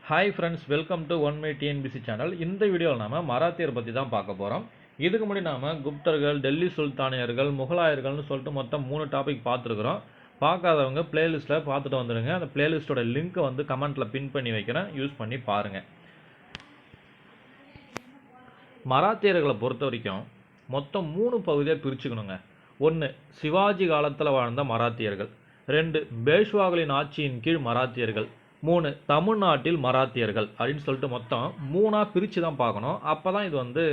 Hi friends, welcome to on my TNPSC channel. இந்த வீடியோவில் நாம் மராத்தியர் பற்றி தான் பார்க்க போகிறோம். இதுக்கு முன்னாடி நாம் குப்தர்கள், டெல்லி சுல்தானியர்கள், முகலாயர்கள்னு சொல்லிட்டு மொத்தம் 3 டாபிக் பார்த்துருக்குறோம். பார்க்காதவங்க பிளேலிஸ்ட்டில் பார்த்துட்டு வந்துடுங்க. அந்த பிளேலிஸ்ட்டோட லிங்க்கை வந்து கமெண்ட்டில் பின் பண்ணி வைக்கிறேன், யூஸ் பண்ணி பாருங்கள். மராத்தியர்களை பொறுத்த வரைக்கும் மொத்தம் 3 பகுதியாக பிரிச்சுக்கணுங்க. 1 சிவாஜி காலத்தில் வாழ்ந்த மராத்தியர்கள், 2 பேஷ்வாக்களின் ஆட்சியின் கீழ் மராத்தியர்கள், 3 தமிழ்நாட்டில் மராத்தியர்கள் அப்படின்னு சொல்லிட்டு மொத்தம் 3ஆக பிரித்து தான் பார்க்கணும். அப்போ தான் இது வந்து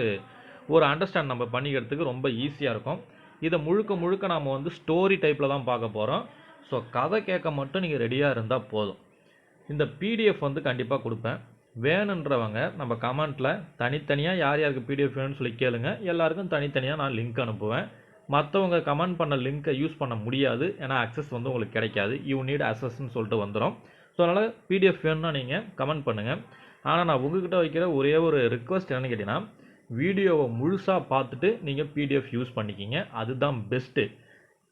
ஒரு அண்டர்ஸ்டாண்ட் நம்ம பண்ணிக்கிறதுக்கு ரொம்ப ஈஸியாக இருக்கும். இதை முழுக்க நாம் வந்து ஸ்டோரி டைப்பில் தான் பார்க்க போகிறோம். ஸோ கதை கேட்க மட்டும் நீங்கள் ரெடியாக இருந்தால் போதும். இந்த பிடிஎஃப் வந்து கண்டிப்பாக கொடுப்பேன். வேணுன்றவங்க நம்ம கமெண்ட்டில் தனித்தனியாக யார் யாருக்கு பிடிஎஃப் வேணும்னு சொல்லி கேளுங்க. எல்லாருக்கும் தனித்தனியாக நான் லிங்க் அனுப்புவேன். மற்றவங்க கமெண்ட் பண்ண லிங்க்கை யூஸ் பண்ண முடியாது, ஏன்னா அக்சஸ் வந்து உங்களுக்கு கிடைக்காது. யூ நீட் அக்சஸ்ன்னு சொல்லிட்டு வந்துடும். ஸோ அதனால் பிடிஎஃப் வேணும்னா நீங்கள் கமெண்ட் பண்ணுங்கள். ஆனால் நான் உங்கள்கிட்ட வைக்கிற ஒரே ஒரு ரிக்வஸ்ட் என்னென்னு கேட்டிங்கன்னா, வீடியோவை முழுசாக பார்த்துட்டு நீங்கள் பிடிஎஃப் யூஸ் பண்ணிக்கிங்க. அதுதான் பெஸ்ட்டு.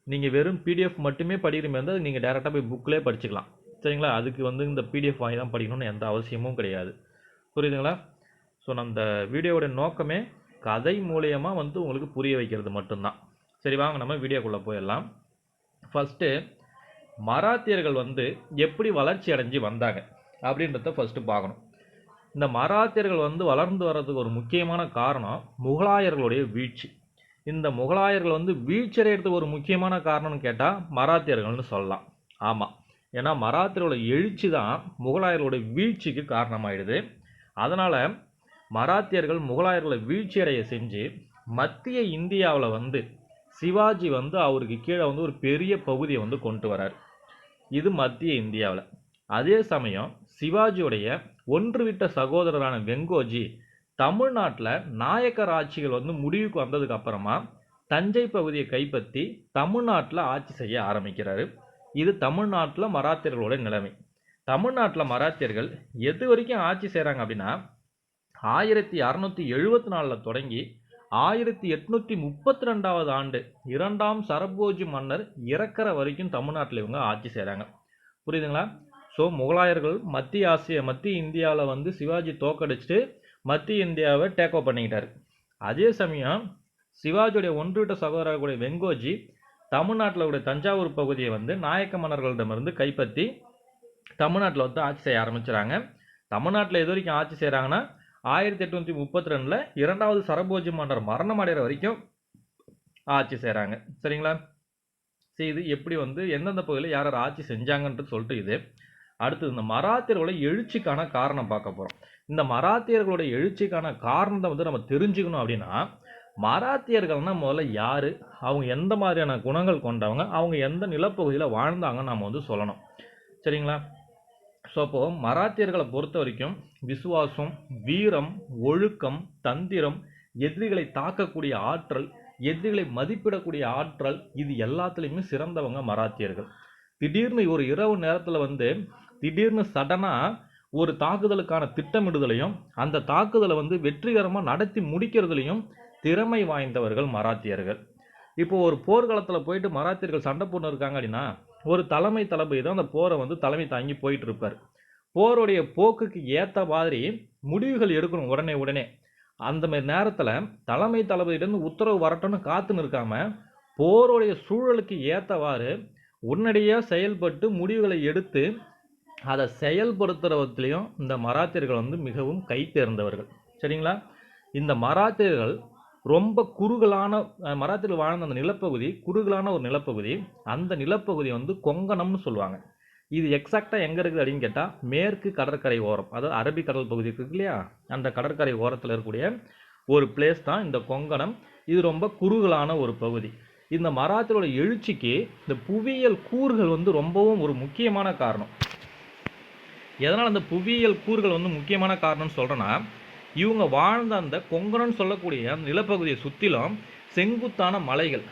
நீங்கள் வெறும் பிடிஎஃப் மட்டுமே படிக்கிற மாதிரி இருந்தால் நீங்கள் டேரெக்டாக போய் புக்கிலே படிச்சுக்கலாம். சரிங்களா? அதுக்கு வந்து இந்த பிடிஎஃப் வாங்கி தான் படிக்கணும்னு எந்த அவசியமும் கிடையாது. புரியுதுங்களா? ஸோ அந்த வீடியோவோட நோக்கமே கதை மூலியமாக வந்து உங்களுக்கு புரிய வைக்கிறது மட்டும்தான். சரி, வாங்க நம்ம வீடியோக்குள்ளே போயிடலாம். ஃபஸ்ட்டு மராத்தியர்கள் வந்து எப்படி வளர்ச்சி அடைஞ்சு வந்தாங்க அப்படின்றத ஃபஸ்ட்டு பார்க்கணும். இந்த மராத்தியர்கள் வந்து வளர்ந்து வர்றதுக்கு ஒரு முக்கியமான காரணம் முகலாயர்களுடைய வீழ்ச்சி. இந்த முகலாயர்கள் வந்து வீழ்ச்சி அடைகிறதுக்கு ஒரு முக்கியமான காரணம்னு கேட்டால் மராத்தியர்கள்னு சொல்லலாம். ஆமாம், ஏன்னா மராத்தியர்களோட எழுச்சி தான் முகலாயர்களுடைய வீழ்ச்சிக்கு காரணமாயிடுது. அதனால் மராத்தியர்கள் முகலாயர்களை வீழ்ச்சி அடைய செஞ்சு மத்திய இந்தியாவில் வந்து சிவாஜி வந்து அவருக்கு கீழே வந்து ஒரு பெரிய பகுதியை வந்து கொண்டு வரார். இது மத்திய இந்தியாவில். அதே சமயம் சிவாஜியுடைய ஒன்றுவிட்ட சகோதரரான வெங்கோஜி தமிழ்நாட்டில் நாயக்கர் ஆட்சிகள் வந்து முடிவுக்கு வந்ததுக்கு அப்புறமா தஞ்சை பகுதியை கைப்பற்றி தமிழ்நாட்டில் ஆட்சி செய்ய ஆரம்பிக்கிறாரு. இது தமிழ்நாட்டில் மராத்தியர்களோட நிலைமை. தமிழ்நாட்டில் மராத்தியர்கள் எது வரைக்கும் ஆட்சி செய்கிறாங்க அப்படின்னா, 1674 தொடங்கி 1832 ஆண்டு 2ஆம் சரபோஜி மன்னர் இறக்கிற வரைக்கும் தமிழ்நாட்டில் இவங்க ஆட்சி செய்கிறாங்க. புரியுதுங்களா? ஸோ முகலாயர்கள் மத்திய இந்தியாவில் வந்து சிவாஜி தோக்கடிச்சுட்டு மத்திய இந்தியாவை டேக் ஓவர் பண்ணிக்கிட்டார். அதே சமயம் சிவாஜியுடைய ஒன்றுவிட்ட சகோதரர்களுடைய வெங்கோஜி தமிழ்நாட்டில் உடைய தஞ்சாவூர் பகுதியை வந்து நாயக்க மன்னர்களிடமிருந்து கைப்பற்றி தமிழ்நாட்டில் வந்து ஆட்சி செய்ய ஆரம்பிச்சுறாங்க. தமிழ்நாட்டில் எது வரைக்கும் ஆட்சி செய்கிறாங்கன்னா, 1832 2வது சரபோஜி மன்னர் மரணம் அடைகிற வரைக்கும் ஆட்சி செய்கிறாங்க. சரிங்களா? சரி, இது எப்படி வந்து எந்தெந்த பகுதியில் யார் யார் ஆட்சி செஞ்சாங்கன்றது சொல்லிட்டு இது அடுத்தது இந்த மராத்தியர்களோட எழுச்சிக்கான காரணம் பார்க்க போகிறோம். இந்த மராத்தியர்களோட எழுச்சிக்கான காரணத்தை வந்து நம்ம தெரிஞ்சுக்கணும். அப்படின்னா மராத்தியர்கள்னா முதல்ல யார், அவங்க எந்த மாதிரியான குணங்கள் கொண்டவங்க, அவங்க எந்த நிலப்பகுதியில் வாழ்ந்தாங்கன்னு நம்ம வந்து சொல்லணும். சரிங்களா? ஸோ அப்போது மராத்தியர்களை பொறுத்த வரைக்கும் விசுவாசம், வீரம், ஒழுக்கம், தந்திரம், எதிரிகளை தாக்கக்கூடிய ஆற்றல், எதிரிகளை மதிப்பிடக்கூடிய ஆற்றல், இது எல்லாத்துலேயுமே சிறந்தவங்க மராத்தியர்கள். திடீர்னு ஒரு இரவு நேரத்தில் வந்து திடீர்னு சடனாக ஒரு தாக்குதலுக்கான திட்டமிடுதலையும் அந்த தாக்குதலை வந்து வெற்றிகரமாக நடத்தி முடிக்கிறதுலையும் திறமை வாய்ந்தவர்கள் மராத்தியர்கள். இப்போ ஒரு போர்க்களத்தில் போயிட்டு மராத்தியர்கள் சண்டை போட்டு இருக்காங்க அப்படின்னா, ஒரு தலைமை தளபதி தான் அந்த போரை வந்து தலைமை தாங்கி போயிட்டு இருப்பார். போருடைய போக்குக்கு ஏற்ற மாதிரி முடிவுகள் எடுக்கணும் உடனே. அந்த மாதிரி நேரத்தில் தலைமை தளபதியிலேருந்து உத்தரவு வரட்டும்னு காத்துன்னு இருக்காம, போருடைய சூழலுக்கு ஏற்றவாறு உடனடியாக செயல்பட்டு முடிவுகளை எடுத்து அதை செயல்படுத்துறவத்திலையும் இந்த மராத்தியர்கள் வந்து மிகவும் கை தேர்ந்தவர்கள். சரிங்களா? இந்த மராத்தியர்கள் ரொம்ப குறுகலான மராத்தியர்கள் வாழ்ந்த அந்த நிலப்பகுதி குறுகலான ஒரு நிலப்பகுதி. அந்த நிலப்பகுதி வந்து கொங்கணம்னு சொல்லுவாங்க. இது எக்ஸாக்டாக எங்கே இருக்குது அப்படின்னு கேட்டால், மேற்கு கடற்கரை ஓரம், அதாவது அரபிக் கடல் பகுதி இருக்கு இல்லையா, அந்த கடற்கரை ஓரத்தில் இருக்கக்கூடிய ஒரு பிளேஸ் தான் இந்த கொங்கணம். இது ரொம்ப குறுகலான ஒரு பகுதி. இந்த மராத்தியரோட எழுச்சிக்கு இந்த புவியியல் கூறுகள் வந்து ரொம்பவும் ஒரு முக்கியமான காரணம். எதனால் அந்த புவியியல் கூறுகள் வந்து முக்கியமான காரணம்னு சொல்கிறேன்னா, இவங்க வாழ்ந்த அந்த கொங்கணம்னு சொல்லக்கூடிய அந்த நிலப்பகுதியை சுற்றிலும் செங்குத்தான மலைகள்,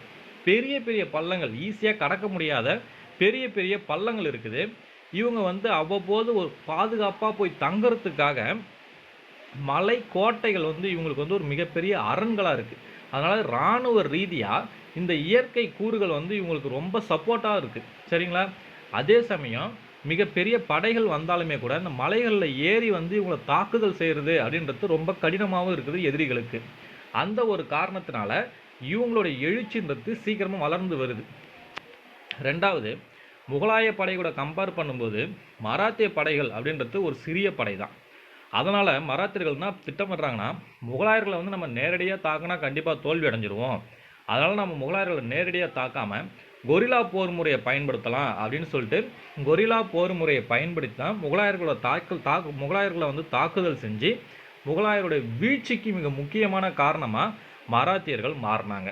பெரிய பெரிய பள்ளங்கள், ஈஸியாக கடக்க முடியாத பெரிய பெரிய பள்ளங்கள் இருக்குது. இவங்க வந்து அவ்வப்போது ஒரு பாதுகாப்பாக போய் தங்கிறதுக்காக மலை கோட்டைகள் வந்து இவங்களுக்கு வந்து ஒரு மிகப்பெரிய அரண்களாக இருக்குது. அதனால் இராணுவ ரீதியாக இந்த இயற்கை கூறுகள் வந்து இவங்களுக்கு ரொம்ப சப்போர்ட்டாக இருக்குது. சரிங்களா? அதே சமயம் மிகப்பெரிய படைகள் வந்தாலுமே கூட இந்த மலைகளில் ஏறி வந்து இவங்களை தாக்குதல் செய்கிறது அப்படின்றது ரொம்ப கடினமாகவும் இருக்குது எதிரிகளுக்கு. அந்த ஒரு காரணத்தினால இவங்களுடைய எழுச்சின்றது சீக்கிரமாக வளர்ந்து வருது. ரெண்டாவது, முகலாய படையோட கம்பேர் பண்ணும்போது மராத்திய படைகள் அப்படின்றது ஒரு சிறிய படை தான். அதனால் மராத்தியர்கள் என்ன திட்டமிடுறாங்கன்னா, முகலாயர்களை வந்து நம்ம நேரடியாக தாக்கினா கண்டிப்பாக தோல்வி அடைஞ்சிருவோம். அதனால் நம்ம முகலாயர்களை நேரடியாக தாக்காமல் கொரில்லா போர் முறையை பயன்படுத்தலாம் அப்படின்னு சொல்லிட்டு கொரில்லா போர் முறையை பயன்படுத்தி தான் முகலாயர்களை வந்து தாக்குதல் செஞ்சு முகலாயருடைய வீழ்ச்சிக்கு மிக முக்கியமான காரணமாக மராத்தியர்கள் மாறினாங்க.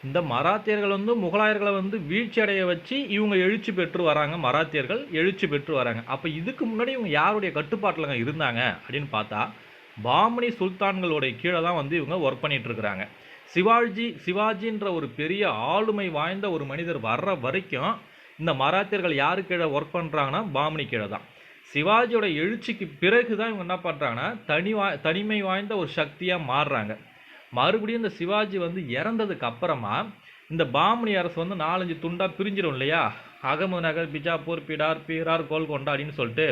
இந்த மராத்தியர்கள் வந்து முகலாயர்களை வந்து வீழ்ச்சி அடைய வச்சு இவங்க எழுச்சி பெற்று வராங்க. மராத்தியர்கள் எழுச்சி பெற்று வராங்க. அப்போ இதுக்கு முன்னாடி இவங்க யாருடைய கட்டுப்பாட்டில் இருந்தாங்க அப்படின்னு பார்த்தா பாமனி சுல்தான்களுடைய கீழே தான் வந்து இவங்க ஒர்க் பண்ணிட்டு இருக்கிறாங்க. சிவாஜின்ற ஒரு பெரிய ஆளுமை வாய்ந்த ஒரு மனிதர் வர்ற வரைக்கும் இந்த மராத்தியர்கள் யாரு கீழே ஒர்க் பண்ணுறாங்கன்னா பாமனி கீழே தான். சிவாஜியோட எழுச்சிக்கு பிறகு தான் இவங்க என்ன பண்ணுறாங்கன்னா தனிமை வாய்ந்த ஒரு சக்தியாக மாறுறாங்க. மறுபடியும் இந்த சிவாஜி வந்து இறந்ததுக்கு அப்புறமா இந்த பாமனி அரசு வந்து 4-5 துண்டாக பிரிஞ்சிடும் இல்லையா, அகமது நகர், பிஜாப்பூர், பீரார், கோல்கொண்டா அப்படின்னு சொல்லிட்டு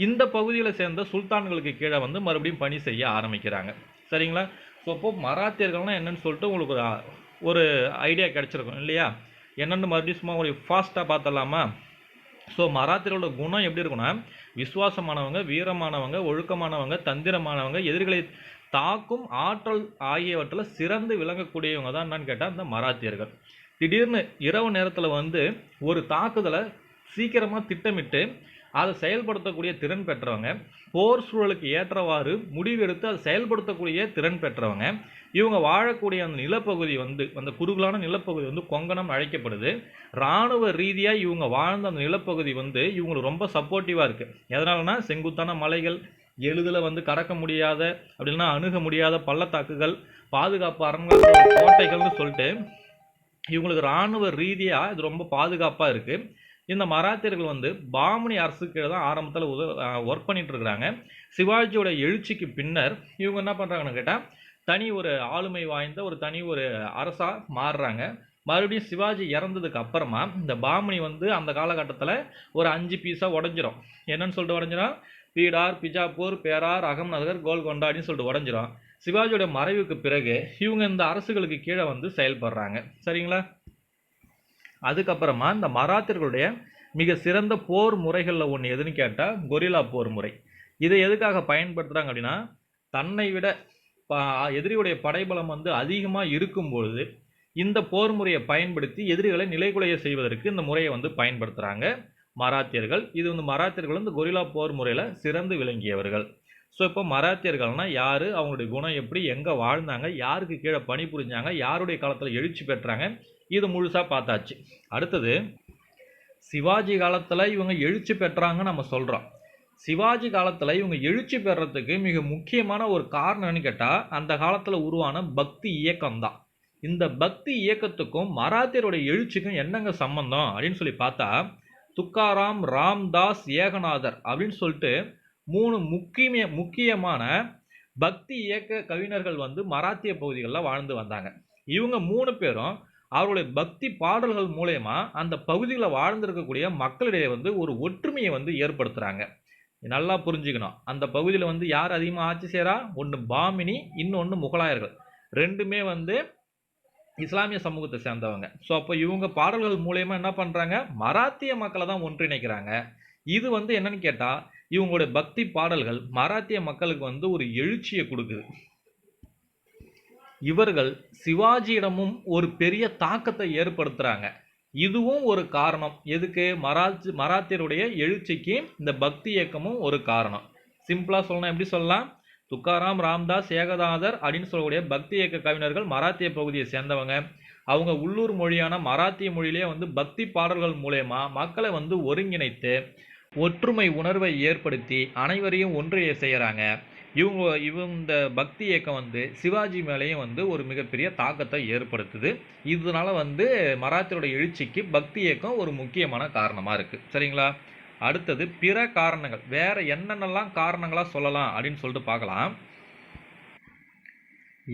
இந்த பகுதிகளை சேர்ந்த சுல்தான்களுக்கு கீழே வந்து மறுபடியும் பணி செய்ய ஆரம்பிக்கிறாங்க. சரிங்களா? ஸோ அப்போ மராத்தியர்கள்னால் என்னன்னு சொல்லிட்டு உங்களுக்கு ஒரு ஐடியா கிடச்சிருக்கும் இல்லையா? என்னென்னு மறுபடியும் சும்மா ஒரு ஃபாஸ்ட்டாக பார்த்துடலாமா? ஸோ மராத்தியர்களோட குணம் எப்படி இருக்குன்னா, விசுவாசமானவங்க, வீரமானவங்க, ஒழுக்கமானவங்க, தந்திரமானவங்க, எதிரிகளை தாக்கும் ஆற்றல் ஆகியவற்றில் சிறந்து விளங்கக்கூடியவங்க தான் என்னன்னு கேட்டால் இந்த மராத்தியர்கள். திடீர்னு இரவு நேரத்தில் வந்து ஒரு தாக்குதலை சீக்கிரமாக திட்டமிட்டு அதை செயல்படுத்தக்கூடிய திறன் பெற்றவங்க, போர் சூழலுக்கு ஏற்றவாறு முடிவெடுத்து அதை செயல்படுத்தக்கூடிய திறன் பெற்றவங்க. இவங்க வாழக்கூடிய அந்த நிலப்பகுதி வந்து அந்த குறுகலான நிலப்பகுதி வந்து கொங்கணம் அழைக்கப்படுது. இராணுவ ரீதியாக இவங்க வாழ்ந்த அந்த நிலப்பகுதி வந்து இவங்களுக்கு ரொம்ப சப்போர்ட்டிவாக இருக்குது. எதனாலனா செங்குத்தான மலைகள், எளிதில் வந்து கடக்க முடியாத அப்படின்னா அணுக முடியாத பள்ளத்தாக்குகள், பாதுகாப்பு அரண்கள், கோட்டைகள்னு சொல்லிட்டு இவங்களுக்கு இராணுவ ரீதியாக இது ரொம்ப பாதுகாப்பாக இருக்குது. இந்த மராத்தியர்கள் வந்து பாமனி அரசு கீழே தான் ஆரம்பத்தில் ஒர்க் பண்ணிட்டு இருக்கிறாங்க. சிவாஜியோட எழுச்சிக்கு பின்னர் இவங்க என்ன பண்ணுறாங்கன்னு கேட்டால் தனி ஒரு ஆளுமை வாய்ந்த ஒரு அரசாக மாறுறாங்க. மறுபடியும் சிவாஜி இறந்ததுக்கு அப்புறமா இந்த பாமனி வந்து அந்த காலகட்டத்தில் ஒரு 5 பீஸாக உடஞ்சிரும். என்னன்னு சொல்லிட்டு உடஞ்சிரும்? பீடார், பிஜாப்பூர், பேரார், அகமநகர், கோல்கொண்டா அப்படின்னு சொல்லிட்டு உடஞ்சிரும். சிவாஜியோட மறைவுக்கு பிறகு இவங்க இந்த அரசுகளுக்கு கீழே வந்து செயல்படுறாங்க. சரிங்களா? அதுக்கப்புறமா இந்த மராத்தியர்களுடைய மிக சிறந்த போர் முறைகளில் ஒன்று எதுன்னு கேட்டால் கொரில்லா போர் முறை. இதை எதுக்காக பயன்படுத்துகிறாங்க அப்படின்னா, தன்னை விட எதிரியுடைய படைபலம் வந்து அதிகமாக இருக்கும் பொழுது இந்த போர் முறையை பயன்படுத்தி எதிரிகளை நிலைகுலைய செய்வதற்கு இந்த முறையை வந்து பயன்படுத்துகிறாங்க மராத்தியர்கள். இது வந்து மராத்தியர்கள் வந்து கொரில்லா போர் முறையில் சிறந்து விளங்கியவர்கள். ஸோ இப்போ மராத்தியர்கள்னால் யார், அவங்களுடைய குணம் எப்படி, எங்கே வாழ்ந்தாங்க, யாருக்கு கீழே பணிபுரிஞ்சாங்க, யாருடைய காலத்தில் எழுச்சி பெற்றாங்க, இது முழுசாக பார்த்தாச்சு. அடுத்தது சிவாஜி காலத்தில் இவங்க எழுச்சி பெற்றாங்கன்னு நம்ம சொல்கிறோம். சிவாஜி காலத்தில் இவங்க எழுச்சி பெறத்துக்கு மிக முக்கியமான ஒரு காரணம்னு கேட்டால் அந்த காலத்தில் உருவான பக்தி இயக்கம் தான். இந்த பக்தி இயக்கத்துக்கும் மராத்தியருடைய எழுச்சிக்கும் என்னங்க சம்பந்தம் அப்படின்னு சொல்லி பார்த்தா, துக்காராம், ராம்தாஸ், ஏகநாதர் அப்படின்னு சொல்லிட்டு 3 முக்கியமான பக்தி இயக்க கவிஞர்கள் வந்து மராத்திய பகுதிகளில் வாழ்ந்து வந்தாங்க. இவங்க 3 பேரும் அவருடைய பக்தி பாடல்கள் மூலயமா அந்த பகுதியில் வாழ்ந்திருக்கக்கூடிய மக்களிடையே வந்து ஒரு ஒற்றுமையை வந்து ஏற்படுத்துகிறாங்க. நல்லா புரிஞ்சுக்கணும். அந்த பகுதியில் வந்து யார் அதிகமாக ஆட்சி செய்கிறா? ஒன்று பாமினி, இன்னொன்று முகலாயர்கள். ரெண்டுமே வந்து இஸ்லாமிய சமூகத்தை சேர்ந்தவங்க. ஸோ அப்போ இவங்க பாடல்கள் மூலயமா என்ன பண்ணுறாங்க? மராத்திய மக்களை தான் ஒன்றிணைக்கிறாங்க. இது வந்து என்னன்னு கேட்டால் இவங்களுடைய பக்தி பாடல்கள் மராத்திய மக்களுக்கு வந்து ஒரு எழுச்சியை கொடுக்குது. இவர்கள் சிவாஜியிடமும் ஒரு பெரிய தாக்கத்தை ஏற்படுத்துகிறாங்க. இதுவும் ஒரு காரணம். எதுக்கு? மராத்தியருடைய எழுச்சிக்கு இந்த பக்தி இயக்கமும் ஒரு காரணம். சிம்பிளாக சொல்லணும், எப்படி சொல்லலாம்? துக்காராம், ராம்தாஸ், ஏகநாதர் அப்படின்னு சொல்லக்கூடிய பக்தி இயக்க கவிஞர்கள் மராத்திய பகுதியை சேர்ந்தவங்க. அவங்க உள்ளூர் மொழியான மராத்திய மொழியிலே வந்து பக்தி பாடல்கள் மூலயமா மக்களை வந்து ஒருங்கிணைத்து ஒற்றுமை உணர்வை ஏற்படுத்தி அனைவரையும் ஒன்றிய செய்கிறாங்க. இந்த பக்தி இயக்கம் வந்து சிவாஜி மேலேயும் வந்து ஒரு மிகப்பெரிய தாக்கத்தை ஏற்படுத்துது. இதனால வந்து மராத்தியருடைய எழுச்சிக்கு பக்தி இயக்கம் ஒரு முக்கியமான காரணமாக இருக்குது. சரிங்களா? அடுத்தது பிற காரணங்கள், வேற என்னென்னலாம் காரணங்களாக சொல்லலாம் அப்படின்னு சொல்லிட்டு பார்க்கலாம்.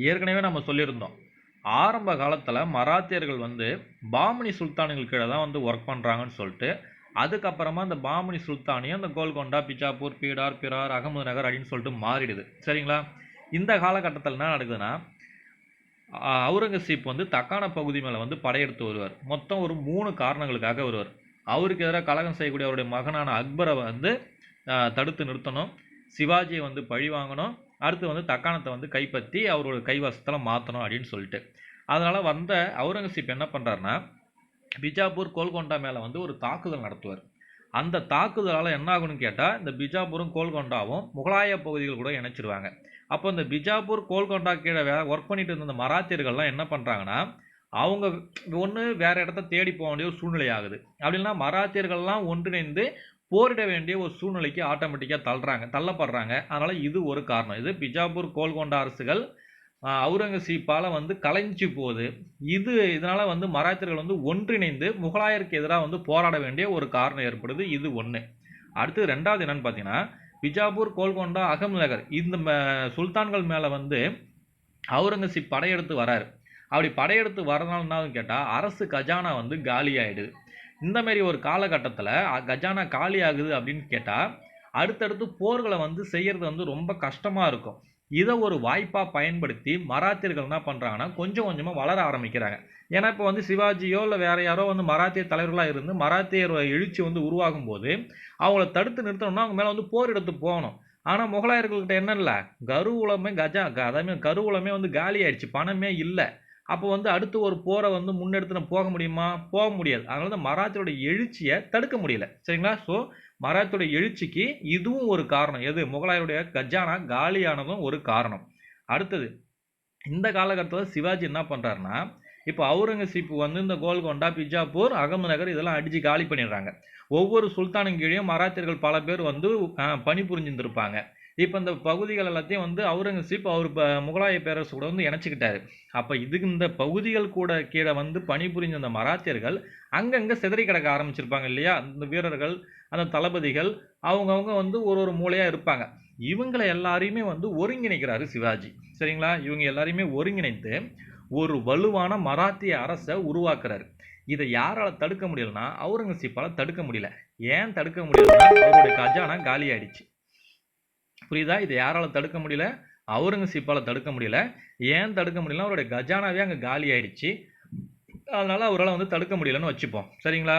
ஏற்கனவே நம்ம சொல்லியிருந்தோம், ஆரம்ப காலத்தில் மராத்தியர்கள் வந்து பாமனி சுல்தான்கள் கீழே தான் வந்து ஒர்க் பண்ணுறாங்கன்னு சொல்லிட்டு. அதுக்கப்புறமா அந்த பாமனி சுல்தானியம் அந்த கோல்கொண்டா, பிஜாப்பூர், பீடார், பிரார், அகமது நகர் அப்படின்னு சொல்லிட்டு மாறிடுது. சரிங்களா? இந்த காலகட்டத்தில் என்ன நடக்குதுன்னா, அவுரங்கசீப் வந்து தக்கான பகுதி மேலே வந்து படையெடுத்து வருவார். மொத்தம் ஒரு 3 காரணங்களுக்காக வருவார். அவருக்கு எதிராக கலகம் செய்யக்கூடிய அவருடைய மகனான அக்பரை வந்து தடுத்து நிறுத்தணும், சிவாஜியை வந்து பழி வாங்கணும், அடுத்து வந்து தக்காணத்தை வந்து கைப்பற்றி அவரோட கைவசத்தில் மாற்றணும் அப்படின்னு சொல்லிட்டு. அதனால் வந்த அவுரங்கசீப் என்ன பண்ணுறாருன்னா, பிஜாப்பூர், கோல்கொண்டா மேலே வந்து ஒரு தாக்குதல் நடத்துவார். அந்த தாக்குதலால் என்ன ஆகும்னு கேட்டால், இந்த பிஜாப்பூரும் கோல்கொண்டாவும் முகலாய பகுதிகள் கூட இணைச்சிருவாங்க. அப்போ இந்த பிஜாப்பூர், கோல்கொண்டா கீழே ஒர்க் பண்ணிட்டு இருந்த இந்த மராத்தியர்கள்லாம் என்ன பண்ணுறாங்கன்னா, அவங்க ஒன்று வேற இடத்த தேடி போக வேண்டிய ஒரு சூழ்நிலை ஆகுது. அப்படின்னா மராத்தியர்கள்லாம் ஒன்றிணைந்து போரிட வேண்டிய ஒரு சூழ்நிலைக்கு ஆட்டோமேட்டிக்காக தள்ளப்படுறாங்க. அதனால் இது ஒரு காரணம். இது பிஜாப்பூர், கோல்கொண்டா அரசுகள் அவுரங்கசீப்பால் வந்து கலைஞ்சு போகுது. இதனால் வந்து மராத்தியர்கள் வந்து ஒன்றிணைந்து முகலாயருக்கு எதிராக வந்து போராட வேண்டிய ஒரு காரணம் ஏற்படுது. இது ஒன்று. அடுத்து ரெண்டாவது என்னன்னு பார்த்தீங்கன்னா, பிஜாப்பூர், கோல்கொண்டா, அகமதுநகர் இந்த சுல்தான்கள் மேலே வந்து அவுரங்கசீப் படையெடுத்து வராரு. அப்படி படையெடுத்து வரனால என்ன கேட்டால், அரசு கஜானா வந்து காலி ஆகிடுது. இந்த மாதிரி ஒரு காலகட்டத்தில் கஜானா காலி ஆகுது அப்படின்னு கேட்டால், அடுத்தடுத்து போர்களை வந்து செய்கிறது வந்து ரொம்ப கஷ்டமாக இருக்கும். இதை ஒரு வாய்ப்பாக பயன்படுத்தி மராத்தியர்கள் என்ன பண்ணுறாங்கன்னா, கொஞ்சம் கொஞ்சமாக வளர ஆரம்பிக்கிறாங்க. ஏன்னா இப்போ வந்து சிவாஜியோ இல்லை வேற யாரோ வந்து மராத்திய தலைவர்களாக இருந்து மராத்தியர் எழுச்சி வந்து உருவாகும் போது அவங்கள தடுத்து நிறுத்தணும்னா அவங்க மேலே வந்து போர் எடுத்து போகணும். ஆனால் முகலாயர்கள்கிட்ட என்ன இல்லை, கருவூலமே அதாவது கருவூலமே வந்து காலி ஆயிடுச்சு, பணமே இல்லை. அப்போ வந்து அடுத்து ஒரு போரை வந்து முன்னெடுத்து போக முடியுமா? போக முடியாது. அதனால தான் மராத்தியோட எழுச்சியை தடுக்க முடியல. சரிங்களா? ஸோ மராத்தியோட எழுச்சிக்கு இதுவும் ஒரு காரணம். எது? முகலாயருடைய கஜானா காலியானதும் ஒரு காரணம். அடுத்தது, இந்த காலகட்டத்தில் சிவாஜி என்ன பண்ணுறாருன்னா, இப்போ அவுரங்கசீப் வந்து இந்த கோல்கொண்டா, பிஜாப்பூர், அகமதுநகர் இதெல்லாம் அடித்து காலி பண்ணிடுறாங்க. ஒவ்வொரு சுல்தானின் கீழேயும் மராத்தியர்கள் பல பேர் வந்து பணிபுரிஞ்சிருந்திருப்பாங்க. இப்போ இந்த பகுதிகள் எல்லாத்தையும் வந்து அவுரங்கசீப் அவர் முகலாய பேரரசு கூட வந்து இணைச்சிக்கிட்டாரு. அப்போ இந்த பகுதிகள் கூட கீழே வந்து பணிபுரிஞ்ச அந்த மராத்தியர்கள் அங்கங்கே சிதறி கிடக்க ஆரம்பிச்சிருப்பாங்க இல்லையா? அந்த வீரர்கள், அந்த தளபதிகள் அவங்கவுங்க வந்து ஒரு ஒரு மூலையாக இருப்பாங்க. இவங்களை எல்லாரையுமே வந்து ஒருங்கிணைக்கிறாரு சிவாஜி. சரிங்களா? இவங்க எல்லாரையுமே ஒருங்கிணைத்து ஒரு வலுவான மராத்திய அரசை உருவாக்குறாரு. இதை யாரால் தடுக்க முடியலன்னா, அவுரங்கசீப்பால் தடுக்க முடியல. ஏன் தடுக்க முடியலன்னா, அவருடைய கஜானா காலி ஆயிடுச்சு. புரியுதா? இதை யாரால் தடுக்க முடியல? அவுரங்கசீப்பால் தடுக்க முடியல. ஏன் தடுக்க முடியல? அவருடைய கஜானாவே அங்கே காலி ஆயிடுச்சு. அதனால அவரால் வந்து தடுக்க முடியலன்னு வச்சுப்போம். சரிங்களா?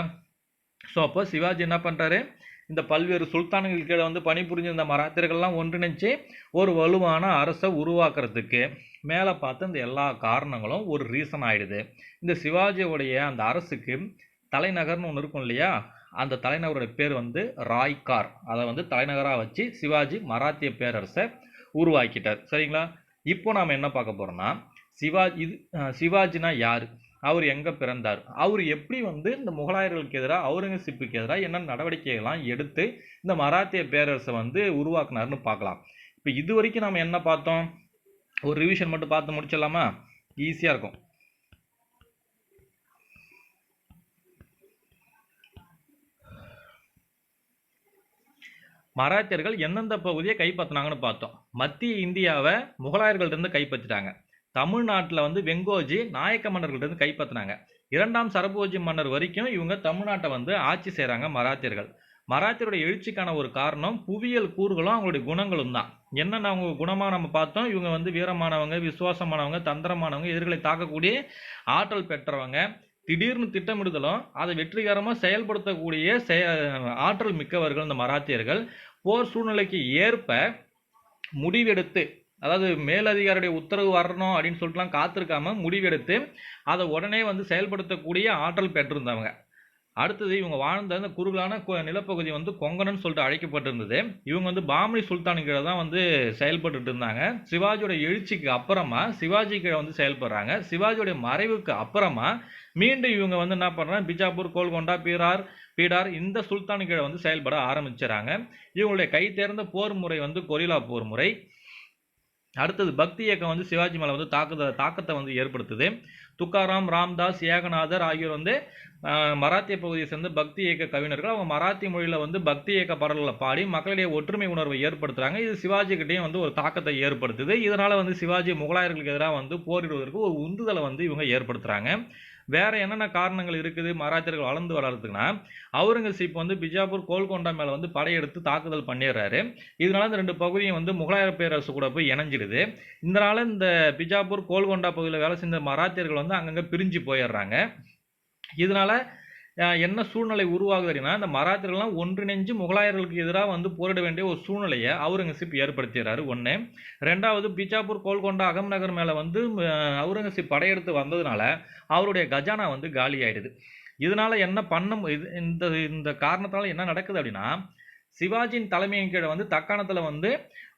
ஸோ அப்போ சிவாஜி என்ன பண்ணுறாரு, இந்த பல்வேறு சுல்தான்கள் கீழே வந்து பணிபுரிஞ்சிருந்த மராத்தியர்கள்லாம் ஒன்றிணைச்சு ஒரு வலுவான அரசை உருவாக்குறதுக்கு மேலே பார்த்து இந்த எல்லா காரணங்களும் ஒரு ரீசன் ஆயிடுது. இந்த சிவாஜியோடைய அந்த அரசுக்கு தலைநகர்னு ஒன்று இருக்கும் இல்லையா? அந்த தலைநகரோட பேர் வந்து ராய்கார். அதை வந்து தலைநகராக வச்சு சிவாஜி மராத்திய பேரரசை உருவாக்கிட்டார். சரிங்களா? இப்போ நாம் என்ன பார்க்க போகிறோம்னா, சிவாஜினா யார், அவர் எங்கே பிறந்தார், அவர் எப்படி வந்து இந்த முகலாயர்களுக்கு எதிராக அவுரங்கசீப்புக்கு எதிராக என்ன நடவடிக்கைகள்லாம் எடுத்து இந்த மராத்திய பேரரசை வந்து உருவாக்குனார்னு பார்க்கலாம். இப்போ இது வரைக்கும் நம்ம என்ன பார்த்தோம்? ஒரு ரிவிஷன் மட்டும் பார்த்து முடிச்சிடலாமா? ஈஸியாக இருக்கும். மராத்தியர்கள் எந்தெந்த பகுதியை கைப்பற்றினாங்கன்னு பார்த்தோம். மத்திய இந்தியாவை முகலாயர்கள்ட்ட கைப்பற்றிட்டாங்க. தமிழ்நாட்டில் வந்து வெங்கோஜி நாயக்க மன்னர்கள்ட்ட கைப்பற்றினாங்க. 2ஆம் சரபோஜி மன்னர் வரைக்கும் இவங்க தமிழ்நாட்டை வந்து ஆட்சி செய்கிறாங்க மராத்தியர்கள். மராத்தியருடைய எழுச்சிக்கான ஒரு காரணம் புவியியல் கூறுகளும் அவங்களுடைய குணங்களும் தான். என்னென்ன அவங்க குணமாக நம்ம பார்த்தோம், இவங்க வந்து வீரமானவங்க, விசுவாசமானவங்க, தந்திரமானவங்க, எதிர்களை தாக்கக்கூடிய ஆற்றல் பெற்றவங்க, திடீர்னு திட்டமிடுதலும் அதை வெற்றிகரமாக செயல்படுத்தக்கூடிய ஆற்றல் மிக்கவர்கள் இந்த மராத்தியர்கள். போர் சூழ்நிலைக்கு ஏற்ப முடிவெடுத்து, அதாவது மேலதிகாரியுடைய உத்தரவு வரணும் அப்படின்னு சொல்லிட்டுலாம் காத்திருக்காம முடிவெடுத்து அதை உடனே வந்து செயல்படுத்தக்கூடிய ஆற்றல் பெற்றிருந்தவங்க. அடுத்தது, இவங்க வாழ்ந்த அந்த குறுகலான நிலப்பகுதி வந்து கொங்கணன்னு சொல்லிட்டு அழைக்கப்பட்டிருந்தது. இவங்க வந்து பாமனி சுல்தான் கீழே தான் வந்து செயல்பட்டு இருந்தாங்க. சிவாஜியோட எழுச்சிக்கு அப்புறமா சிவாஜி கீழே வந்து செயல்படுறாங்க. சிவாஜியோடைய மறைவுக்கு அப்புறமா மீண்டும் இவங்க வந்து என்ன பண்ணுறாங்க, பிஜாப்பூர், கோல்கொண்டா, பீடார் இந்த சுல்தான் கீழே வந்து செயல்பட ஆரம்பிச்சுறாங்க. இவங்களுடைய கை தேர்ந்த போர் முறை வந்து கொரில்லா போர் முறை. அடுத்தது, பக்தி இயக்கம் வந்து சிவாஜி மேலே வந்து தாக்கத்தை வந்து ஏற்படுத்துது. துக்காராம், ராம்தாஸ், ஏகநாதர் ஆகியோர் வந்து மராத்திய பகுதியை சேர்ந்த பக்தி இயக்க கவிஞர்கள். அவங்க மராத்தி மொழியில் வந்து பக்தி இயக்க பாடல்களை பாடி மக்களிடையே ஒற்றுமை உணர்வை ஏற்படுத்துகிறாங்க. இது சிவாஜிக்கிட்டையும் வந்து ஒரு தாக்கத்தை ஏற்படுத்துது. இதனால் வந்து சிவாஜி முகலாயர்களுக்கு எதிராக வந்து போரிடுவதற்கு ஒரு உந்துதலை வந்து இவங்க ஏற்படுத்துகிறாங்க. வேற என்னென்ன காரணங்கள் இருக்குது மராத்தியர்கள் வளர்ந்து வளர்றதுக்குன்னா, அவுரங்கசீப் வந்து பிஜாப்பூர் கோல்கொண்டா மேல வந்து படையெடுத்து தாக்குதல் பண்ணிடுறாரு. இதனால இந்த 2 பகுதியும் வந்து முகலாய பேரரசு கூட போய் இணைஞ்சிடுது. இதனால இந்த பிஜாப்பூர் கோல்கொண்டா பகுதியில் வேலை செஞ்ச மராத்தியர்கள் வந்து அங்கங்க பிரிஞ்சு போயிடுறாங்க. இதனால என்ன சூழ்நிலை உருவாகுது அப்படின்னா, இந்த மராத்தியர்கள்லாம் ஒன்றிணைஞ்சு முகலாயர்களுக்கு எதிராக வந்து போரிட வேண்டிய ஒரு சூழ்நிலையை அவுரங்கசீப் ஏற்படுத்திடுறாரு ஒன்று. ரெண்டாவது, பிஜாப்பூர் கோல்கொண்டா அகம்நகர் மேலே வந்து அவுரங்கசீப் படையெடுத்து வந்ததுனால அவருடைய கஜானா வந்து காலி ஆயிடுது. இதனால என்ன பண்ண இந்த இந்த காரணத்தால என்ன நடக்குது அப்படின்னா, சிவாஜியின் தலைமையின் கீழே வந்து தக்காணத்தில் வந்து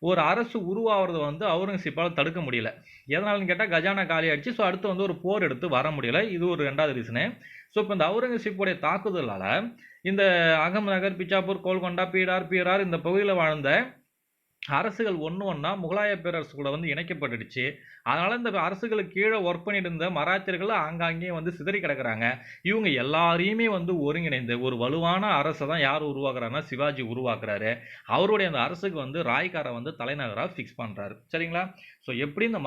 ஒரு அரசு உருவாகிறத வந்து அவுரங்கசீப்பால் தடுக்க முடியல. எதனாலன்னு கேட்டால் கஜானா காலி ஆயிடுச்சு. ஸோ அடுத்து வந்து ஒரு போர் எடுத்து வர முடியல. இது ஒரு 2வது ரீசனு. ஸோ இப்போ இந்த அவுரங்கசீப்புடைய தாக்குதலால் இந்த அகம்நகர், பிஜாப்பூர், கோல்கொண்டா, பீடார் இந்த பகுதியில் வாழ்ந்த அரசுகள் ஒன்றா முகலாய பேரரசு கூட வந்து இணைக்கப்பட்டுடுச்சு. அதனால இந்த அரசுகளுக்கு கீழே ஒர்க் பண்ணிட்டு இருந்த மராத்தியர்கள் ஆங்காங்கே வந்து சிதறி கிடக்குறாங்க. இவங்க எல்லாரையுமே வந்து ஒருங்கிணைந்து ஒரு வலுவான அரசை தான் யார் உருவாக்குறாருன்னா சிவாஜி உருவாக்குறாரு. அவருடைய அந்த அரசுக்கு வந்து ராய்காரை வந்து தலைநகராக ஃபிக்ஸ் பண்ணுறாரு. சரிங்களா? ஸோ எப்படி இந்த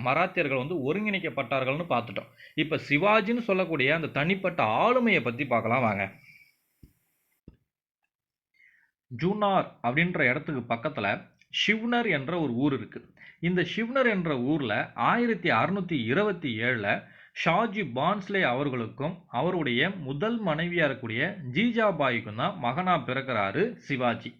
மராத்தியர்கள் வந்து ஒருங்கிணைக்கப்பட்டார்கள்னு பார்த்துட்டோம். இப்போ சிவாஜின்னு சொல்லக்கூடிய அந்த தனிப்பட்ட ஆளுமையை பற்றி பார்க்கலாம் வாங்க. ஜூனார் அப்படின்ற இடத்துக்கு பக்கத்தில் ஷிவ்னர் என்ற ஒரு ஊர் இருக்குது. இந்த ஷிவ்னர் என்ற ஊரில் 1627 ஷாஜி பான்ஸ்லே அவர்களுக்கும் அவருடைய முதல் மனைவியாக இருக்கக்கூடிய ஜீஜாபாய்க்கும் தான் மகனா பிறக்கிறாரு சிவாஜி.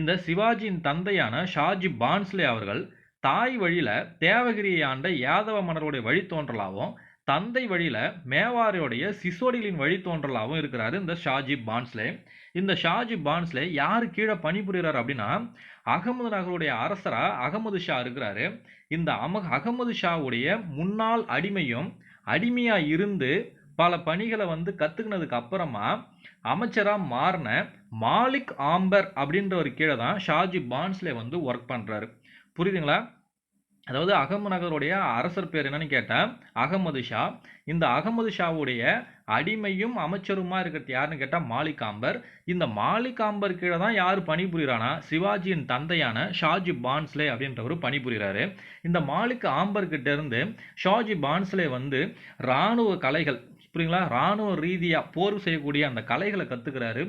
இந்த சிவாஜியின் தந்தையான ஷாஜி பான்ஸ்லே அவர்கள் தாய் வழியில் தேவகிரியை ஆண்ட யாதவ மன்னருடைய வழித்தோன்றலாகவும் தந்தை வழியில் மேவாரியோடைய சிசோடிலின் வழித்தோன்றலாகவும் இருக்கிறாரு இந்த ஷாஜி பான்ஸ்லே. இந்த ஷாஜி பான்ஸ்லே யார் கீழே பணிபுரிகிறார் அப்படின்னா, அகமது நகருடைய அரசரா அகமது ஷா இருக்கிறாரு. இந்த அகமது ஷாவுடைய முன்னாள் அடிமையா இருந்து பல பணிகளை வந்து கத்துக்கினதுக்கு அப்புறமா அமைச்சரா மாறின மாலிக் ஆம்பர் அப்படின்றவர் கீழே தான் ஷாஜி பான்ஸ்லே வந்து ஒர்க் பண்றாரு. புரியுதுங்களா? அதாவது அகமது நகருடைய அரசர் பேர் என்னன்னு கேட்டால் அகமது ஷா. இந்த அகமது ஷாவுடைய அடிமையும் அமைச்சருமா இருக்கிறது யாருன்னு கேட்டால் மாலிக் ஆம்பர். இந்த மாலிக் ஆம்பர் கீழே தான் யார் பணிபுரிகிறானா, சிவாஜியின் தந்தையான ஷாஜி பான்ஸ்லே அப்படின்றவர் பணிபுரிகிறாரு. இந்த மாலிக் ஆம்பர் கிட்ட இருந்து ஷாஜி பான்ஸ்லே வந்து இராணுவ கலைகள், புரியுங்களா, இராணுவ ரீதியாக போர் செய்யக்கூடிய அந்த கலைகளை கற்றுக்கிறாரு,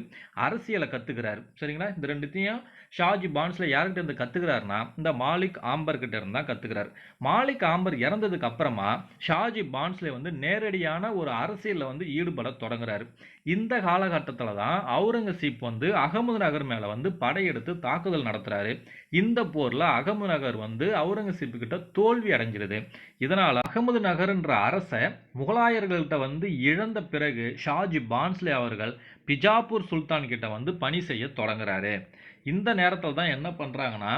அரசியலை கற்றுக்கிறாரு. சரிங்களா? இந்த ரெண்டுத்தையும் ஷாஜி பான்ஸ்லே யார்கிட்ட இருந்து கற்றுக்கிறாருன்னா இந்த மாலிக் ஆம்பர் கிட்ட இருந்து தான் கற்றுக்கிறார். மாலிக் ஆம்பர் இறந்ததுக்கு அப்புறமா ஷாஜி பான்ஸ்லே வந்து நேரடியான ஒரு அரசியலில் வந்து ஈடுபட தொடங்குறாரு. இந்த காலகட்டத்தில் தான் அவுரங்கசீப் வந்து அகமது நகர் மேலே வந்து படையெடுத்து தாக்குதல் நடத்துறாரு. இந்த போரில் அகமது நகர் வந்து அவுரங்கசீப்பு கிட்ட தோல்வி அடைஞ்சிருது. இதனால் அகமது நகர்ன்ற அரசை முகலாயர்கள்ட்ட வந்து இழந்த பிறகு ஷாஜி பான்ஸ்லே அவர்கள் பிஜாப்பூர் சுல்தான் கிட்ட வந்து பணி செய்ய தொடங்குறாரு. இந்த நேரத்தில் தான் என்ன பண்ணுறாங்கன்னா,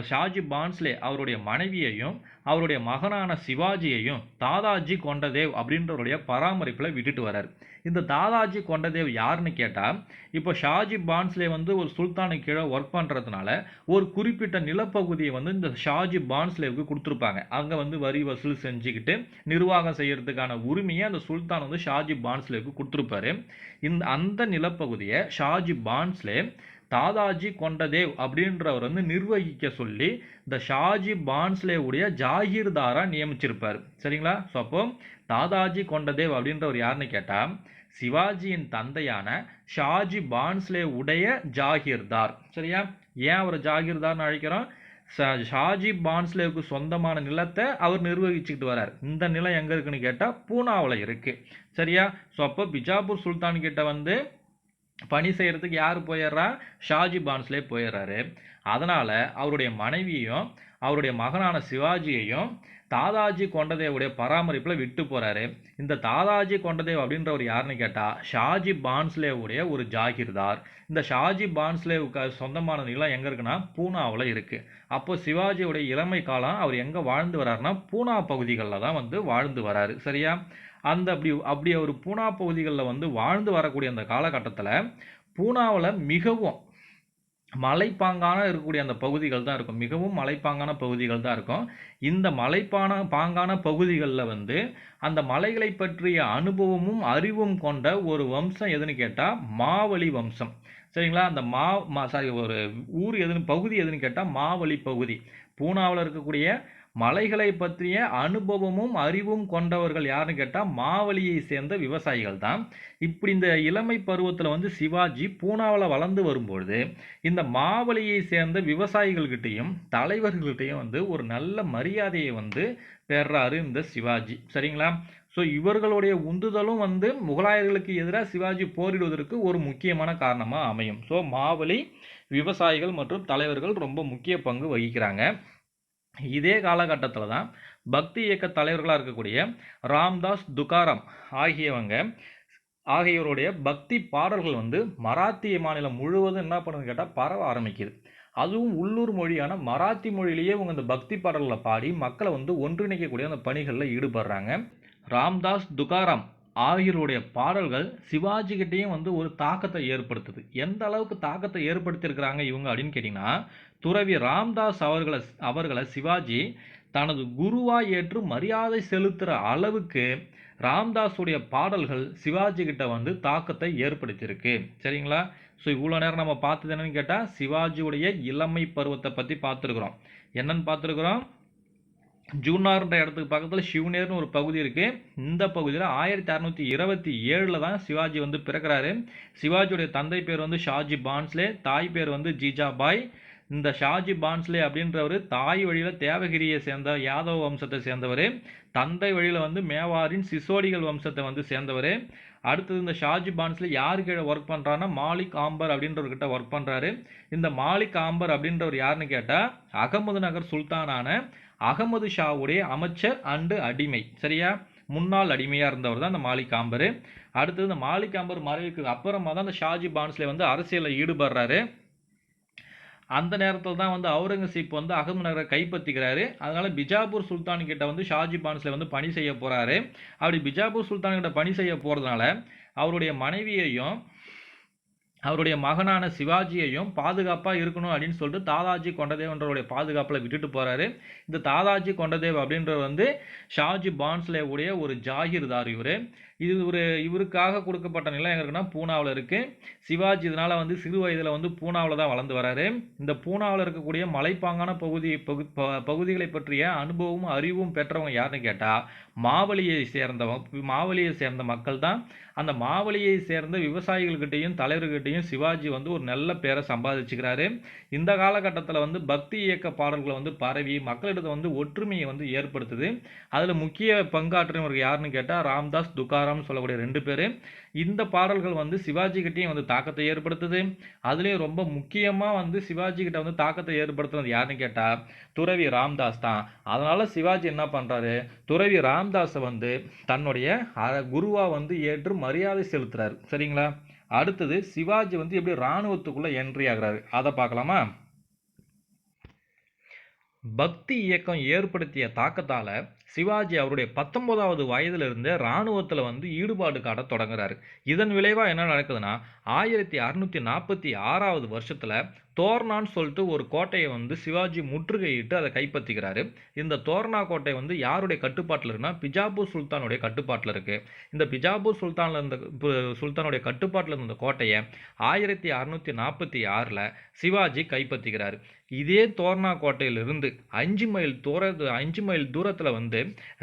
ஷாஜி பான்ஸ்லே அவருடைய மனைவியையும் அவருடைய மகனான சிவாஜியையும் தாதாஜி கொண்டதேவ் அப்படின்றவருடைய பராமரிப்பில் விட்டுட்டு வர்றார். இந்த தாதாஜி கொண்டதேவ் யாருன்னு கேட்டால், இப்போ ஷாஜி பான்ஸ்லே வந்து ஒரு சுல்தானுக்கு கீழே ஒர்க் பண்ணுறதுனால ஒரு குறிப்பிட்ட நிலப்பகுதியை வந்து இந்த ஷாஜி பான்ஸ்லேவுக்கு கொடுத்துருப்பாங்க. அங்கே வந்து வரி வசூல் செஞ்சுக்கிட்டு நிர்வாகம் செய்யறதுக்கான உரிமையை அந்த சுல்தான் வந்து ஷாஜி பான்ஸ்லேவுக்கு கொடுத்துருப்பாரு. அந்த நிலப்பகுதியை ஷாஜி பான்ஸ்லே தாதாஜி கொண்டதேவ் அப்படின்றவர் வந்து நிர்வகிக்க சொல்லி இந்த ஷாஜி பான்ஸ்லேவுடைய ஜாகீர்தாரா நியமிச்சிருப்பார். சரிங்களா? ஸோ அப்போ தாதாஜி கொண்டதேவ் அப்படின்றவர் யாருன்னு கேட்டால் சிவாஜியின் தந்தையான ஷாஜி பான்ஸ்லே உடைய ஜாகீர்தார். சரியா? ஏன் அவர் ஜாகீர்தார்னு அழைக்கிறோம்? ஷாஜி பான்ஸ்லேவுக்கு சொந்தமான நிலத்தை அவர் நிர்வகிச்சுக்கிட்டு வர்றார். இந்த நிலம் எங்கே இருக்குன்னு கேட்டால் பூனாவில் இருக்கு. சரியா? ஸோ அப்போ பிஜாப்பூர் சுல்தான் கிட்ட வந்து பணி செய்கிறதுக்கு யார் போயிடுறா? ஷாஜி பான்ஸ்லே போயிடுறாரு. அதனால் அவருடைய மனைவியையும் அவருடைய மகனான சிவாஜியையும் தாதாஜி கொண்டதேவுடைய பராமரிப்பில் விட்டு போகிறாரு. இந்த தாதாஜி கொண்டதேவ் அப்படின்றவர் யாருன்னு கேட்டால் ஷாஜி பான்ஸ்லேவுடைய ஒரு ஜாகீர்தார். இந்த ஷாஜி பான்ஸ்லேவுக்கு சொந்தமான நிலம் எங்கே இருக்குன்னா பூனாவில் இருக்குது. அப்போ சிவாஜியுடைய இளமை காலம் அவர் எங்கே வாழ்ந்து வர்றாருன்னா பூனா பகுதிகளில் தான் வந்து வாழ்ந்து வராரு. சரியா? அப்படி அவர் பூனா பகுதிகளில் வந்து வாழ்ந்து வரக்கூடிய அந்த காலகட்டத்தில் பூனாவில் மிகவும் மலைப்பாங்கான இருக்கக்கூடிய அந்த பகுதிகள் தான் இருக்கும். மிகவும் மலைப்பாங்கான பகுதிகள் தான் இருக்கும். இந்த பாங்கான பகுதிகளில் வந்து அந்த மலைகளை பற்றிய அனுபவமும் அறிவும் கொண்ட ஒரு வம்சம் எதுன்னு கேட்டால் மாவலி வம்சம். சரிங்களா? அந்த ஒரு ஊர் பகுதி எதுன்னு கேட்டால் மாவலி பகுதி. பூனாவில் இருக்கக்கூடிய மலைகளை பற்றிய அனுபவமும் அறிவும் கொண்டவர்கள் யாருன்னு கேட்டால் மாவலியை சேர்ந்த விவசாயிகள் தான். இப்படி இந்த இளமை பருவத்தில் வந்து சிவாஜி பூனாவில் வளர்ந்து வரும்பொழுது இந்த மாவலியை சேர்ந்த விவசாயிகள்கிட்டையும் தலைவர்கள்கிட்டையும் வந்து ஒரு நல்ல மரியாதையை வந்து பெறாரு இந்த சிவாஜி. சரிங்களா? ஸோ இவர்களுடைய உந்துதலும் வந்து முகலாயர்களுக்கு எதிராக சிவாஜி போரிடுவதற்கு ஒரு முக்கியமான காரணமாக அமையும். ஸோ மாவலி விவசாயிகள் மற்றும் தலைவர்கள் ரொம்ப முக்கிய பங்கு வகிக்கிறாங்க. இதே காலகட்டத்தில் தான் பக்தி இயக்க தலைவர்களாக இருக்கக்கூடிய ராம்தாஸ் துகாராம் ஆகியோருடைய பக்தி பாடல்கள் வந்து மராத்திய மாநிலம் முழுவதும் என்ன பண்ணுன்னு கேட்டால் பரவ ஆரம்பிக்குது. அதுவும் உள்ளூர் மொழியான மராத்தி மொழியிலேயே இவங்க இந்த பக்தி பாடல்களை பாடி மக்களை வந்து ஒன்றிணைக்கக்கூடிய அந்த பணிகளில் ஈடுபடுறாங்க. ராம்தாஸ் துகாராம் ஆகியோருடைய பாடல்கள் சிவாஜி கிட்டேயும் வந்து ஒரு தாக்கத்தை ஏற்படுத்துது. எந்த அளவுக்கு தாக்கத்தை ஏற்படுத்தியிருக்கிறாங்க இவங்க அப்படின்னு கேட்டிங்கன்னா, துறவி ராம்தாஸ் அவர்களை சிவாஜி தனது குருவாக ஏற்று மரியாதை செலுத்துகிற அளவுக்கு ராம்தாஸுடைய பாடல்கள் சிவாஜி கிட்ட வந்து தாக்கத்தை ஏற்படுத்தியிருக்கு. சரிங்களா? ஸோ இவ்வளோ நேரம் நம்ம பார்த்தது என்னன்னு கேட்டால் சிவாஜியுடைய இளமை பருவத்தை பற்றி பார்த்துருக்குறோம். என்னன்னு பார்த்துருக்குறோம்? ஜூனார்ன்ற இடத்துக்கு பக்கத்தில் ஷிவ்னேர்னு ஒரு பகுதி இருக்குது. இந்த பகுதியில் 1627 தான் சிவாஜி வந்து பிறக்கிறாரு. சிவாஜியுடைய தந்தை பேர் வந்து ஷாஜி பான்ஸ்லே, தாய் பேர் வந்து ஜிஜாபாய். இந்த ஷாஜி பான்ஸ்லே அப்படின்றவர் தாய் வழியில் தேவகிரியை சேர்ந்த யாதவ வம்சத்தை சேர்ந்தவர். தந்தை வழியில் வந்து மேவாரின் சிசோடிகள் வம்சத்தை வந்து சேர்ந்தவர். அடுத்தது இந்த ஷாஜி பான்ஸ்லே யாரு கீழே ஒர்க் பண்ணுறான்னா மாலிக் ஆம்பர் அப்படின்றவர்கிட்ட ஒர்க் பண்ணுறாரு. இந்த மாலிக் ஆம்பர் அப்படின்றவர் யாருன்னு கேட்டால் அகமது நகர் சுல்தானான அகமது ஷாவுடைய அமைச்சர் அண்டு அடிமை. சரியா? முன்னாள் அடிமையாக இருந்தவர் தான் இந்த மாலிக் ஆம்பர். அடுத்தது இந்த மாலிக் ஆம்பர் மறைவுக்கு அப்புறமா தான் இந்த ஷாஜி பான்ஸ்லே வந்து அரசியலில் ஈடுபடுறாரு. அந்த நேரத்தில் தான் வந்து அவுரங்கசீப் வந்து அகமது நகரை கைப்பற்றிக்கிறாரு. அதனால பிஜாப்பூர் சுல்தான் கிட்ட வந்து ஷாஜி பான்ஸ்லே வந்து பணி செய்ய போறாரு. அப்படி பிஜாப்பூர் சுல்தான் கிட்ட பணி செய்ய போறதுனால அவருடைய மனைவியையும் அவருடைய மகனான சிவாஜியையும் பாதுகாப்பாக இருக்கணும் அப்படின்னு சொல்லிட்டு தாதாஜி கொண்டதேவ்ன்றவருடைய பாதுகாப்பில் விட்டுட்டு போகிறாரு. இந்த தாதாஜி கொண்டதேவ் அப்படின்றவர் வந்து ஷாஜி பான்ஸ்லேவுடைய ஒரு ஜாகிர்தார். இவருக்காக கொடுக்கப்பட்ட நிலம் எங்கே இருக்குன்னா பூனாவில் இருக்குது. சிவாஜி இதனால் வந்து சிறு வயதில் வந்து பூனாவில் தான் வளர்ந்து வராரு. இந்த பூனாவில் இருக்கக்கூடிய மலைப்பாங்கான பகுதிகளை பற்றிய அனுபவமும் அறிவும் பெற்றவங்க யாருன்னு கேட்டால் மாவலியை சேர்ந்த மக்கள் தான். அந்த மாவலியை சேர்ந்த விவசாயிகள்கிட்டையும் தலைவர்கிட்டையும் சிவாஜி வந்து ஒரு நல்ல பேரை சம்பாதிச்சுக்கிறாரு. இந்த காலகட்டத்தில் வந்து பக்தி இயக்க பாடல்களை வந்து பரவி மக்களிடத்தை வந்து ஒற்றுமையை வந்து ஏற்படுத்துது. அதில் முக்கிய பங்காற்றினவர்கள் யாருன்னு கேட்டால் ராம்தாஸ் துகாராம் சொல்லக்கூடிய 2 பேர். இந்த பாடல்கள் வந்து சிவாஜி கிட்டையும் வந்து தாக்கத்தை ஏற்படுத்துது. அதுலேயும் ரொம்ப முக்கியமாக வந்து சிவாஜி கிட்ட வந்து தாக்கத்தை ஏற்படுத்துறது யாருன்னு கேட்டால் துறவி ராம்தாஸ் தான். அதனால சிவாஜி என்ன பண்ணுறாரு, துறவி ராம்தாஸை வந்து தன்னுடைய குருவா வந்து ஏற்று மரியாதை செலுத்துறாரு. சரிங்களா? அடுத்தது சிவாஜி வந்து எப்படி இராணுவத்துக்குள்ள என்ட்ரி ஆகிறாரு அதை பார்க்கலாமா? பக்தி இயக்கம் ஏற்படுத்திய தாக்கத்தால சிவாஜி அவருடைய 19வது வயதிலிருந்து இராணுவத்தில் வந்து ஈடுபாடு காட்ட தொடங்குறாரு. இதன் விளைவாக என்ன நடக்குதுன்னா 1646வது வருஷத்தில் தோர்னான்னு சொல்லிட்டு ஒரு கோட்டையை வந்து சிவாஜி முற்றுகையிட்டு அதை கைப்பற்றிக்கிறாரு. இந்த தோர்னா கோட்டை வந்து யாருடைய கட்டுப்பாட்டில் இருக்குன்னா பிஜாப்பூர் சுல்தானுடைய கட்டுப்பாட்டில் இருக்கு. இந்த பிஜாப்பூர் சுல்தானுடைய கட்டுப்பாட்டில் இருந்த கோட்டையை 1646ல் சிவாஜி கைப்பற்றிக்கிறாரு. இதே தோர்னா கோட்டையிலிருந்து 5 மைல் தூரத்தில் வந்து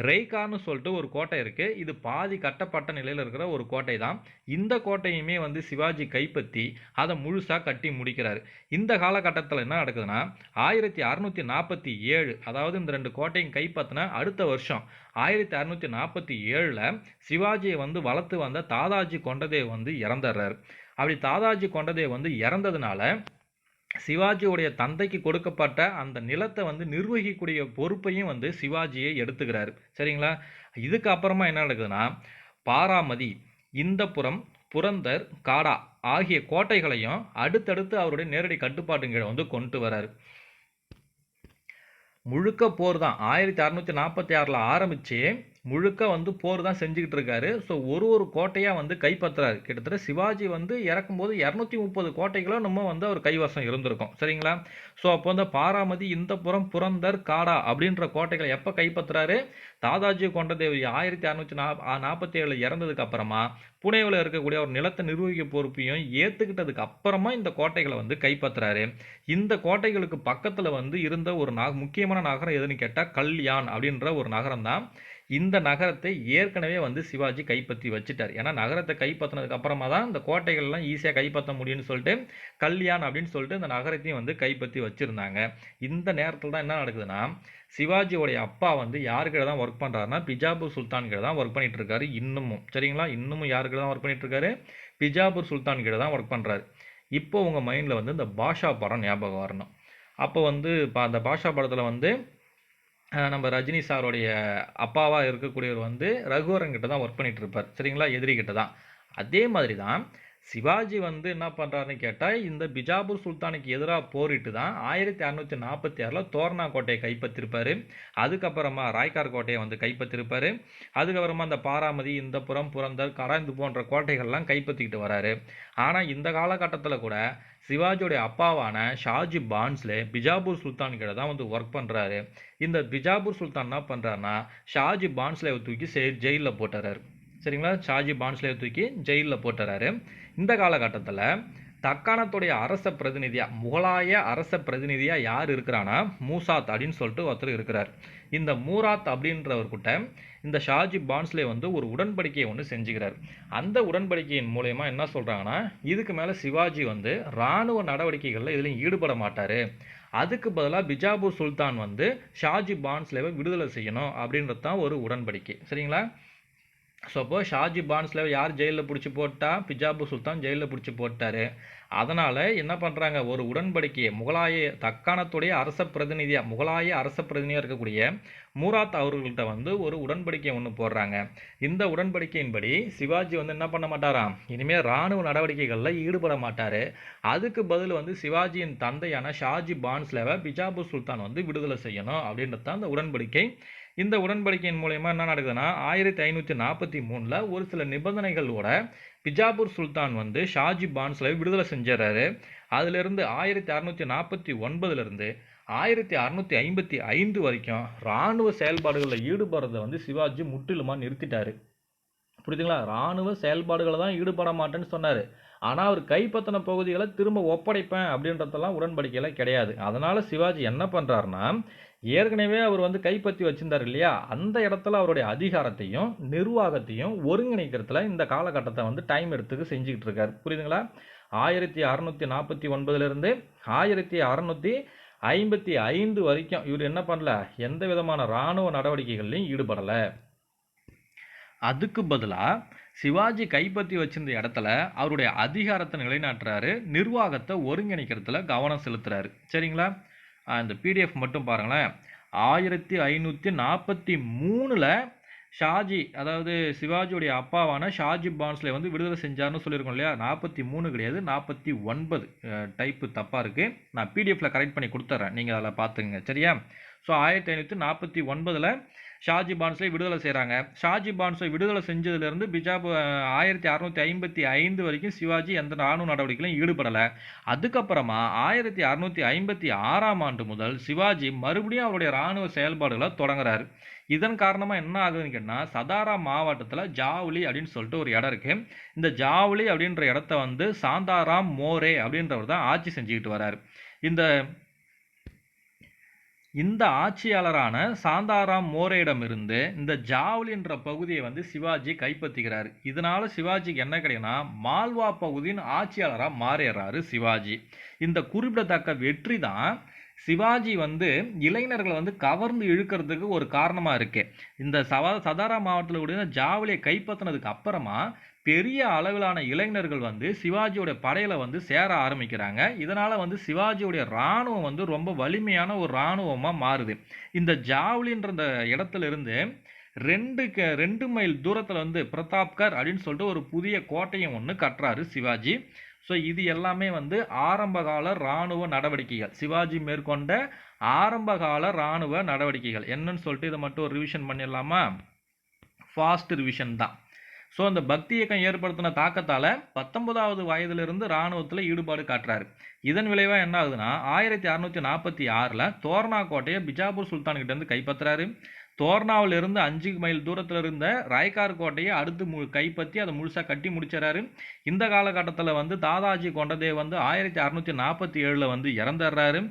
ரெய்கான்னு சொல்லிட்டு ஒரு கோட்டை இருக்கு. இது பாதி கட்டப்பட்ட நிலையில் இருக்கிற ஒரு கோட்டை தான். இந்த கோட்டையுமே வந்து சிவாஜி கைப்பற்றி அதை முழுசாக கட்டி முடிக்கிறாரு. இந்த காலகட்டத்தில் என்ன நடக்குதுன்னா 1647, அதாவது இந்த 2 கோட்டையும் கைப்பற்றின அடுத்த வருஷம் 1647ல் சிவாஜியை வந்து வளர்த்து வந்த தாதாஜி கொண்டதேவ் வந்து இறந்துடுறாரு. அப்படி தாதாஜி கொண்டதேவ் வந்து இறந்ததுனால சிவாஜியுடைய தந்தைக்கு கொடுக்கப்பட்ட அந்த நிலத்தை வந்து நிர்வகிக்கக்கூடிய பொறுப்பையும் வந்து சிவாஜியை எடுத்துக்கிறாரு. சரிங்களா? இதுக்கு அப்புறமா என்ன நடக்குதுன்னா பாராமதி, இந்தப்புரம், புரந்தர், காடா ஆகிய கோட்டைகளையும் அடுத்தடுத்து அவருடைய நேரடி கட்டுப்பாட்டு கீழே வந்து கொண்டு வராரு. முழுக்க போர் தான் 1646ல் ஆரம்பித்து முழுக்க வந்து போர் தான் செஞ்சுக்கிட்டு இருக்காரு. ஸோ ஒரு கோட்டையா வந்து கைப்பற்றுறாரு. கிட்டத்தட்ட சிவாஜி வந்து இறக்கும்போது 230 கோட்டைகளோ என்னமோ வந்து அவர் கைவசம் இருந்திருக்கும். சரிங்களா? ஸோ அப்போ வந்து பாராமதி, இந்தப்புறம், புரந்தர், காடா அப்படின்ற கோட்டைகளை எப்போ கைப்பற்றுறாரு? தாதாஜி கொண்டதேவரி 1647 இறந்ததுக்கு அப்புறமா புனேவில் இருக்கக்கூடிய ஒரு நிலத்தை நிர்வகிக்க பொறுப்பையும் ஏற்றுக்கிட்டதுக்கு அப்புறமா இந்த கோட்டைகளை வந்து கைப்பற்றுறாரு. இந்த கோட்டைகளுக்கு பக்கத்தில் வந்து இருந்த ஒரு முக்கியமான நகரம் எதுன்னு கேட்டால் கல்யாண் அப்படின்ற ஒரு நகரம் தான். இந்த நகரத்தை ஏற்கனவே வந்து சிவாஜி கைப்பற்றி வச்சுட்டார். ஏன்னா நகரத்தை கைப்பற்றினதுக்கு அப்புறமா தான் இந்த கோட்டைகள்லாம் ஈஸியாக கைப்பற்ற முடியும்னு சொல்லிட்டு கல்யாண் அப்படின்னு சொல்லிட்டு இந்த நகரத்தையும் வந்து கைப்பற்றி வச்சிருந்தாங்க. இந்த நேரத்தில் தான் என்ன நடக்குதுன்னா, சிவாஜியோடைய அப்பா வந்து யாருக்கிட்ட தான் ஒர்க் பண்ணுறாருன்னா பிஜாப்பூர் சுல்தான் கிட்ட தான் ஒர்க் பண்ணிட்டு இருக்காரு இன்னமும். சரிங்களா? இன்னமும் யாருக்கிட்ட தான் ஒர்க் பண்ணிட்டு இருக்காரு? பிஜாப்பூர் சுல்தான் கிட்ட தான் ஒர்க் பண்ணுறாரு. இப்போ உங்கள் மைண்டில் வந்து இந்த பாஷா படம் ஞாபகம் வரணும். அப்போ வந்து அந்த பாஷா படத்தில் வந்து நம்ம ரஜினி சாருடைய அப்பாவாக இருக்கக்கூடியவர் வந்து ரகுவரன் கிட்ட தான் ஒர்க் பண்ணிட்டு இருப்பார். சரிங்களா? எதிரி கிட்ட தான். அதே மாதிரி தான் சிவாஜி வந்து என்ன பண்ணுறாருன்னு கேட்டால் இந்த பிஜாப்பூர் சுல்தானுக்கு எதிராக போரிட்டு தான் 1646 தோரணா கோட்டையை கைப்பற்றிருப்பார். அதுக்கப்புறமா ராய்கார் கோட்டையை வந்து கைப்பற்றிருப்பார். அதுக்கப்புறமா இந்த பாராமதி, இந்தப்புறம், புரந்தர், கராந்து போன்ற கோட்டைகள்லாம் கைப்பற்றிக்கிட்டு வராரு. ஆனால் இந்த காலகட்டத்தில் கூட சிவாஜியோடைய அப்பாவான ஷாஜி பான்ஸ்லே பிஜாப்பூர் சுல்தான் கிட்ட தான் வந்து ஒர்க் பண்ணுறாரு. இந்த பிஜாப்பூர் சுல்தான் என்ன பண்ணுறாருன்னா ஷாஜி பான்ஸ்லேவை தூக்கி ஜெயிலில் போட்டுறாரு. சரிங்களா? ஷாஜி பான்ஸ்லேவை தூக்கி ஜெயிலில் போட்டுறாரு. இந்த காலகட்டத்தில் தக்காணத்துடைய அரச பிரதிநிதியாக, முகலாய அரச பிரதிநிதியாக யார் இருக்கிறான்னா மூசாத் அப்படின்னு சொல்லிட்டு ஒருத்தர் இருக்கிறார். இந்த மூராத் அப்படின்றவர்கிட்ட இந்த ஷாஜி பான்ஸ்லே வந்து ஒரு உடன்படிக்கையை ஒன்று செஞ்சுக்கிறார். அந்த உடன்படிக்கையின் மூலயமா என்ன சொல்கிறாங்கன்னா, இதுக்கு மேலே சிவாஜி வந்து இராணுவ நடவடிக்கைகளில் இதுலையும் ஈடுபட மாட்டார். அதுக்கு பதிலாக பிஜாப்பூர் சுல்தான் வந்து ஷாஜி பான்ஸ்லேவை விடுதலை செய்யணும் அப்படின்றது தான் ஒரு உடன்படிக்கை. சரிங்களா? ஸோ அப்போ ஷாஜி பான்ஸ்லேவை யார் ஜெயிலில் பிடிச்சி போட்டா? பிஜாப்பூர் சுல்தான் ஜெயிலில் பிடிச்சி போட்டார். அதனால் என்ன பண்ணுறாங்க, ஒரு உடன்படிக்கையை தக்காணத்துடைய அரச பிரதிநிதியாக, முகலாய அரச பிரதிநிதியாக இருக்கக்கூடிய மூராத் அவர்கள்ட்ட வந்து ஒரு உடன்படிக்கை ஒன்று போடுறாங்க. இந்த உடன்படிக்கையின்படி சிவாஜி வந்து என்ன பண்ண மாட்டாராம், இனிமேல் இராணுவ நடவடிக்கைகளில் ஈடுபட மாட்டார். அதுக்கு பதில் வந்து சிவாஜியின் தந்தையான ஷாஜி பான்ஸ்லேவை பிஜாப்பூர் சுல்தான் வந்து விடுதலை செய்யணும் அப்படின்றது தான் அந்த உடன்படிக்கை. இந்த உடன்படிக்கையின் மூலயமா என்ன நடக்குதுன்னா 1543 ஒரு சில நிபந்தனைகளோட பிஜாப்பூர் சுல்தான் வந்து ஷாஜி பான்ஸ்லேவை விடுதலை செஞ்சிடறாரு. அதிலிருந்து 1649 1655 வரைக்கும் இராணுவ செயல்பாடுகளில் ஈடுபடுறதை வந்து சிவாஜி முற்றிலுமாக நிறுத்திட்டாரு. புரியுதுங்களா? இராணுவ செயல்பாடுகளை தான் ஈடுபட மாட்டேன்னு சொன்னார். ஆனால் அவர் கைப்பற்றின பகுதிகளை திரும்ப ஒப்படைப்பேன் அப்படின்றதெல்லாம் உடன்படிக்கையில் கிடையாது. அதனால் சிவாஜி என்ன பண்ணுறாருன்னா, ஏற்கனவே அவர் வந்து கைப்பற்றி வச்சிருந்தார் இல்லையா, அந்த இடத்துல அவருடைய அதிகாரத்தையும் நிர்வாகத்தையும் ஒருங்கிணைக்கிறதுல இந்த காலகட்டத்தை வந்து டைம் எடுத்துக்கு செஞ்சுக்கிட்டு இருக்காரு. புரியுதுங்களா? 1649 1655 வரைக்கும் இவர் என்ன பண்ணல, எந்த விதமான இராணுவ நடவடிக்கைகள்லையும் ஈடுபடலை. அதுக்கு பதிலாக சிவாஜி கைப்பற்றி வச்சிருந்த இடத்துல அவருடைய அதிகாரத்தை நிலைநாட்டுறாரு, நிர்வாகத்தை ஒருங்கிணைக்கிறதுல கவனம் செலுத்துறாரு. சரிங்களா? இந்த பிடிஎஃப் மட்டும் பாருங்களேன். 1543 ஷாஜி, அதாவது சிவாஜியுடைய அப்பாவான ஷாஜி பான்ஸ்லே வந்து விடுதலை செஞ்சார்னு சொல்லியிருக்கோம் இல்லையா? 43 கிடையாது, 49. டைப்பு தப்பாக இருக்குது. நான் பிடிஎஃப்ல கரெக்ட் பண்ணி கொடுத்துட்றேன், நீங்கள் அதில் பார்த்துங்க. சரியா? ஸோ 1549 ஷாஜி பான்ஸ்லே விடுதலை செய்கிறாங்க. ஷாஜி பான்ஸ்லே விடுதலை செஞ்சதுலேருந்து பிஜாப்பூர் 1655 வரைக்கும் சிவாஜி எந்த இராணுவ நடவடிக்கையிலும் ஈடுபடலை. அதுக்கப்புறமா 1656 முதல் சிவாஜி மறுபடியும் அவருடைய இராணுவ செயல்பாடுகளை தொடங்குறாரு. இதன் காரணமாக என்ன ஆகுதுன்னு கேட்டால், சதாரா மாவட்டத்தில் ஜாவ்லி அப்படின்னு சொல்லிட்டு ஒரு இடம் இருக்குது. இந்த ஜாவ்லி அப்படின்ற இடத்த வந்து சாந்தாராம் மோரே அப்படின்றவர் தான் ஆட்சி செஞ்சுக்கிட்டு வர்றாரு. இந்த ஆட்சியாளரான சாந்தாராம் மோரேயிடமிருந்து இந்த ஜாவ்லின்ற பகுதியை வந்து சிவாஜி கைப்பற்றிக்கிறாரு. இதனால சிவாஜிக்கு என்ன கிடைக்குன்னா, மால்வா பகுதியின் ஆட்சியாளராக மாறிடுறாரு சிவாஜி. இந்த குறிப்பிடத்தக்க வெற்றி தான் சிவாஜி வந்து இளைஞர்களை வந்து கவர்ந்து இழுக்கிறதுக்கு ஒரு காரணமாக இருக்கு. இந்த சதாரா மாவட்டத்தில் கூடிய ஜாவ்லியை கைப்பற்றினதுக்கு அப்புறமா பெரிய அளவிலான இளைஞர்கள் வந்து சிவாஜியோட படையில வந்து சேர ஆரம்பிக்கிறாங்க. இதனால வந்து சிவாஜியோடைய இராணுவம் வந்து ரொம்ப வலிமையான ஒரு இராணுவமா மாறுது. இந்த ஜாவ்லின்ற இந்த இடத்துல இருந்து 2 மைல் தூரத்தில் வந்து பிரதாப்கர் அப்படின்னு சொல்லிட்டு ஒரு புதிய கோட்டையும் ஒன்று கட்டுறாரு சிவாஜி. ஸோ இது எல்லாமே வந்து ஆரம்பகால இராணுவ நடவடிக்கைகள், சிவாஜி மேற்கொண்ட ஆரம்பகால இராணுவ நடவடிக்கைகள் என்னன்னு சொல்லிட்டு இதை மட்டும் ஒரு ரிவிஷன் பண்ணிடலாமா? ஃபாஸ்ட் ரிவிஷன் தான். ஸோ அந்த பக்தி இயக்கம் ஏற்படுத்தின தாக்கத்தால் 19வது வயதிலிருந்து இராணுவத்தில் ஈடுபாடு காட்டுறாரு. இதன் விளைவாக என்ன ஆகுதுன்னா 1646 தோர்னா கோட்டையை பிஜாப்பூர் சுல்தான்கிட்டேருந்து கைப்பற்றுறாரு. தோர்னாவிலிருந்து 5 மைல் தூரத்தில் இருந்த ராய்கார் கோட்டையை அடுத்து கைப்பற்றி அதை முழுசாக கட்டி முடிச்சிடறாரு. இந்த காலகட்டத்தில் வந்து தாதாஜி கொண்டதேவ் வந்து 1647 வந்து இறந்துடுறாரு.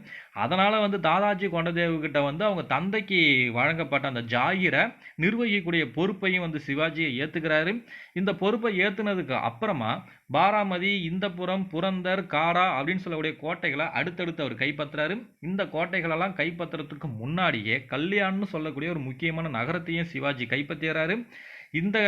அதனால் வந்து தாதாஜி கொண்டதேவ் கிட்ட வந்து அவங்க தந்தைக்கு வழங்கப்பட்ட அந்த ஜாகிரை நிர்வகிக்கக்கூடிய பொறுப்பையும் வந்து சிவாஜியை ஏற்றுக்கிறாரு. இந்த பொறுப்பை ஏற்றுனதுக்கு அப்புறமா பாராமதி, இந்தப்புரம், புரந்தர், காடா அப்படின்னு சொல்லக்கூடிய கோட்டைகளை அடுத்தடுத்து அவர் கைப்பற்றுறாரு. இந்த கோட்டைகளெல்லாம் கைப்பற்றுறதுக்கு முன்னாடியே கல்யாண்னு சொல்லக்கூடிய ஒரு முக்கியமான நகரத்தையும் சிவாஜி கைப்பற்றுறாரு. இந்த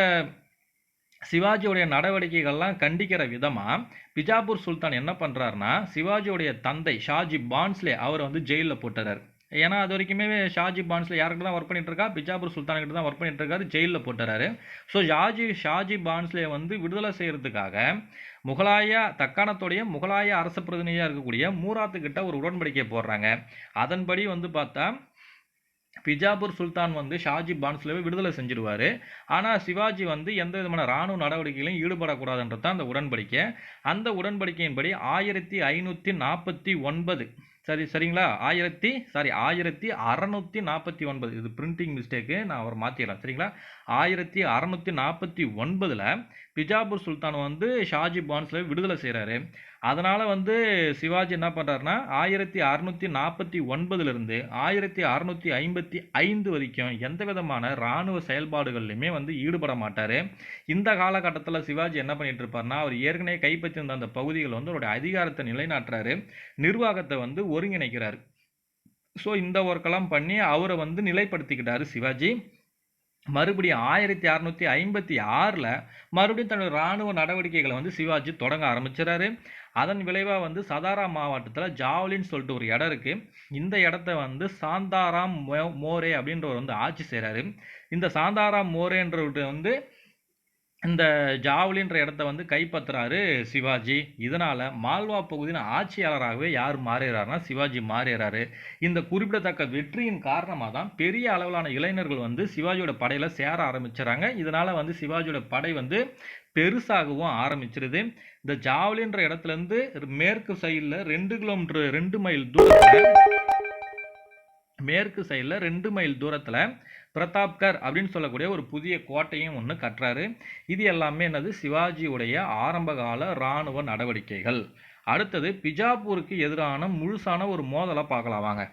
சிவாஜியுடைய நடவடிக்கைகள்லாம் கண்டிக்கிற விதமாக பிஜாப்பூர் சுல்தான் என்ன பண்ணுறாருனா சிவாஜியுடைய தந்தை ஷாஜி பான்ஸ்லே அவர் வந்து ஜெயிலில் போட்டுறாரு. ஏன்னா அது வரைக்குமே ஷாஜி பான்ஸ்லே யார்கிட்ட தான் ஒர்க் பண்ணிட்டு இருக்கா, பிஜாப்பூர் சுல்தான்கிட்ட தான் ஒர்க் பண்ணிட்டு இருக்காரு, ஜெயிலில் போட்டுறாரு. ஸோ ஷாஜி பான்ஸ்லே வந்து விடுதலை செய்யறதுக்காக தக்காணத்துடைய முகலாய அரச பிரதிநிதியாக இருக்கக்கூடிய மூராத்துக்கிட்ட ஒரு உடன்படிக்கை போடுறாங்க. அதன்படி வந்து பார்த்தா பிஜாப்பூர் சுல்தான் வந்து ஷாஜி பான்ஸ்லேவை விடுதலை செஞ்சிருவார். ஆனால் சிவாஜி வந்து எந்த விதமான இராணுவ நடவடிக்கைகளையும் ஈடுபடக்கூடாதுன்றது தான் அந்த உடன்படிக்கை. அந்த உடன்படிக்கையின்படி 1649 சரிங்களா 1649 இது பிரிண்டிங் மிஸ்டேக்கு, நான் அவர் மாற்றிடலாம் சரிங்களா. 1649 பிஜாப்பூர் சுல்தான் வந்து ஷாஜி பான்ஸ்லேவை விடுதலை செய்கிறாரு. அதனால் வந்து சிவாஜி என்ன பண்ணுறாருனா 1649 1655 வரைக்கும் எந்த விதமான இராணுவ செயல்பாடுகள்லையுமே வந்து ஈடுபட மாட்டார். இந்த காலகட்டத்தில் சிவாஜி என்ன பண்ணிட்டு இருப்பார்னா அவர் ஏற்கனவே கைப்பற்றியிருந்த அந்த பகுதிகள் வந்து அவருடைய அதிகாரத்தை நிலைநாட்டுறாரு, நிர்வாகத்தை வந்து ஒருங்கிணைக்கிறார். ஸோ இந்த ஒர்க்கெல்லாம் பண்ணி அவரை வந்து நிலைப்படுத்திக்கிட்டாரு சிவாஜி. மறுபடியும் 1656 மறுபடியும் தன்னுடைய இராணுவ நடவடிக்கைகளை வந்து சிவாஜி தொடங்க ஆரம்பிச்சிடறாரு. அதன் விளைவாக வந்து சதாரா மாவட்டத்தில் ஜாவ்லின்னு சொல்லிட்டு ஒரு இடம் இருக்குது. இந்த இடத்த வந்து சாந்தாராம் மோரே அப்படின்றவர் வந்து ஆட்சி செய்கிறாரு. இந்த சாந்தாராம் மோரேன்றவர்கிட்ட வந்து இந்த ஜாவ்லின்ற இடத்த வந்து கைப்பற்றுறாரு சிவாஜி. இதனால் மால்வா பகுதியின் ஆட்சியாளராகவே யார் மாறுகிறாருன்னா சிவாஜி மாறுகிறாரு. இந்த குறிப்பிடத்தக்க வெற்றியின் காரணமாக தான் பெரிய அளவிலான இளைஞர்கள் வந்து சிவாஜியோட படையில் சேர ஆரம்பிச்சுறாங்க. இதனால் வந்து சிவாஜியோட படை வந்து பெருசாகவும் ஆரம்பிச்சிருது. இந்த ஜாவ்லின்ற இடத்துலேருந்து மேற்கு சைடில் 2 கிலோமீட்டர் 2 மைல் தூரத்தில் மேற்கு சைடில் 2 மைல் தூரத்தில் பிரதாப்கர் அப்படின்னு சொல்லக்கூடிய ஒரு புதிய கோட்டையும் ஒன்று கட்டுறாரு. இது எல்லாமே என்னது சிவாஜியுடைய ஆரம்பகால இராணுவ நடவடிக்கைகள். அடுத்தது பிஜாப்பூருக்கு எதிரான முழுசான ஒரு மோதலை பார்க்கலாம் வாங்க.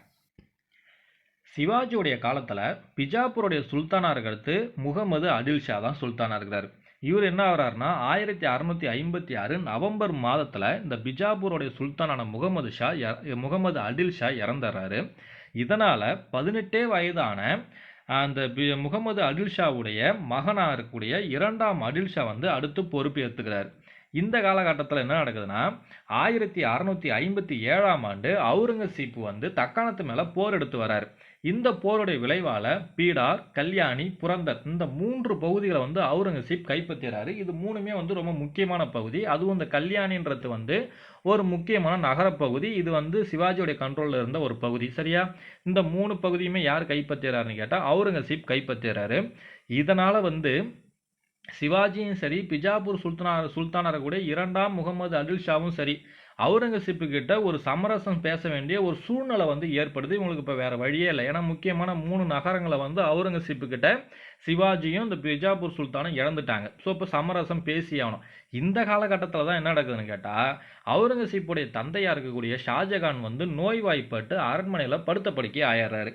சிவாஜியுடைய காலத்தில் பிஜாப்பூருடைய சுல்தானாக இருக்கிறது முகமது அடில் ஷா தான் சுல்தானாக இருக்கிறார். இவர் என்ன ஆகிறாருன்னா 1656 நவம்பர் மாதத்தில் இந்த பிஜாப்பூருடைய சுல்தானான முகமது அடில் ஷா இறந்துடுறாரு. இதனால் 18 வயதான அந்த முகமது அடில் ஷாவுடைய மகனாக இருக்கக்கூடிய 2ஆம் அடில் ஷா வந்து அடுத்து பொறுப்பு ஏற்றுக்கிறார். இந்த காலகட்டத்தில் என்ன நடக்குதுன்னா 1657 ஆண்டு அவுரங்கசீப் வந்து தக்காணத்து மேலே போர் எடுத்து வர்றார். இந்த போருடைய விளைவால் பீடார், கல்யாணி, புரந்தர் இந்த 3 பகுதிகளை வந்து அவுரங்கசீப் கைப்பற்றுறாரு. இது 3மே வந்து ரொம்ப முக்கியமான பகுதி. அதுவும் இந்த கல்யாணின்றது வந்து ஒரு முக்கியமான நகரப்பகுதி. இது வந்து சிவாஜியோடைய கண்ட்ரோலில் இருந்த ஒரு பகுதி சரியா. இந்த 3 பகுதியுமே யார் கைப்பற்றுறாருன்னு கேட்டால் அவுரங்கசீப் கைப்பற்றுறாரு. இதனால் வந்து சிவாஜியும் சரி பிஜாப்பூர் சுல்தானாக கூட 2ஆம் முகமது அடில் ஷாவும் சரி அவுரங்கசீப்பு கிட்ட ஒரு சமரசம் பேச வேண்டிய ஒரு சூழ்நிலை வந்து ஏற்படுது. இவங்களுக்கு இப்போ வேற வழியே இல்லை. ஏன்னா முக்கியமான 3 நகரங்களை வந்து அவுரங்கசீப்பு கிட்ட சிவாஜியும் இந்த பிஜாப்பூர் சுல்தானும் இழந்துட்டாங்க. ஸோ இப்போ சமரசம் பேசி ஆகணும். இந்த காலகட்டத்தில் தான் என்ன நடக்குதுன்னு கேட்டால் அவுரங்கசீப்புடைய தந்தையாக இருக்கக்கூடிய ஷாஜகான் வந்து நோய்வாய்ப்பட்டு அரண்மனையில் படுத்த படுக்கை ஆயிடுறாரு.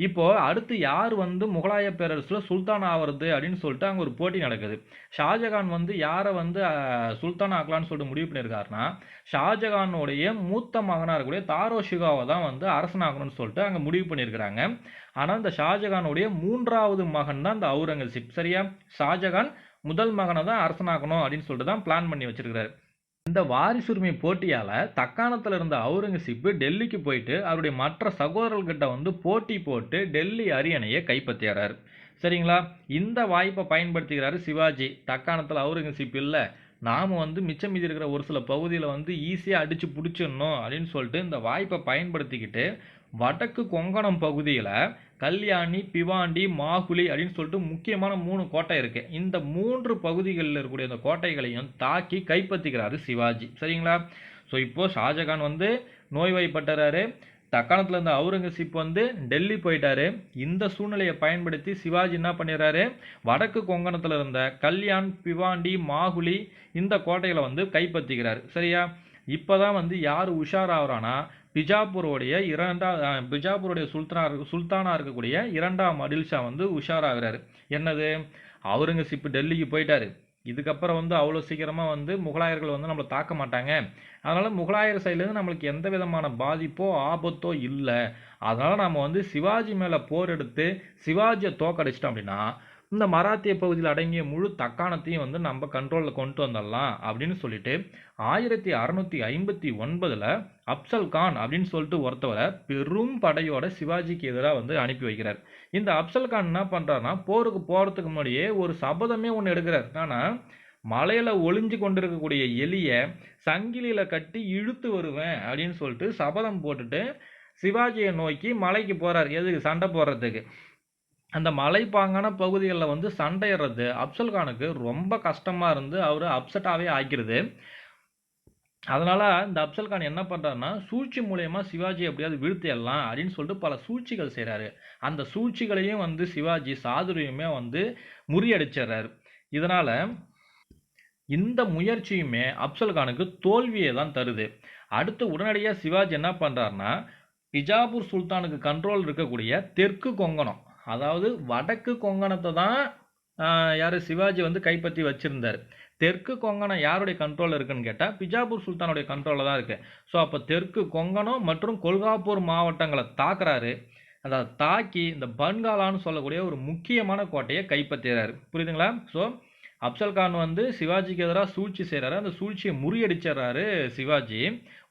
இப்போது அடுத்து யார் வந்து முகலாய பேரரசில் சுல்தான் ஆகிறது அப்படின்னு சொல்லிட்டு அங்கே ஒரு போட்டி நடக்குது. ஷாஜகான் வந்து யாரை வந்து சுல்தான் ஆக்கலான்னு சொல்லிட்டு முடிவு பண்ணியிருக்காருன்னா ஷாஜகானுடைய மூத்த மகனாக இருக்கக்கூடிய தாரோ ஷிகாவை தான் வந்து அரசனாகணும்னு சொல்லிட்டு அங்கே முடிவு பண்ணியிருக்கிறாங்க. ஆனால் இந்த ஷாஜகானுடைய 3ஆவது மகன் தான் இந்த அவுரங்கசீப் சரியா. ஷாஜகான் முதல் மகனை தான் அரசனாக்கணும் அப்படின்னு சொல்லிட்டு தான் பிளான் பண்ணி வச்சிருக்கிறாரு. இந்த வாரிசுரிமை போட்டியால் தக்காணத்தில் இருந்த அவுரங்கசீப் டெல்லிக்கு போயிட்டு அவருடைய மற்ற சகோதரர்கிட்ட வந்து போட்டி போட்டு டெல்லி அரியணையை கைப்பற்றுறாரு சரிங்களா. இந்த வாய்ப்பை பயன்படுத்திக்கிறாரு சிவாஜி. தக்காணத்தில் அவுரங்கசீப் இல்லை, நாம் வந்து மிச்சம் மீதி இருக்கிற ஒரு சில பகுதியில் வந்து ஈஸியாக அடித்து பிடிச்சிடணும் அப்படின்னு சொல்லிட்டு இந்த வாய்ப்பை பயன்படுத்திக்கிட்டு வடக்கு கொங்கணம் பகுதியில் கல்யாணி, பிவாண்டி, மாகுலி அப்படின்னு சொல்லிட்டு முக்கியமான 3 கோட்டை இருக்கு. இந்த 3 பகுதிகளில் இருக்கக்கூடிய இந்த கோட்டைகளையும் தாக்கி கைப்பற்றிக்கிறாரு சிவாஜி. சரிங்களா? ஸோ இப்போ ஷாஜகான் வந்து நோய்வாய்ப்பட்டுறாரு. தக்காணத்தில் இருந்த அவுரங்கசீப் வந்து டெல்லி போயிட்டாரு. இந்த சூழ்நிலையை பயன்படுத்தி சிவாஜி என்ன பண்ணிடுறாரு, வடக்கு கொங்கணத்தில் இருந்த கல்யாண், பிவாண்டி, மாகுலி இந்த கோட்டைகளை வந்து கைப்பற்றிக்கிறாரு. சரியா? இப்போதான் வந்து யார் உஷாராகிறானா, பிஜாப்பூருடைய சுல்தானா இருக்கக்கூடிய 2ஆம் அடில் ஷா வந்து உஷாராகிறாரு. என்னது, அவுரங்கசீப் டெல்லிக்கு போயிட்டாரு. இதுக்கப்புறம் வந்து அவ்வளோ சீக்கிரமாக வந்து முகலாயர்கள் வந்து நம்மளை தாக்க மாட்டாங்க. அதனால் முகலாயர் சைட்லேருந்து நம்மளுக்கு எந்த விதமான பாதிப்போ ஆபத்தோ இல்லை. அதனால் நம்ம வந்து சிவாஜி மேலே போர் எடுத்து சிவாஜியை தோக்கடிச்சிட்டோம் அப்படின்னா இந்த மராத்திய பகுதியில் அடங்கிய முழு தக்காணத்தையும் வந்து நம்ம கண்ட்ரோலில் கொண்டு வந்துடலாம் அப்படின்னு சொல்லிட்டு 1659 அப்சல் கான் அப்படின்னு சொல்லிட்டு ஒருத்தவரை பெரும் படையோட சிவாஜிக்கு எதிராக வந்து அனுப்பி வைக்கிறார். இந்த அப்சல் கான் என்ன பண்ணுறாருன்னா, போருக்கு போகிறதுக்கு முன்னாடியே ஒரு சபதமே ஒன்று எடுக்கிறார். ஆனால் மலையில் ஒளிஞ்சு கொண்டிருக்கக்கூடிய எலியை சங்கிலியில் கட்டி இழுத்து வருவேன் அப்படின்னு சொல்லிட்டு சபதம் போட்டுட்டு சிவாஜியை நோக்கி மலைக்கு போகிறார். எதுக்கு? சண்டை போடுறதுக்கு. அந்த மலைப்பாங்கான பகுதிகளில் வந்து சண்டையிடுறது அப்சல் கானுக்கு ரொம்ப கஷ்டமாக இருந்து அவர் அப்செட்டாகவே ஆக்கிடுது. அதனால் இந்த அப்சல் கான் என்ன பண்ணுறாருன்னா, சூழ்ச்சி மூலயமா சிவாஜி எப்படியாவது வீழ்த்திடலாம் அப்படின்னு சொல்லிட்டு பல சூழ்ச்சிகள் செய்கிறாரு. அந்த சூழ்ச்சிகளையும் வந்து சிவாஜி சாதுரியமே வந்து முறியடிச்சிடுறாரு. இதனால் இந்த முயற்சியுமே அப்சல் கானுக்கு தோல்வியை தான் தருது. அடுத்து உடனடியாக சிவாஜி என்ன பண்ணுறாருன்னா, பிஜாப்பூர் சுல்தானுக்கு கண்ட்ரோல் இருக்கக்கூடிய தெற்கு கொங்கணம், அதாவது வடக்கு கொங்கணத்தை தான் யார் சிவாஜி வந்து கைப்பற்றி வச்சிருந்தார். தெற்கு கொங்கணம் யாருடைய கண்ட்ரோலில் இருக்குன்னு கேட்டால் பிஜாப்பூர் சுல்தானுடைய கண்ட்ரோலில் தான் இருக்குது. ஸோ அப்போ தெற்கு கொங்கணம் மற்றும் கொல்காப்பூர் மாவட்டங்களை தாக்குறாரு. அதாவது தாக்கி இந்த பன்காலான்னு சொல்லக்கூடிய ஒரு முக்கியமான கோட்டையை கைப்பற்றுறாரு. புரியுதுங்களா? ஸோ அப்சல் கான் வந்து சிவாஜிக்கு எதிராக சூழ்ச்சி செய்கிறாரு. அந்த சூழ்ச்சியை முறியடிச்சிடுறாரு சிவாஜி.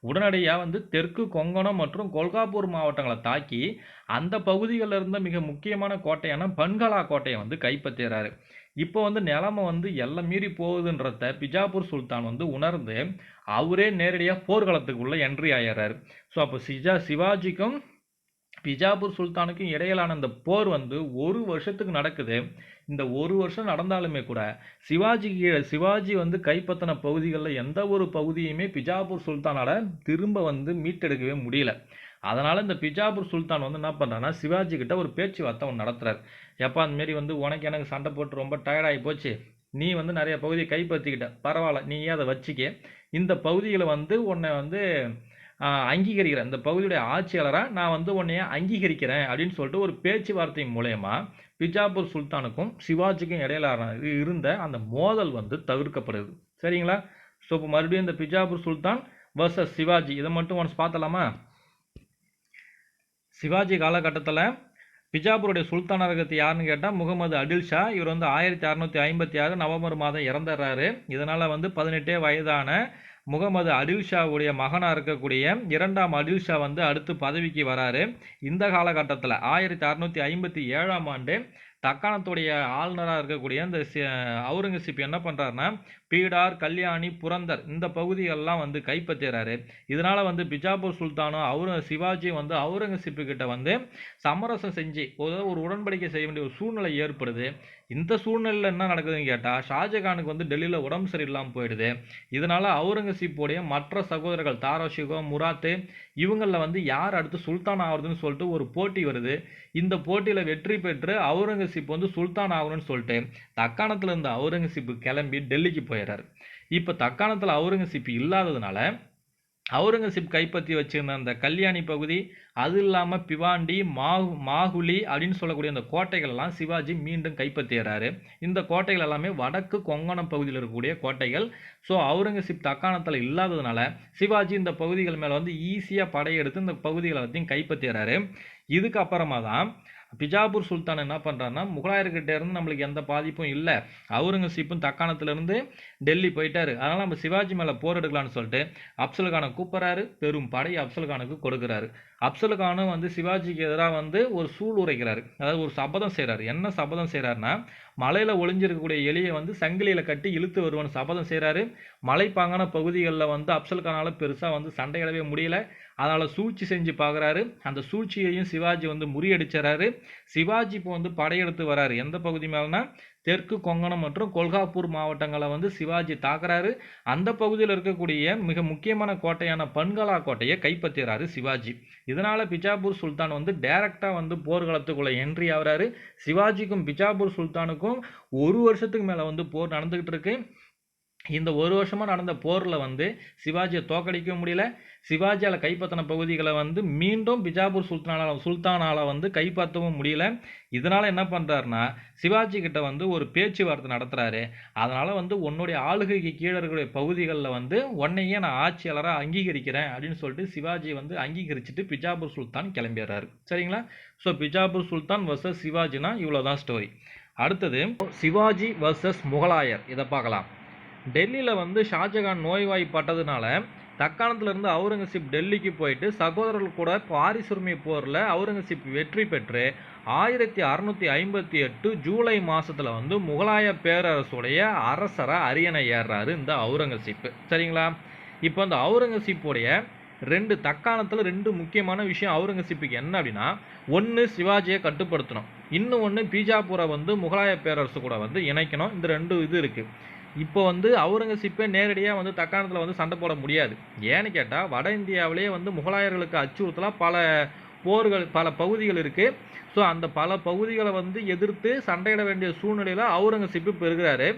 உடனடியாக வந்து தெற்கு கொங்கணம் மற்றும் கொல்காப்பூர் மாவட்டங்களை தாக்கி அந்த பகுதிகளில் இருந்த மிக முக்கியமான கோட்டையான பன்காலா கோட்டையை வந்து கைப்பற்றுறாரு. இப்போ வந்து நிலைமை வந்து எல்லாம் மீறி போகுதுன்றத பிஜாப்பூர் சுல்தான் வந்து உணர்ந்து அவரே நேரடியாக போர்க்களத்துக்குள்ளே என்ட்ரி ஆயிடுறாரு. ஸோ அப்போ சிவாஜிக்கும் பிஜாப்பூர் சுல்தானுக்கும் இடையிலான இந்த போர் வந்து 1 வருஷத்துக்கு நடக்குது. இந்த 1 வருஷம் நடந்தாலுமே கூட சிவாஜி வந்து கைப்பற்றின பகுதிகளில் எந்த ஒரு பகுதியுமே பிஜாப்பூர் சுல்தானால திரும்ப வந்து மீட்டெடுக்கவே முடியல. அதனால் இந்த பிஜாப்பூர் சுல்தான் வந்து என்ன பண்ணுறான்னா, சிவாஜி கிட்ட ஒரு பேச்சுவார்த்தை ஒன்று நடத்துறாரு. எப்போ அந்தமாரி வந்து உனக்கு எனக்கு சண்டை போட்டு ரொம்ப டயர்டாகி போச்சு, நீ வந்து நிறைய பகுதியை கைப்பற்றிக்கிட்ட, பரவாயில்ல நீயே அதை வச்சுக்க, இந்த பகுதிகளை வந்து உன்னை வந்து அங்கீகரிக்கிறேன், இந்த பகுதியுடைய ஆட்சியாளராக நான் வந்து உன்னைய அங்கீகரிக்கிறேன் அப்படின்னு சொல்லிட்டு ஒரு பேச்சுவார்த்தை மூலயமா பிஜாப்பூர் சுல்தானுக்கும் சிவாஜிக்கும் இடையில இருந்த அந்த மோதல் வந்து தவிர்க்கப்படுது. சரிங்களா? ஸோ இப்போ மறுபடியும் இந்த பிஜாப்பூர் சுல்தான் வர்சஸ் சிவாஜி இதை மட்டும் ஒன்ஸ் பார்த்தலாமா? சிவாஜி காலகட்டத்தில் பிஜாப்பூருடைய சுல்தானாக இருக்கிறது யாருன்னு கேட்டால் முகமது அடில் ஷா. இவர் வந்து 1656 நவம்பர் மாதம் இறந்துடுறாரு. இதனால் வந்து 18 வயதான முகமது அடில் ஷாவுடைய மகனாக இருக்கக்கூடிய 2ஆம் அடில் ஷா வந்து அடுத்து பதவிக்கு வராரு. இந்த காலகட்டத்தில் 1657 ஆண்டு தக்காணத்துடைய ஆளுநராக இருக்கக்கூடிய இந்த அவுரங்கசீப் என்ன பண்ணுறாருன்னா, பீடார், கல்யாணி, புரந்தர் இந்த பகுதிகளெல்லாம் வந்து கைப்பற்றுறாரு. இதனால் வந்து பிஜாப்பூர் சுல்தானும் சிவாஜி வந்து அவுரங்கசீப்பு கிட்ட வந்து சமரசம் செஞ்சு ஒரு உடன்படிக்கை செய்ய வேண்டிய ஒரு சூழ்நிலை ஏற்படுது. இந்த சூழ்நிலையில் என்ன நடக்குதுன்னு கேட்டால், ஷாஜகானுக்கு வந்து டெல்லியில் உடம்பு சரியில்லாமல் போயிடுது. இதனால் அவுரங்கசீப்புடைய மற்ற சகோதரர்கள் தாராஷிகோ, முராத்து இவங்களில் வந்து யார் அடுத்து சுல்தான் ஆகுறதுன்னு சொல்லிட்டு ஒரு போட்டி வருது. இந்த போட்டியில் வெற்றி பெற்று அவுரங்கசீப் வந்து சுல்தான் ஆகணும்னு சொல்லிட்டு தக்காணத்தில் இருந்த அவுரங்கசீப் கிளம்பி டெல்லிக்கு போயிடுறாரு. இப்போ தக்காணத்தில் அவுரங்கசீப் இல்லாததுனால அவுரங்கசீப் கைப்பற்றி வச்சிருந்த அந்த கல்யாணி பகுதி, அது இல்லாமல் பிவாண்டி, மாகுலி அப்படின்னு சொல்லக்கூடிய அந்த கோட்டைகள் எல்லாம் சிவாஜி மீண்டும் கைப்பற்றுறாரு. இந்த கோட்டைகள் எல்லாமே வடக்கு கொங்கணம் பகுதியில் இருக்கக்கூடிய கோட்டைகள். ஸோ அவுரங்கசீப் தக்காணத்தில் இல்லாததுனால சிவாஜி இந்த பகுதிகள் மேலே வந்து ஈஸியாக படையெடுத்து இந்த பகுதிகளை எல்லாத்தையும் கைப்பற்றுறாரு. இதுக்கப்புறமா தான் பிஜாப்பூர் சுல்தான் என்ன பண்ணுறாருன்னா, முகலாயர்கிட்ட இருந்து நம்மளுக்கு எந்த பாதிப்பும் இல்லை, அவுரங்கசீப்பும் தக்காணத்திலிருந்து டெல்லி போயிட்டாரு, அதனால் நம்ம சிவாஜி மேலே போர் எடுக்கலான்னு சொல்லிட்டு அப்சல் கானை கூப்பிட்றாரு. பெரும் படை அப்சல் கானுக்கு கொடுக்குறாரு. அப்சல் கானும் வந்து சிவாஜிக்கு எதிராக வந்து ஒரு சூள் உரைக்கிறாரு, அதாவது ஒரு சபதம் செய்கிறாரு. என்ன சபதம் செய்கிறாருன்னா, மலையில் ஒளிஞ்சிருக்கக்கூடிய எலியை வந்து சங்கிலியில் கட்டி இழுத்து வருவான்னு சபதம் செய்கிறாரு. மலைப்பாங்கான பகுதிகளில் வந்து அப்சல் கானால் பெருசாக வந்து சண்டையிடவே முடியல, அதனால் சூழ்ச்சி செஞ்சு பார்க்குறாரு. அந்த சூழ்ச்சியையும் சிவாஜி வந்து முறியடிச்சிடறாரு. சிவாஜி இப்போ வந்து படையெடுத்து வராரு. எந்த பகுதி மேலேனா, தெற்கு கொங்கணம் மற்றும் கொல்காப்பூர் மாவட்டங்களை வந்து சிவாஜி தாக்குறாரு. அந்த பகுதியில் இருக்கக்கூடிய மிக முக்கியமான கோட்டையான பன்கலா கோட்டையை கைப்பற்றுறாரு சிவாஜி. இதனால பிஜாப்பூர் சுல்தான் வந்து டைரக்டா வந்து போர்க்களத்துக்குள்ள என்ட்ரி ஆகுறாரு. சிவாஜிக்கும் பிஜாப்பூர் சுல்தானுக்கும் ஒரு வருஷத்துக்கு மேல வந்து போர் நடந்துகிட்டு இருக்கு. இந்த ஒரு வருஷமா நடந்த போர்ல வந்து சிவாஜியை தோக்கடிக்க முடியல. சிவாஜியால கைப்பற்றின பகுதிகளை வந்து மீண்டும் பிஜாப்பூர் சுல்தானால வந்து கைப்பற்றவும் முடியல. இதனால என்ன பண்றாருன்னா, சிவாஜி கிட்ட வந்து ஒரு பேச்சுவார்த்தை நடத்துறாரு. அதனால வந்து உன்னுடைய ஆளுகைக்கு கீழே இருக்கக்கூடிய பகுதிகளில் வந்து உன்னையே நான் ஆட்சியாளராக அங்கீகரிக்கிறேன் அப்படின்னு சொல்லிட்டு சிவாஜி வந்து அங்கீகரிச்சுட்டு பிஜாப்பூர் சுல்தான் கிளம்பிடுறாரு. சரிங்களா? ஸோ பிஜாப்பூர் சுல்தான் வர்சஸ் சிவாஜினா இவ்வளோதான் ஸ்டோரி. அடுத்தது சிவாஜி வர்சஸ் முகலாயர், இதை பார்க்கலாம். டெல்லியில் வந்து ஷாஜகான் நோய்வாய்ப்பட்டதுனால தக்காணத்திலிருந்து அவுரங்கசீப் டெல்லிக்கு போயிட்டு சகோதரர்கள் கூட பாரிசுரிமை போரில் அவுரங்கசீப் வெற்றி பெற்று 1658 ஜூலை மாதத்தில் வந்து முகலாய பேரரசுடைய அரசரை அரியணை ஏறுறாரு இந்த அவுரங்கசீப். சரிங்களா? இப்போ இந்த அவுரங்கசீப்புடைய தக்காணத்தில் ரெண்டு முக்கியமான விஷயம் அவுரங்கசீப்புக்கு என்ன அப்படின்னா, ஒன்று சிவாஜியை கட்டுப்படுத்தணும், இன்னும் ஒன்று பீஜாப்பூரை வந்து முகலாய பேரரசு கூட வந்து இணைக்கணும். இந்த ரெண்டு இது இருக்குது. இப்போ வந்து அவுரங்கசீப்பே நேரடியாக வந்து தக்காணத்தில் வந்து சண்டை போட முடியாது. ஏன்னு கேட்டால் வட இந்தியாவிலேயே வந்து முகலாயர்களுக்கு அச்சுறுத்தலாக பல போர்கள் பல பகுதிகள் இருக்குது. ஸோ அந்த பல பகுதிகளை வந்து எதிர்த்து சண்டையிட வேண்டிய சூழ்நிலையில் அவுரங்கசீப் இப்போ இருக்கிறாரு.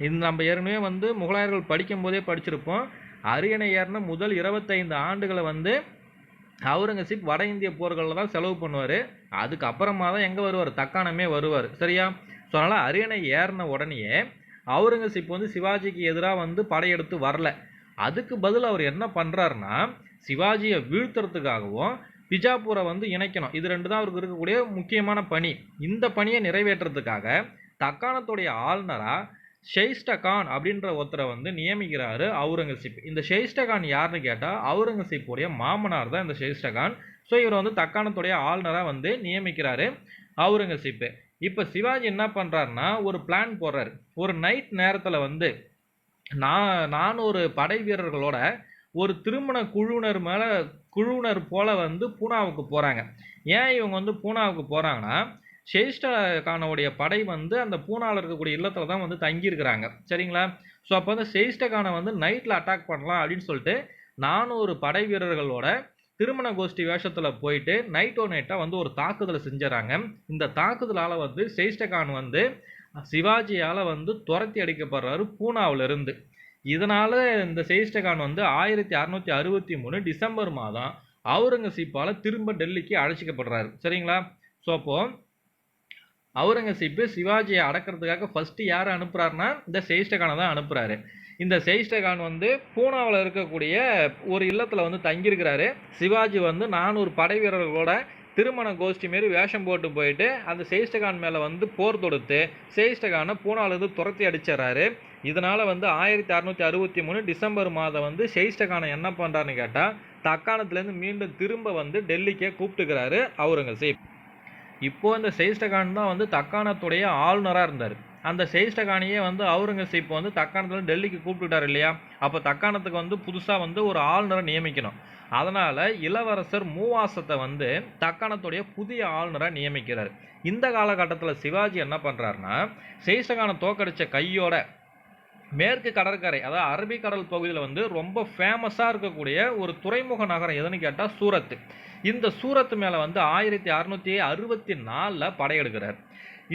இந்த நம்ம ஏற்கனவே வந்து முகலாயர்கள் படிக்கும் போதே படிச்சிருப்போம். அரியணை ஏறின முதல் 25 ஆண்டுகளை வந்து அவுரங்கசீப் வட இந்திய போர்களில் தான் செலவு பண்ணுவார். அதுக்கப்புறமா தான் எங்கே வருவார், தக்காணமே வருவார். சரியா? ஸோ அதனால் அரியணை ஏறின உடனேயே அவுரங்கசீப் வந்து சிவாஜிக்கு எதிராக வந்து படையெடுத்து வரல. அதுக்கு பதில் அவர் என்ன பண்ணுறாருன்னா, சிவாஜியை வீழ்த்துறதுக்காகவும் பிஜாப்பூரை வந்து இணைக்கணும், இது ரெண்டு தான் அவருக்கு இருக்கக்கூடிய முக்கியமான பணி. இந்த பணியை நிறைவேற்றுறதுக்காக தக்காணத்துடைய ஆளுநராக ஷெய்ஸ்டகான் அப்படின்ற ஒருத்தரை வந்து நியமிக்கிறாரு அவுரங்கசீப். இந்த ஷெய்ஸ்டகான் யாருன்னு கேட்டால் அவுரங்கசீப்புடைய மாமனார் தான் இந்த ஷெய்ஸ்டகான். ஸோ இவர் வந்து தக்காணத்துடைய ஆளுநராக வந்து நியமிக்கிறாரு அவுரங்கசீப். இப்போ சிவாஜி என்ன பண்ணுறாருன்னா, ஒரு பிளான் போடுறாரு. ஒரு நைட் நேரத்தில் வந்து 400 படை வீரர்களோட ஒரு திருமண குழுவினர் போல வந்து பூனாவுக்கு போகிறாங்க. ஏன் இவங்க வந்து பூனாவுக்கு போகிறாங்கன்னா, ஷெய்ஸ்டகானுடைய படை வந்து அந்த பூனாவில் இருக்கக்கூடிய இல்லத்தில் தான் வந்து தங்கியிருக்கிறாங்க. சரிங்களா? ஸோ அப்போ வந்து ஷெய்ஸ்டகானை வந்து நைட்டில் அட்டாக் பண்ணலாம் அப்படின்னு சொல்லிட்டு 400 படை வீரர்களோட திருமண கோஷ்டி வேஷத்தில் போயிட்டு நைட்டாக வந்து ஒரு தாக்குதலை செஞ்சுறாங்க. இந்த தாக்குதலால் வந்து ஷெய்ஸ்டகான் வந்து சிவாஜியால் வந்து துரத்தி அடிக்கப்படுறாரு பூனாவிலிருந்து. இதனால் இந்த ஷெய்ஸ்டகான் வந்து 1663 டிசம்பர் மாதம் அவுரங்கசீப்பால் திரும்ப டெல்லிக்கு அழைச்சிக்கப்படுறாரு. சரிங்களா? ஸோ அப்போது அவுரங்கசீப்பு சிவாஜியை அடக்கிறதுக்காக ஃபஸ்ட்டு யாரை அனுப்புகிறாருன்னா, இந்த ஷெய்ஸ்டகானை தான் அனுப்புகிறாரு. இந்த ஷெய்ஸ்டகான் வந்து பூனாவில் இருக்கக்கூடிய ஒரு இல்லத்தில் வந்து தங்கியிருக்கிறாரு. சிவாஜி வந்து 400 படை வீரர்களோட திருமண கோஷ்டி மாரி வேஷம் போட்டு போயிட்டு அந்த ஷெய்ஸ்டகான் மேலே வந்து போர் தொடுத்து ஷெய்ஸ்டகானை பூனாவிலேருந்து துரத்தி அடிச்சிடறாரு. இதனால் வந்து 1663 டிசம்பர் மாதம் வந்து ஷெய்ஸ்டகானை என்ன பண்ணுறாருன்னு கேட்டால், தக்காணத்துலேருந்து மீண்டும் திரும்ப வந்து டெல்லிக்கே கூப்பிட்டுக்கிறாரு அவுரங்கசீப். இப்போது இந்த ஷெய்ஸ்டகான் தான் வந்து தக்காணத்துடைய ஆளுநராக இருந்தார். அந்த ஷெய்ஸ்டகானையே வந்து அவுரங்கசீப் வந்து தக்காணத்தில் டெல்லிக்கு கூப்பிட்டுட்டார் இல்லையா? அப்போ தக்காணத்துக்கு வந்து புதுசாக வந்து ஒரு ஆளுநரை நியமிக்கணும். அதனால் இளவரசர் மூவாசத்தை வந்து தக்காணத்துடைய புதிய ஆளுநராக நியமிக்கிறார். இந்த காலகட்டத்தில் சிவாஜி என்ன பண்ணுறாருன்னா, ஷெய்ஸ்டகானை தோக்கடித்த கையோட மேற்கு கடற்கரை, அதாவது அரபிக்கடல் பகுதியில் வந்து ரொம்ப ஃபேமஸாக இருக்கக்கூடிய ஒரு துறைமுக நகரம் எதுன்னு கேட்டால் சூரத். இந்த சூரத் மேலே வந்து 1664 படையெடுக்கிறார்.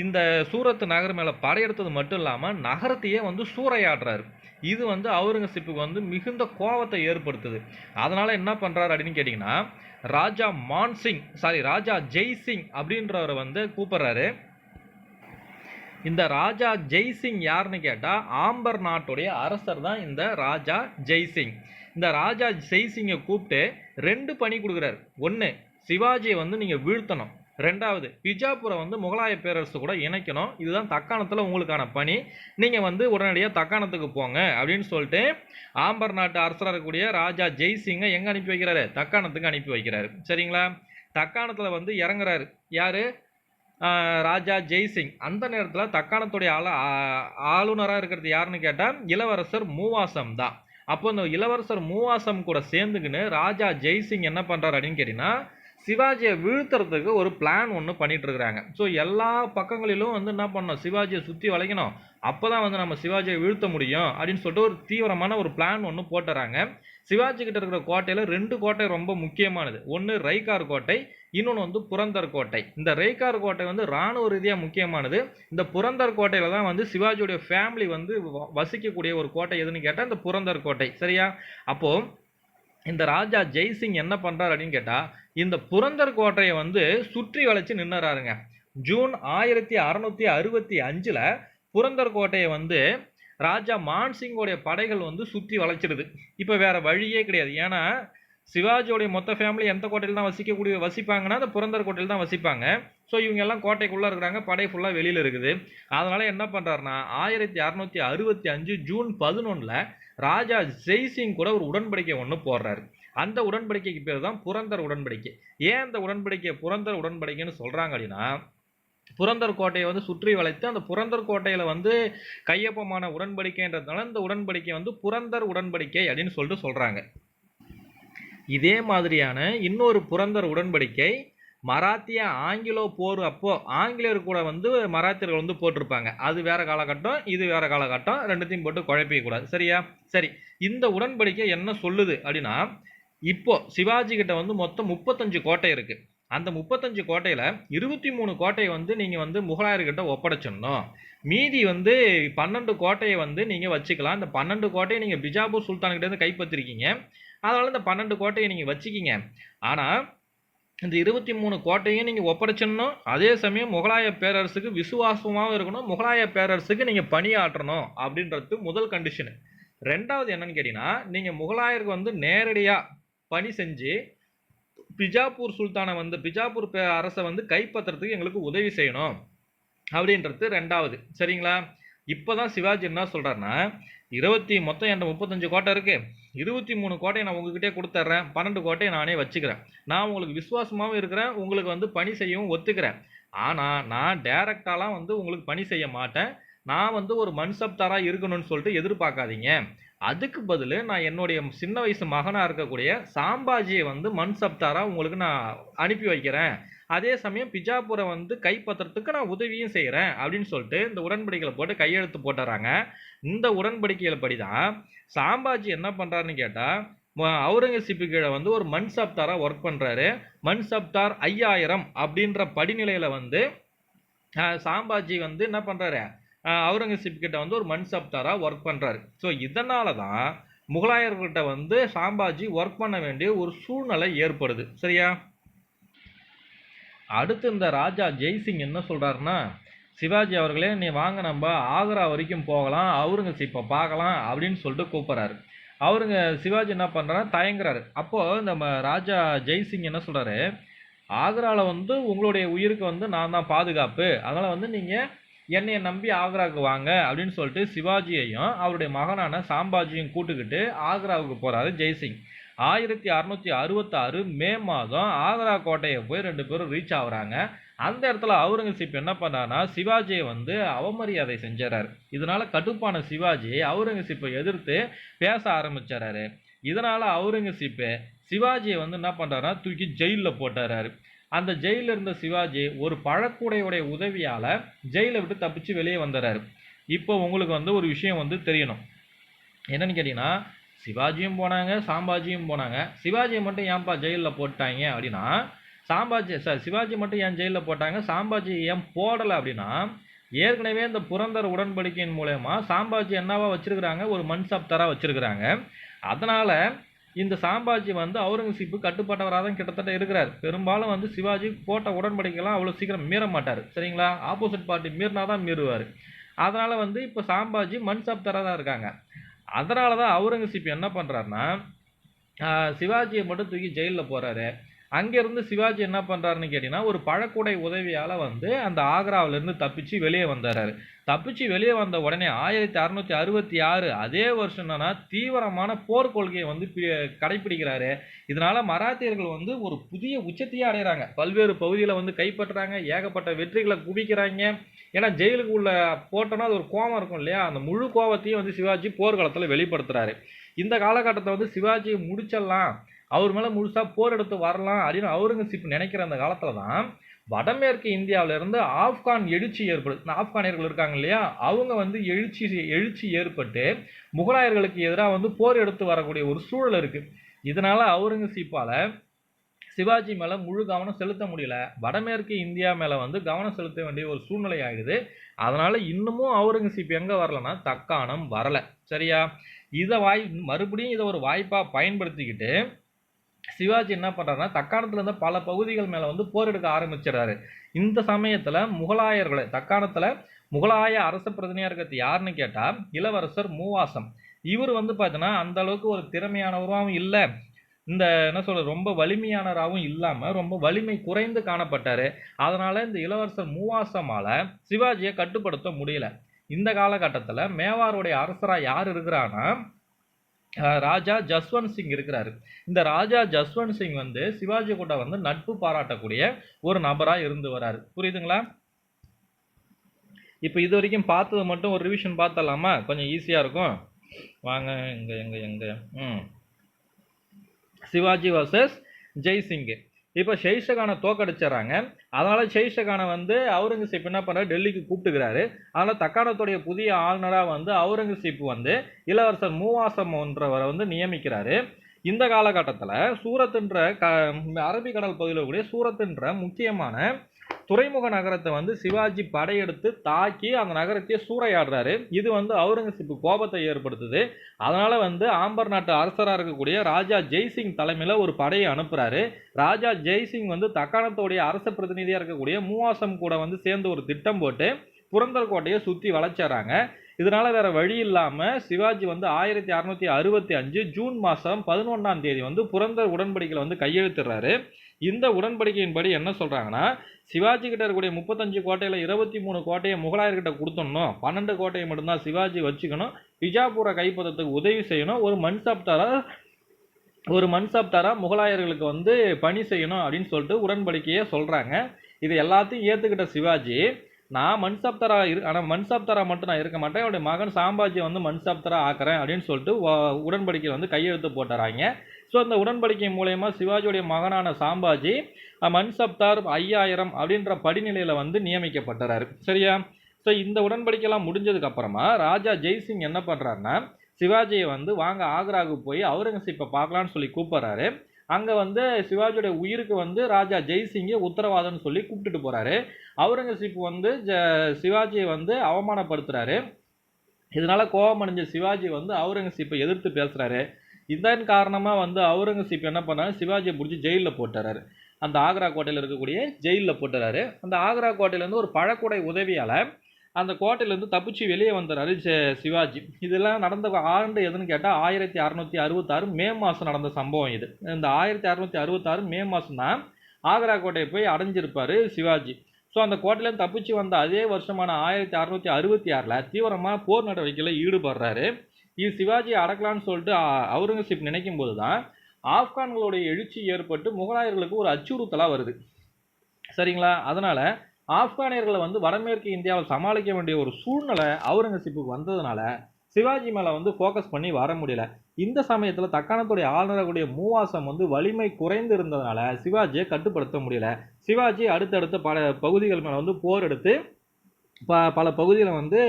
இந்த சூரத் நகர் மேலே படையெடுத்தது மட்டும் இல்லாமல் நகரத்தையே வந்து சூறையாடுறாரு. இது வந்து அவுரங்கசீப்புக்கு வந்து மிகுந்த கோபத்தை ஏற்படுத்துது. அதனால் என்ன பண்ணுறாரு அப்படின்னு கேட்டிங்கன்னா, ராஜா ஜெய்சிங் அப்படின்றவரை வந்து கூப்பிட்றாரு. இந்த ராஜா ஜெய்சிங் யாருன்னு கேட்டால் ஆம்பர் நாட்டுடைய அரசர் தான் இந்த ராஜா ஜெய்சிங். இந்த ராஜா ஜெய்சிங்கை கூப்பிட்டு 2 பணி கொடுக்குறாரு. ஒன்று, சிவாஜியை வந்து நீங்கள் வீழ்த்தணும், ரெண்டாவது, பிஜாப்பூரை வந்து முகலாய பேரரசு கூட இணைக்கணும். இதுதான் தக்காணத்தில் உங்களுக்கான பணி. நீங்கள் வந்து உடனடியாக தக்காணத்துக்கு போங்க அப்படின்னு சொல்லிட்டு ஆம்பர் நாட்டு அரசராக இருக்கக்கூடிய ராஜா ஜெய்சிங்கை எங்கே அனுப்பி வைக்கிறாரு? தக்காணத்துக்கு அனுப்பி வைக்கிறாரு. சரிங்களா? தக்காணத்தில் வந்து இறங்குறாரு யாரு? ராஜா ஜெய்சிங். அந்த நேரத்தில் தக்காணத்துடைய ஆளுநராக இருக்கிறது யாருன்னு கேட்டால் இளவரசர் மூவாசம் தான். அப்போ இந்த இளவரசர் மூவாசம் கூட சேர்ந்துக்கின்னு ராஜா ஜெய்சிங் என்ன பண்ணுறாரு அப்படின்னு கேட்டிங்கன்னா, சிவாஜியை வீழ்த்துறதுக்கு ஒரு பிளான் ஒன்று பண்ணிட்டு இருக்கிறாங்க. ஸோ எல்லா பக்கங்களிலும் வந்து என்ன பண்ணணும்? சிவாஜியை சுற்றி வளைக்கணும். அப்போ தான் வந்து நம்ம சிவாஜியை வீழ்த்த முடியும் அப்படின்னு சொல்லிட்டு ஒரு தீவிரமான ஒரு பிளான் ஒன்று போட்டுறாங்க. சிவாஜி கிட்ட இருக்கிற கோட்டையில் 2 கோட்டை ரொம்ப முக்கியமானது. ஒன்று ரைகார் கோட்டை, இன்னொன்று வந்து புரந்தர் கோட்டை. இந்த ரைகார் கோட்டை வந்து இராணுவ ரீதியாக முக்கியமானது. இந்த புரந்தர் கோட்டையில் தான் வந்து சிவாஜியுடைய ஃபேமிலி வந்து வசிக்கக்கூடிய ஒரு கோட்டை எதுன்னு கேட்டால் இந்த புரந்தர் கோட்டை. சரியா? அப்போது இந்த ராஜா ஜெய்சிங் என்ன பண்ணுறாரு அப்படின்னு கேட்டால், இந்த புரந்தர் கோட்டையை வந்து சுற்றி வளைச்சு நின்னுறாருங்க. ஜூன் 1665 புரந்தர் கோட்டையை வந்து ராஜா மான்சிங்கோடைய படைகள் வந்து சுற்றி வளைச்சிடுது. இப்போ வேற வழியே கிடையாது. ஏன்னா சிவாஜியோடைய மொத்த ஃபேமிலி எந்த கோட்டையில் தான் வசிப்பாங்கன்னா அந்த புரந்தர் கோட்டையில் தான் வசிப்பாங்க. ஸோ இவங்க எல்லாம் கோட்டைக்குள்ளே இருக்கிறாங்க, படை ஃபுல்லாக வெளியில் இருக்குது. அதனால என்ன பண்ணுறாருன்னா 1665 ஜூன் 11 ராஜா ஜெய்சிங் கூட ஒரு உடன்படிக்கை ஒன்று போடுறாரு. அந்த உடன்படிக்கைக்கு பேர் தான் புரந்தர் உடன்படிக்கை. ஏன் அந்த உடன்படிக்கை புரந்தர் உடன்படிக்கைன்னு சொல்கிறாங்க அப்படின்னா, புரந்தர் கோட்டையை வந்து சுற்றி வளைத்து அந்த புரந்தர் கோட்டையில் வந்து கையொப்பமான உடன்படிக்கைன்றதுனால இந்த உடன்படிக்கை வந்து புரந்தர் உடன்படிக்கை அப்படின்னு சொல்லிட்டு சொல்கிறாங்க. இதே மாதிரியான இன்னொரு புரந்தர் உடன்படிக்கை மராத்திய ஆங்கிலோ போர் அப்போ ஆங்கிலேயர் கூட வந்து மராத்தியர்கள் வந்து போட்டிருப்பாங்க. அது வேற காலகட்டம், இது வேற காலகட்டம், ரெண்டுத்தையும் போட்டு குழப்பிக்க கூடாது. சரியா? சரி, இந்த உடன்படிக்கை என்ன சொல்லுது அப்படின்னா, இப்போ சிவாஜி கிட்ட வந்து மொத்தம் 35 கோட்டை இருக்கு. அந்த 35 கோட்டையில 23 கோட்டையை வந்து நீங்க வந்து முகலாயர்கிட்ட ஒப்படைச்சிடணும். மீதி வந்து 12 கோட்டையை வந்து நீங்க வச்சுக்கலாம். இந்த 12 கோட்டையை நீங்க பிஜாப்பூர் சுல்தான்கிட்ட இருந்து கைப்பற்றிருக்கீங்க. அதனால இந்த 12 கோட்டையை நீங்க வச்சுக்கிங்க. ஆனா இந்த 23 கோட்டையும் நீங்க ஒப்படைச்சிடணும். அதே சமயம் முகலாய பேரரசுக்கு விசுவாசமாகவும் இருக்கணும். முகலாய பேரரசுக்கு நீங்க பணியாற்றணும் அப்படின்றது முதல் கண்டிஷன். ரெண்டாவது என்னன்னு கேட்டீங்கன்னா, நீங்க முகலாயருக்கு வந்து நேரடியா பணி செஞ்சு பிஜாப்பூர் சுல்தானை வந்து பிஜாப்பூர் அரசை வந்து கைப்பற்றுறதுக்கு எங்களுக்கு உதவி செய்யணும் அப்படின்றது ரெண்டாவது. சரிங்களா? இப்போதான் சிவாஜி என்ன சொல்றாருன்னா, மொத்தம் என்கிட்ட 35 கோட்டை இருக்கு, 23 கோட்டையை நான் உங்ககிட்டே கொடுத்துட்றேன், 12 கோட்டையை நானே வச்சுக்கிறேன், நான் உங்களுக்கு விசுவாசமாகவும் இருக்கிறேன், உங்களுக்கு வந்து பணி செய்யவும் ஒத்துக்கிறேன். ஆனால் நான் டைரக்டாலாம் வந்து உங்களுக்கு பணி செய்ய மாட்டேன், நான் வந்து ஒரு மன்சப்தாராக இருக்கணும்னு சொல்லிட்டு எதிர்பார்க்காதீங்க. அதுக்கு பதில் நான் என்னுடைய சின்ன வயசு மகனாக இருக்கக்கூடிய சாம்பாஜியை வந்து மன்சப்தாராக உங்களுக்கு நான் அனுப்பி வைக்கிறேன். அதே சமயம் பிஜாப்பூரை வந்து கைப்பற்றுறதுக்கு நான் உதவியும் செய்கிறேன் அப்படின்னு சொல்லிட்டு இந்த உடன்படிக்கையில் போட்டு கையெழுத்து போட்டுறாங்க. இந்த உடன்படிக்கையில் படி தான் சாம்பாஜி என்ன பண்ணுறாருன்னு கேட்டால், அவுரங்கசீப்பு கீழே வந்து ஒரு மன்சப்தாராக ஒர்க் பண்ணுறாரு. மன்சப்தார் 5000 அப்படின்ற படிநிலையில் வந்து சாம்பாஜி வந்து என்ன பண்ணுறாரு, அவுரங்கசீப் கிட்ட வந்து ஒரு மன்சப்தாராக ஒர்க் பண்ணுறாரு. ஸோ இதனால தான் முகலாயர்கிட்ட வந்து சாம்பாஜி ஒர்க் பண்ண வேண்டிய ஒரு சூழ்நிலை ஏற்படுது. சரியா? அடுத்து இந்த ராஜா ஜெய்சிங் என்ன சொல்கிறாருன்னா, சிவாஜி அவர்களே நீ வாங்க நம்ம ஆக்ரா வரைக்கும் போகலாம், அவுரங்கசீப்பை பார்க்கலாம் அப்படின்னு சொல்லிட்டு கூப்பிட்றாரு. சிவாஜி என்ன பண்ணுறாரு, தயங்குறாரு. அப்போது நம்ம ராஜா ஜெய்சிங் என்ன சொல்கிறாரு, ஆக்ராவில் வந்து உங்களுடைய உயிருக்கு வந்து நான் தான் பாதுகாப்பு, அதனால் வந்து நீங்கள் என்னையை நம்பி ஆக்ராவுக்கு வாங்க அப்படின்னு சொல்லிட்டு சிவாஜியையும் அவருடைய மகனான சாம்பாஜியும் கூட்டுக்கிட்டு ஆக்ராவுக்கு போகிறாரு ஜெய்சிங். 1666 மே மாதம் ஆக்ரா கோட்டையை போய் 2 பேரும் ரீச் ஆகுறாங்க. அந்த இடத்துல அவுரங்கசீப் என்ன பண்ணாருன்னா சிவாஜியை வந்து அவமரியாதை செஞ்சாரு. இதனால கட்டுப்பான சிவாஜி அவுரங்கசீப்பை எதிர்த்து பேச ஆரம்பிச்சாரு. இதனால அவுரங்கசீப்பு சிவாஜியை வந்து என்ன பண்றாருன்னா தூக்கி ஜெயிலில் போட்டாரு. அந்த ஜெயிலில் இருந்த சிவாஜி ஒரு பழக்கூடையுடைய உதவியால் ஜெயிலை விட்டு தப்பிச்சு வெளியே வந்துடுறாரு. இப்போ உங்களுக்கு வந்து ஒரு விஷயம் வந்து தெரியணும். என்னன்னு கேட்டிங்கன்னா, சிவாஜியும் போனாங்க, சாம்பாஜியும் போனாங்க. சிவாஜியை மட்டும் ஏன்பா ஜெயிலில் போட்டாங்க அப்படின்னா, சிவாஜி மட்டும் ஏன் ஜெயிலில் போட்டாங்க, சாம்பாஜி ஏன் போடலை அப்படின்னா, ஏற்கனவே இந்த புரந்தர் உடன்படிக்கையின் மூலயமா சாம்பாஜி என்னவா வச்சிருக்கிறாங்க, ஒரு மன்சப்தாராக வச்சிருக்கிறாங்க. அதனால இந்த சாம்பாஜி வந்து அவுரங்கசீப்பு கட்டுப்பட்டவராக தான் கிட்டத்தட்ட இருக்கிறார். பெரும்பாலும் வந்து சிவாஜி போட்ட உடன்படிக்கைலாம் அவ்வளோ சீக்கிரம் மீற மாட்டார். சரிங்களா? ஆப்போசிட் பார்ட்டி மீறினா தான் மீறுவார். அதனால் வந்து இப்போ சாம்பாஜி மன்சப்தாராக தான் இருக்காங்க. அதனால தான் அவுரங்கசீப் என்ன பண்ணுறாருன்னா, சிவாஜியை மட்டும் தூக்கி ஜெயிலில் போகிறாரு. அங்கிருந்து சிவாஜி என்ன பண்றாருன்னு கேட்டீங்கன்னா ஒரு பழக்குடை உதவியால வந்து அந்த ஆக்ராவிலிருந்து தப்பிச்சு வெளியே வந்துடுறாரு. தப்பிச்சு வெளியே வந்த உடனே 1666 அதே வருஷம் என்னன்னா தீவிரமான போர் கொள்கையை வந்து கடைபிடிக்கிறாரு. இதனால மராத்தியர்கள் வந்து ஒரு புதிய உச்சத்தையே அடைகிறாங்க. பல்வேறு பகுதிகளை வந்து கைப்பற்றுறாங்க, ஏகப்பட்ட வெற்றிகளை குவிக்கிறாங்க. ஏன்னா ஜெயிலுக்கு உள்ள போட்டோன்னா அது ஒரு கோபம் இருக்கும் இல்லையா, அந்த முழு கோபத்தையும் வந்து சிவாஜி போர்க்களத்தில் வெளிப்படுத்துறாரு. இந்த காலகட்டத்தை வந்து சிவாஜியை முடிச்சிடலாம், அவர் மேலே முழுசா போர் எடுத்து வரலாம் அப்படின்னு அவுரங்கசீப் நினைக்கிற அந்த காலத்துல தான் வடமேற்கு இந்தியாவில இருந்து ஆப்கான் எழுச்சி ஏற்படுது. இந்த ஆப்கானியர்கள் இருக்காங்க இல்லையா, அவங்க வந்து எழுச்சி ஏற்பட்டு முகலாயர்களுக்கு எதிராக வந்து போர் எடுத்து வரக்கூடிய ஒரு சூழல் இருக்கு. இதனால அவுரங்கசீப்பால சிவாஜி மேல முழு கவனம் செலுத்த முடியல. வடமேற்கு இந்தியா மேல வந்து கவனம் செலுத்த வேண்டிய ஒரு சூழ்நிலை ஆயிடுது. அதனால இன்னமும் அவுரங்கசீப் எங்க வரலன்னா தக்காணம் வரல. சரியா? மறுபடியும் இதை ஒரு வாய்ப்பா பயன்படுத்திக்கிட்டு சிவாஜி என்ன பண்றாருன்னா தக்காணத்துல இருந்த பல பகுதிகள் மேல வந்து போர் எடுக்க ஆரம்பிச்சிடறாரு. இந்த சமயத்துல முகலாயர்களை தக்காணத்துல முகலாய அரச பிரதிநிதியா இருக்கிறது யாருன்னு கேட்டா இளவரசர் மூவாசம். இவர் வந்து பாத்தீங்கன்னா அந்த அளவுக்கு ஒரு திறமையானவராகவும் இல்லை, இந்த என்ன சொல்ற ரொம்ப வலிமையானவராகவும் இல்லாம ரொம்ப வலிமை குறைந்து காணப்பட்டாரு. அதனால இந்த இளவரசர் மூவாசமால சிவாஜியை கட்டுப்படுத்த முடியல. இந்த காலகட்டத்துல மேவாருடைய அரசரா யார் இருக்கிறான்னா ராஜா ஜஸ்வந்த் சிங் இருக்கிறாரு. இந்த ராஜா ஜஸ்வந்த் சிங் வந்து சிவாஜி கூட வந்து நட்பு பாராட்டக்கூடிய ஒரு நபரா இருந்து வராரு. புரியுதுங்களா? இப்போ இது வரைக்கும் பார்த்தது மட்டும் ஒரு ரிவிஷன் பார்த்தலாமா, கொஞ்சம் ஈஸியா இருக்கும். வாங்க எங்க எங்க எங்க சிவாஜி வர்சஸ் ஜெய்சிங். இப்போ ஷெய்ஷகானை தோக்கடிச்சிடறாங்க. அதனால ஷெய்ஷகானை வந்து அவுரங்கசீப் என்ன பண்றாரு, டெல்லிக்கு கூப்பிட்டுக்கிறாரு. அதனால தக்காணத்துடைய புதிய ஆளுநரா வந்து அவுரங்கசீப் வந்து இளவரசர் மூவாசம் ஒன்றவரை வந்து நியமிக்கிறாரு. இந்த காலகட்டத்தில் சூரத்ன்ற அரபிக்கடல் பகுதியில் கூடிய சூரத்ன்ற முக்கியமான துறைமுக நகரத்தை வந்து சிவாஜி படையெடுத்து தாக்கி அந்த நகரத்தையே சூறையாடுறாரு. இது வந்து அவுரங்கசீப் கோபத்தை ஏற்படுத்துது. அதனால வந்து ஆம்பர் நாட்டு அரசராக இருக்கக்கூடிய ராஜா ஜெய்சிங் தலைமையில ஒரு படையை அனுப்புறாரு. ராஜா ஜெய்சிங் வந்து தக்காணத்தோடைய அரச பிரதிநிதியா இருக்கக்கூடிய மூவாசம் கூட வந்து சேர்ந்து ஒரு திட்டம் போட்டு புரந்தர் கோட்டையை சுத்தி வளைச்சாராங்க. இதனால வேற வழி இல்லாம சிவாஜி வந்து 1665 ஜூன் மாசம் 11ஆம் தேதி வந்து புரந்தர் உடன்படிக்கையில வந்து கையெழுத்திடுறாரு. இந்த உடன்படிக்கையின்படி என்ன சொல்றாங்கன்னா, சிவாஜி கிட்ட இருக்கக்கூடிய 35 கோட்டையில 23 கோட்டையை முகலாயர்கிட்ட கொடுத்துடணும், 12 கோட்டையை மட்டும்தான் சிவாஜி வச்சுக்கணும், பிஜாப்பூரை கைப்பற்றத்துக்கு உதவி செய்யணும், ஒரு மன்சாப்தாரா முகலாயர்களுக்கு வந்து பணி செய்யணும் அப்படின்னு சொல்லிட்டு உடன்படிக்கையை சொல்றாங்க. இது எல்லாத்தையும் ஏத்துக்கிட்ட சிவாஜி, நான் மன்சாப்தாரா ஆனால் மன்சாப்தாரா மட்டும் நான் இருக்க மாட்டேன், என்னுடைய மகன் சாம்பாஜியை வந்து மன்சாப்தாரா ஆக்குறேன் அப்படின்னு சொல்லிட்டு உடன்படிக்கையில் வந்து கையெழுத்து போட்டுறாங்க. ஸோ இந்த உடன்படிக்கை மூலயமா சிவாஜியுடைய மகனான சாம்பாஜி மன்சப்தார் 5000 அப்படின்ற படிநிலையில் வந்து நியமிக்கப்பட்டுறாரு. சரியா? ஸோ இந்த உடன்படிக்கைலாம் முடிஞ்சதுக்கு அப்புறமா ராஜா ஜெய்சிங் என்ன பண்ணுறாருன்னா, சிவாஜியை வந்து வாங்க ஆக்ராவுக்கு போய் அவுரங்கசீப்பை பார்க்கலான்னு சொல்லி கூப்பிட்றாரு. அங்கே வந்து சிவாஜியோட உயிருக்கு வந்து ராஜா ஜெய்சிங்கை உத்தரவாதம்னு சொல்லி கூப்பிட்டுட்டு போகிறாரு. அவுரங்கசீப் வந்து சிவாஜியை வந்து அவமானப்படுத்துறாரு. இதனால கோபம் அடைஞ்ச சிவாஜி வந்து அவுரங்கசீப்பை எதிர்த்து பேசுறாரு. இதன் காரணமாக வந்து அவுரங்கசீப் என்ன பண்ணாரு, சிவாஜியை பிடிச்சி ஜெயிலில் போட்டுறாரு. அந்த ஆக்ரா கோட்டையில் இருக்கக்கூடிய ஜெயிலில் போட்டுறாரு. அந்த ஆக்ரா கோட்டையிலேருந்து ஒரு பழக்குடை உதவியால் அந்த கோட்டையிலேருந்து தப்பிச்சு வெளியே வந்துடுறாரு சிவாஜி. இதெல்லாம் நடந்த ஆண்டு எதுன்னு கேட்டால் 1666 மே மாதம் நடந்த சம்பவம் இது. இந்த 1666 மே மாதம் தான் ஆக்ரா கோட்டையை போய் அடைஞ்சிருப்பார் சிவாஜி. ஸோ அந்த கோட்டையிலேருந்து தப்பிச்சு வந்த அதே வருஷமான 1666 தீவிரமாக போர் நடவடிக்கையில் ஈடுபடுறாரு. இது சிவாஜியை அடக்கலான்னு சொல்லிட்டு அவுரங்கசீப் நினைக்கும் போது தான் ஆப்கான்களுடைய எழுச்சி ஏற்பட்டு முகலாயர்களுக்கு ஒரு அச்சுறுத்தலாக வருது. சரிங்களா? அதனால ஆப்கானியர்களை வந்து வடமேற்கு இந்தியாவில் சமாளிக்க வேண்டிய ஒரு சூழ்நிலை அவுரங்கசீப்புக்கு வந்ததுனால சிவாஜி மேலே வந்து ஃபோக்கஸ் பண்ணி வர முடியல. இந்த சமயத்தில் தக்காணத்துடைய ஆளுநரக்கூடிய மூவாசம் வந்து வலிமை குறைந்து இருந்ததுனால சிவாஜியை கட்டுப்படுத்த முடியல. சிவாஜி அடுத்தடுத்த பல பகுதிகள் மேலே வந்து போர் எடுத்து பல பகுதிகளை வந்து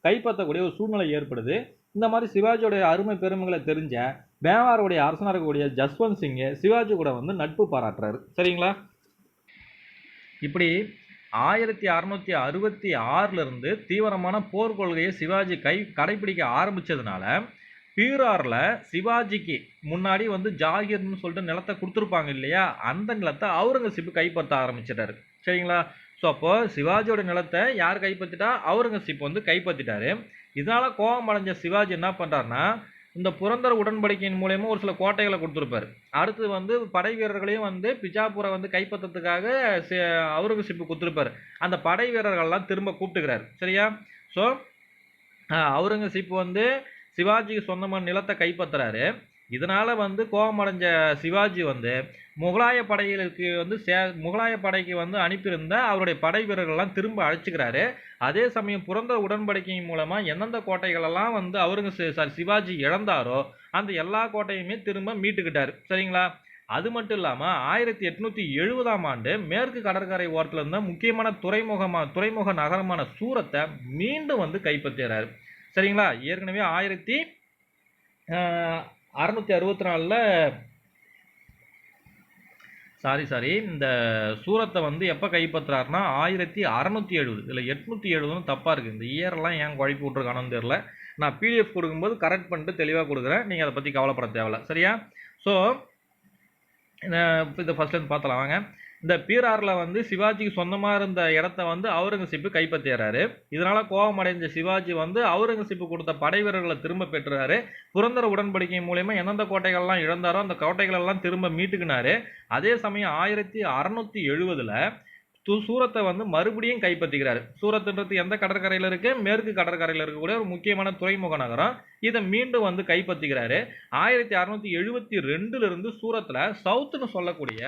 கைப்பற்றக்கூடிய ஒரு சூழ்நிலை ஏற்படுது. இந்த மாதிரி சிவாஜியோடைய அருமை பெருமைகளை தெரிஞ்ச மேவாருடைய அரசனாக இருக்கக்கூடிய ஜஸ்வந்த் சிங் சிவாஜி கூட வந்து நட்பு பாராட்டுறாரு. சரிங்களா? இப்படி 1666 தீவிரமான போர் கொள்கையை சிவாஜி கடைபிடிக்க ஆரம்பிச்சதுனால பீராரில் சிவாஜிக்கு முன்னாடி வந்து ஜாகிர்னு சொல்லிட்டு நிலத்தை கொடுத்துருப்பாங்க இல்லையா, அந்த நிலத்தை அவுரங்கசீப் கைப்பற்ற ஆரம்பிச்சிட்டாரு. சரிங்களா? ஸோ அப்போ சிவாஜியோட நிலத்தை யார் கைப்பற்றிட்டா, அவுரங்கசீப் வந்து கைப்பற்றிட்டாரு. இதனால கோபம் அடைஞ்ச சிவாஜி என்ன பண்ணுறாருன்னா, இந்த புரந்தர உடன்படிக்கையின் மூலயமா ஒரு சில கோட்டைகளை கொடுத்துருப்பாரு. அடுத்து வந்து படை வீரர்களையும் வந்து பிஜாப்பூரை வந்து கைப்பற்றத்துக்காக அவுரங்கசீப் கொடுத்துருப்பாரு. அந்த படை வீரர்கள்லாம் திரும்ப கூப்பிட்டுக்கிறாரு. சரியா? ஸோ அவுரங்கசீப் வந்து சிவாஜிக்கு சொந்தமான நிலத்தை கைப்பற்றுறாரு. இதனால வந்து கோபமடைஞ்ச சிவாஜி வந்து முகலாய படைகளுக்கு வந்து முகலாய படைக்கு வந்து அனுப்பியிருந்த அவருடைய படை வீரர்கள்லாம் திரும்ப அழைச்சிக்கிறாரு. அதே சமயம் புரந்தர உடன்படிக்கையின் மூலமா எந்தெந்த கோட்டைகளெல்லாம் வந்து சிவாஜி இழந்தாரோ அந்த எல்லா கோட்டையுமே திரும்ப மீட்டுக்கிட்டாரு. சரிங்களா? அது மட்டும் இல்லாமல் 1870ஆம் ஆண்டு மேற்கு கடற்கரை ஓரத்தில் இருந்த முக்கியமான துறைமுக நகரமான சூரத்தை மீண்டும் வந்து கைப்பற்றுறாரு. சரிங்களா? ஏற்கனவே 1664 இந்த சூரத்தை வந்து எப்போ கைப்பற்றுறாருன்னா 1670. இதில் 870 தப்பாக இருக்குது. இந்த இயர்லாம் ஏன் குழப்பி விட்ருக்கானு தெரியல. நான் பிடிஎஃப் கொடுக்கும்போது கரெக்ட் பண்ணிட்டு தெளிவாக கொடுக்குறேன். நீங்கள் அதை பற்றி கவலைப்பட தேவையில்ல. சரியா? ஸோ இதை ஃபஸ்ட்லேருந்து பார்த்தலாம் வாங்க. இந்த பீராரில் வந்து சிவாஜிக்கு சொந்தமாக இருந்த இடத்த வந்து அவுரங்கசீப் கைப்பற்றிறாரு. இதனால் கோபமடைஞ்ச சிவாஜி வந்து அவுரங்கசீப் கொடுத்த படை வீரர்களை திரும்ப பெற்றுறாரு. புரந்தர உடன்படிக்கை மூலயமா எந்தெந்த கோட்டைகள்லாம் இழந்தாரோ அந்த கோட்டைகளெல்லாம் திரும்ப மீட்டுக்கினாரு. அதே சமயம் 1670 சூரத்தை வந்து மறுபடியும் கைப்பற்றிக்கிறாரு. சூரத்துன்றது எந்த கடற்கரையில் இருக்கு? மேற்கு கடற்கரையில் இருக்கக்கூடிய ஒரு முக்கியமான துறைமுக நகரம். இதை மீண்டும் வந்து கைப்பற்றிக்கிறாரு. 1672 சூரத்தில் சவுத்துன்னு சொல்லக்கூடிய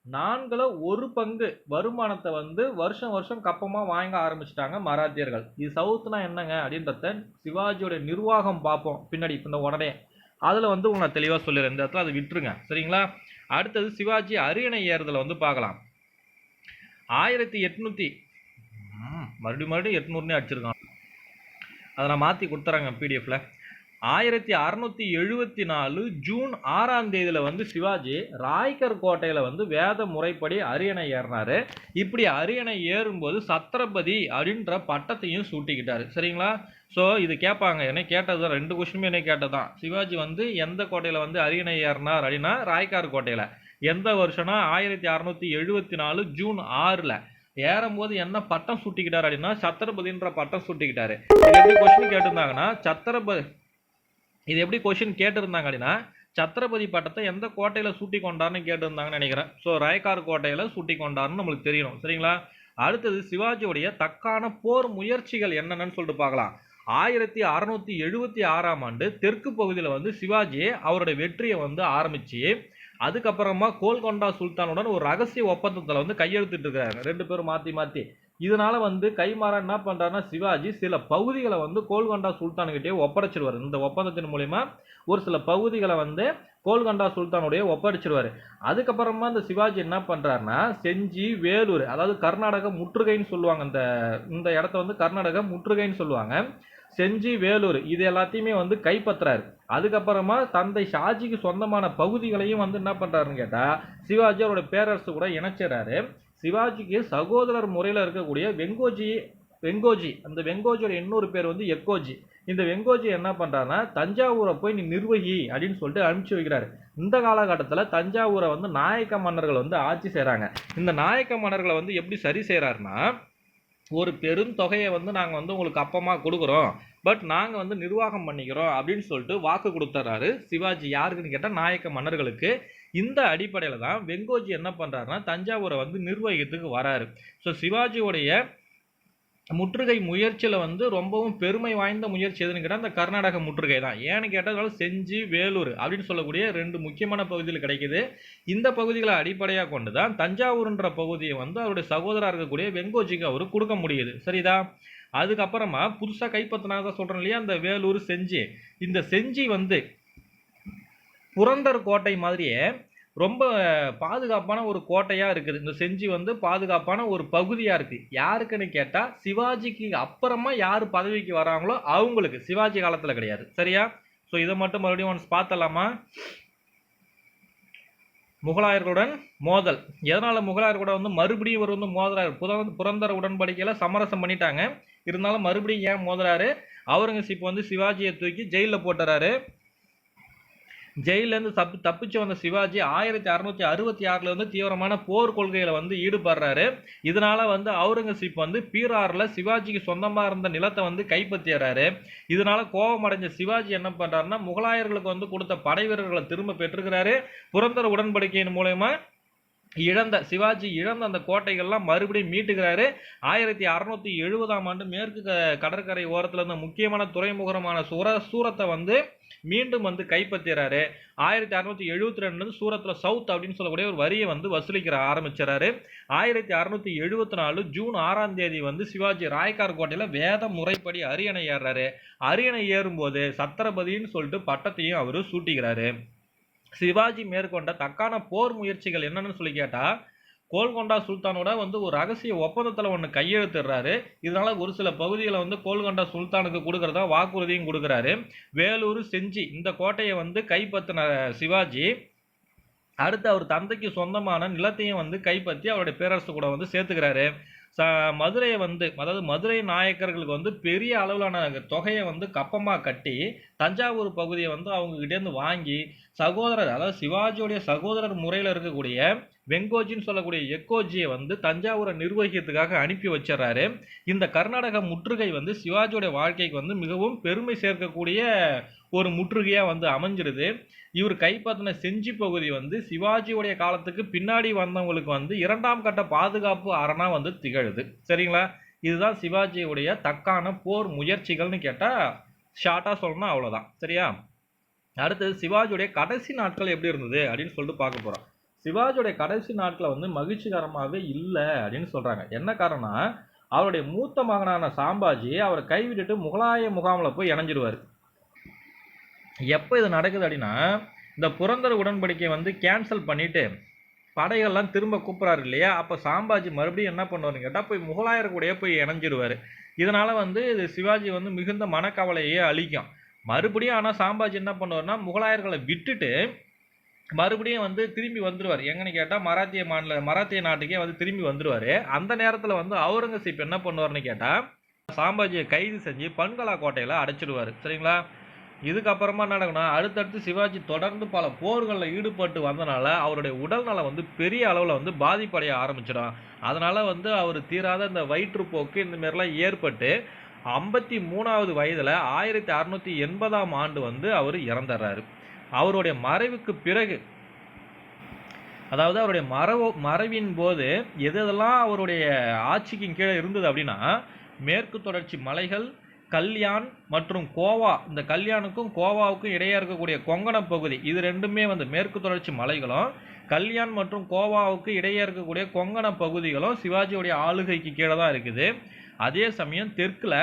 1/4 வருமானத்தை வந்து வருஷம் கப்பமாக வாங்க ஆரம்பிச்சிட்டாங்க மராத்தியர்கள். இது சவுத்துனா என்னங்க அப்படின்றத சிவாஜியோட நிர்வாகம் பார்ப்போம் பின்னாடி இந்த உடனே. அதில் வந்து உங்களை தெளிவாக சொல்லிடுறேன். இந்த இடத்துல அதை விட்டுருங்க. சரிங்களா? அடுத்தது சிவாஜி அரியணை ஏறுதலை வந்து பார்க்கலாம். 1800 மறுபடியும் 800 அடிச்சிருக்கான். அதை நான் மாற்றி கொடுத்துறாங்க பிடிஎஃப்ல. 1674 ஜூன் 6ஆம் தேதியில் வந்து சிவாஜி ராய்கர் கோட்டையில் வந்து வேத முறைப்படி அரியணை ஏறினார். இப்படி அரியணை ஏறும்போது சத்ரபதி அப்படின்ற பட்டத்தையும் சூட்டிக்கிட்டாரு. சரிங்களா? ஸோ இது கேட்பாங்க. என்ன கேட்டது தான் 2 கொஸ்டினுமே என்ன கேட்டதான். சிவாஜி வந்து எந்த கோட்டையில் வந்து அரியணை ஏறினார் அப்படின்னா ராய்கார் கோட்டையில். எந்த வருஷம்னா 1674 ஜூன் 6ல் ஏறும்போது என்ன பட்டம் சூட்டிக்கிட்டார் அப்படின்னா சத்ரபதின்ற பட்டம் சூட்டிக்கிட்டாரு. இது எப்படி கொஸ்டின் கேட்டிருந்தாங்கன்னா இது எப்படி கொஸ்டின் கேட்டிருந்தாங்க அப்படின்னா சத்ரபதி பட்டத்தை எந்த கோட்டையில் சூட்டி கொண்டார்னு கேட்டிருந்தாங்கன்னு நினைக்கிறேன். ஸோ ராய்கார் கோட்டையில் சூட்டி கொண்டார்னு நம்மளுக்கு தெரியணும். சரிங்களா? அடுத்தது சிவாஜியுடைய தக்கான போர் முயற்சிகள் என்னென்னு சொல்லிட்டு பார்க்கலாம். 1676ஆம் ஆண்டு தெற்கு பகுதியில் வந்து சிவாஜி அவருடைய வெற்றியை வந்து ஆரம்பித்து அதுக்கப்புறமா கோல்கொண்டா சுல்தானுடன் ஒரு ரகசிய ஒப்பந்தத்தில் வந்து கையெழுத்திட்டு இருக்காங்க 2 பேரும் மாற்றி. இதனால வந்து கைமாற என்ன பண்றாருன்னா சிவாஜி சில பகுதிகளை வந்து கோல்கொண்டா சுல்தானுக்கிட்டே ஒப்படைச்சிருவார். இந்த ஒப்பந்தத்தின் மூலமா ஒரு சில பகுதிகளை வந்து கோல்கொண்டா சுல்தானுடைய ஒப்படைச்சிருவாரு. அதுக்கப்புறமா இந்த சிவாஜி என்ன பண்றாருன்னா செஞ்சி, வேலூர், அதாவது கர்நாடக முற்றுகைன்னு சொல்லுவாங்க. இந்த இடத்த வந்து கர்நாடக முற்றுகைன்னு சொல்லுவாங்க. செஞ்சி, வேலூர் இது எல்லாத்தையுமே வந்து கைப்பற்றுறாரு. அதுக்கப்புறமா தந்தை ஷாஜிக்கு சொந்தமான பகுதிகளையும் வந்து என்ன பண்றாருன்னு கேட்டா சிவாஜி அவரோட பேரரசு கூட இணைச்சிடறாரு. சிவாஜிக்கு சகோதரர் முறையில் இருக்கக்கூடிய வெங்கோஜி, அந்த வெங்கோஜியோட இன்னொரு பேர் வந்து எக்கோஜி. இந்த வெங்கோஜி என்ன பண்றாருன்னா தஞ்சாவூரை போய் நீ நிர்வகி அப்படின்னு சொல்லிட்டு அனுப்பிச்சு வைக்கிறாரு. இந்த காலகட்டத்தில் தஞ்சாவூரை வந்து நாயக்க மன்னர்கள் வந்து ஆட்சி செய்கிறாங்க. இந்த நாயக்க மன்னர்களை வந்து எப்படி சரி செய்கிறாருன்னா ஒரு பெரும் தொகையை வந்து நாங்கள் வந்து உங்களுக்கு அப்பமாக கொடுக்குறோம், பட் நாங்கள் வந்து நிர்வாகம் பண்ணிக்கிறோம் அப்படின்னு சொல்லிட்டு வாக்கு கொடுத்துறாரு சிவாஜி. யாருக்குன்னு கேட்டால் நாயக்க மன்னர்களுக்கு. இந்த அடிப்படையில் தான் வெங்கோஜி என்ன பண்ணுறாருன்னா தஞ்சாவூரை வந்து நிர்வகித்துக்கு வராரு. ஸோ சிவாஜியோடைய முற்றுகை முயற்சியில் வந்து ரொம்பவும் பெருமை வாய்ந்த முயற்சி எதுன்னு கேட்டால் அந்த கர்நாடக முற்றுகை தான். ஏன்னு கேட்டதால செஞ்சி, வேலூர் அப்படின்னு சொல்லக்கூடிய 2 முக்கியமான பகுதிகள் கிடைக்குது. இந்த பகுதிகளை அடிப்படையாக கொண்டு தான் தஞ்சாவூர்ன்ற பகுதியை வந்து அவருடைய சகோதரர் இருக்கக்கூடிய வெங்கோஜிக்கு அவரு கொடுக்க முடியுது. சரிதா? அதுக்கப்புறமா புதுசாக கைப்பற்றினாதான் சொல்கிறேன் இல்லையா அந்த வேலூர், செஞ்சி. இந்த செஞ்சி வந்து புரந்தர் கோட்டை மாதிரியே ரொம்ப பாதுகாப்பான ஒரு கோட்டையாக இருக்குது. இந்த செஞ்சி வந்து பாதுகாப்பான ஒரு பகுதியாக இருக்குது. யாருக்குன்னு கேட்டால் சிவாஜிக்கு அப்புறமா யார் பதவிக்கு வராங்களோ அவங்களுக்கு, சிவாஜி காலத்தில் கிடையாது. சரியா? ஸோ இதை மட்டும் மறுபடியும் ஒன்ஸ் பார்த்தலாமா? முகலாயர்களுடன் மோதல். எதனால் முகலாயர்களோட வந்து மறுபடியும் இவர் வந்து மோதலாரு? புரந்தர உடன்படிக்கையில் சமரசம் பண்ணிட்டாங்க. இருந்தாலும் மறுபடியும் ஏன் மோதலாரு? அவுரங்கசீப் வந்து சிவாஜியை தூக்கி ஜெயிலில் போட்டுறாரு. ஜெயிலேருந்து தப்பிச்சு வந்த சிவாஜி 1666 வந்து தீவிரமான போர் கொள்கையில வந்து ஈடுபடுறாரு. இதனால வந்து அவுரங்கசீப் வந்து பீரார்ல சிவாஜிக்கு சொந்தமா இருந்த நிலத்தை வந்து கைப்பற்றிடுறாரு. இதனால கோபமடைஞ்ச சிவாஜி என்ன பண்றாருன்னா முகலாயர்களுக்கு வந்து கொடுத்த படை வீரர்களை திரும்ப பெற்றுக்கிறாரு. புரந்தர உடன்படிக்கையின் மூலமா சிவாஜி இழந்த அந்த கோட்டைகள்லாம் மறுபடியும் மீட்டுக்கிறாரு. 1670ஆம் ஆண்டு மேற்கு கடற்கரை ஓரத்தில் இருந்த முக்கியமான துறைமுகமான சூரத்தை வந்து மீண்டும் வந்து கைப்பற்றுறாரு. 1672 சூரத்தில் சவுத் அப்படின்னு சொல்லக்கூடிய ஒரு வரியை வந்து வசூலிக்கிற ஆரம்பிச்சாரு. 1674 ஜூன் 6ஆம் தேதி வந்து சிவாஜி ராய்கார் கோட்டையில் வேத முறைப்படி அரியணை ஏறுறாரு. அரியணை ஏறும்போது சத்திரபதினு சொல்லிட்டு பட்டத்தையும் அவரு சூட்டிக்கிறாரு. சிவாஜி மேற்கொண்ட தக்கான போர் முயற்சிகள் என்னன்னு சொல்லி கேட்டா கோல்கொண்டா சுல்தானோட வந்து ஒரு ரகசிய ஒப்பந்தத்தில் ஒன்று கையெழுத்திடுறாரு. இதனால ஒரு சில பகுதிகளை வந்து கோல்கொண்டா சுல்தானுக்கு கொடுக்கறதா வாக்குறுதியும் கொடுக்குறாரு. வேலூர் செஞ்சி இந்த கோட்டையை வந்து கைப்பற்றின சிவாஜி அடுத்து அவர் தந்தைக்கு சொந்தமான நிலத்தையும் வந்து கைப்பற்றி அவருடைய பேரரசு கூட வந்து சேர்த்துக்கிறாரு. மதுரையை வந்து அதாவது மதுரை நாயக்கர்களுக்கு வந்து பெரிய அளவிலான தொகையை வந்து கப்பமாக கட்டி தஞ்சாவூர் பகுதியை வந்து அவங்க கிட்டேருந்து வாங்கி சகோதரர் அதாவது சிவாஜியுடைய சகோதரர் முறையில் இருக்கக்கூடிய வெங்கோஜின்னு சொல்லக்கூடிய எக்கோஜியை வந்து தஞ்சாவூரை நிர்வகிக்கிறதுக்காக அனுப்பி வச்சிடறாரு. இந்த கர்நாடக முற்றுகை வந்து சிவாஜியோடைய வாழ்க்கைக்கு வந்து மிகவும் பெருமை சேர்க்கக்கூடிய ஒரு முற்றுகையாக வந்து அமைஞ்சிருது. இவர் கைப்பற்றின செஞ்சி பகுதி வந்து சிவாஜியுடைய காலத்துக்கு பின்னாடி வந்தவங்களுக்கு வந்து 2ஆம் கட்ட பாதுகாப்பு அரணா வந்து திகழுது. சரிங்களா? இதுதான் சிவாஜியுடைய தக்கான போர் முயற்சிகள்னு கேட்டால் ஷார்ட்டாக சொல்லணும், அவ்வளோதான். சரியா? அடுத்தது சிவாஜியுடைய கடைசி நாட்கள் எப்படி இருந்தது அப்படின்னு சொல்லிட்டு பார்க்க போகிறோம். சிவாஜியுடைய கடைசி நாட்களை வந்து மகிழ்ச்சிகரமாகவே இல்லை அப்படின்னு சொல்கிறாங்க. என்ன காரணம்னா அவருடைய மூத்த மகனான சாம்பாஜி அவரை கைவிட்டுட்டு முகலாய முகாமில் போய் இணைஞ்சிடுவார். எப்போ இது நடக்குது அப்படின்னா இந்த புரந்தர உடன்படிக்கை வந்து கேன்சல் பண்ணிட்டு படைகள்லாம் திரும்ப கூப்பிட்றாரு இல்லையா, அப்போ சாம்பாஜி மறுபடியும் என்ன பண்ணுவார்னு கேட்டால் போய் முகலாயர் கூடயே போய் இணைஞ்சிடுவார். இதனால் வந்து இது சிவாஜி வந்து மிகுந்த மனக்கவலையே அளிக்கும். மறுபடியும் ஆனால் சாம்பாஜி என்ன பண்ணுவார்னா முகலாயர்களை விட்டுட்டு மறுபடியும் வந்து திரும்பி வந்துடுவார். எங்கன்னு கேட்டால் மராத்திய நாட்டுக்கே வந்து திரும்பி வந்துடுவார். அந்த நேரத்தில் வந்து அவுரங்கசீப் என்ன பண்ணுவார்னு கேட்டால் சாம்பாஜியை கைது செஞ்சு பன்கலா கோட்டையில் அடைச்சிடுவார். சரிங்களா? இதுக்கப்புறமா என்ன நடக்கும்னா அடுத்தடுத்து சிவாஜி தொடர்ந்து பல போர்களில் ஈடுபட்டு வந்தனால அவருடைய உடல் நலம் வந்து பெரிய அளவில் வந்து பாதிப்படைய ஆரம்பிச்சிடும். அதனால் வந்து அவர் தீராத இந்த வயிற்றுப்போக்கு இந்த மாதிரிலாம் ஏற்பட்டு 53வது வயதில் 1680ஆம் ஆண்டு வந்து அவர் இறந்துடுறாரு. அவருடைய மறைவுக்கு பிறகு அதாவது அவருடைய மறைவின் போது எதெல்லாம் அவருடைய ஆட்சிக்கு கீழே இருந்தது அப்படின்னா மேற்கு தொடர்ச்சி மலைகள், கல்யாண் மற்றும் கோவா, இந்த கல்யாணுக்கும் கோவாவுக்கும் இடையே இருக்கக்கூடிய கொங்கண பகுதி, இது ரெண்டுமே வந்து மேற்கு தொடர்ச்சி மலைகளும் கல்யாண் மற்றும் கோவாவுக்கு இடையே இருக்கக்கூடிய கொங்கண பகுதிகளும் சிவாஜியுடைய ஆளுகைக்கு கீழே தான் இருக்குது. அதே சமயம் தெற்கில்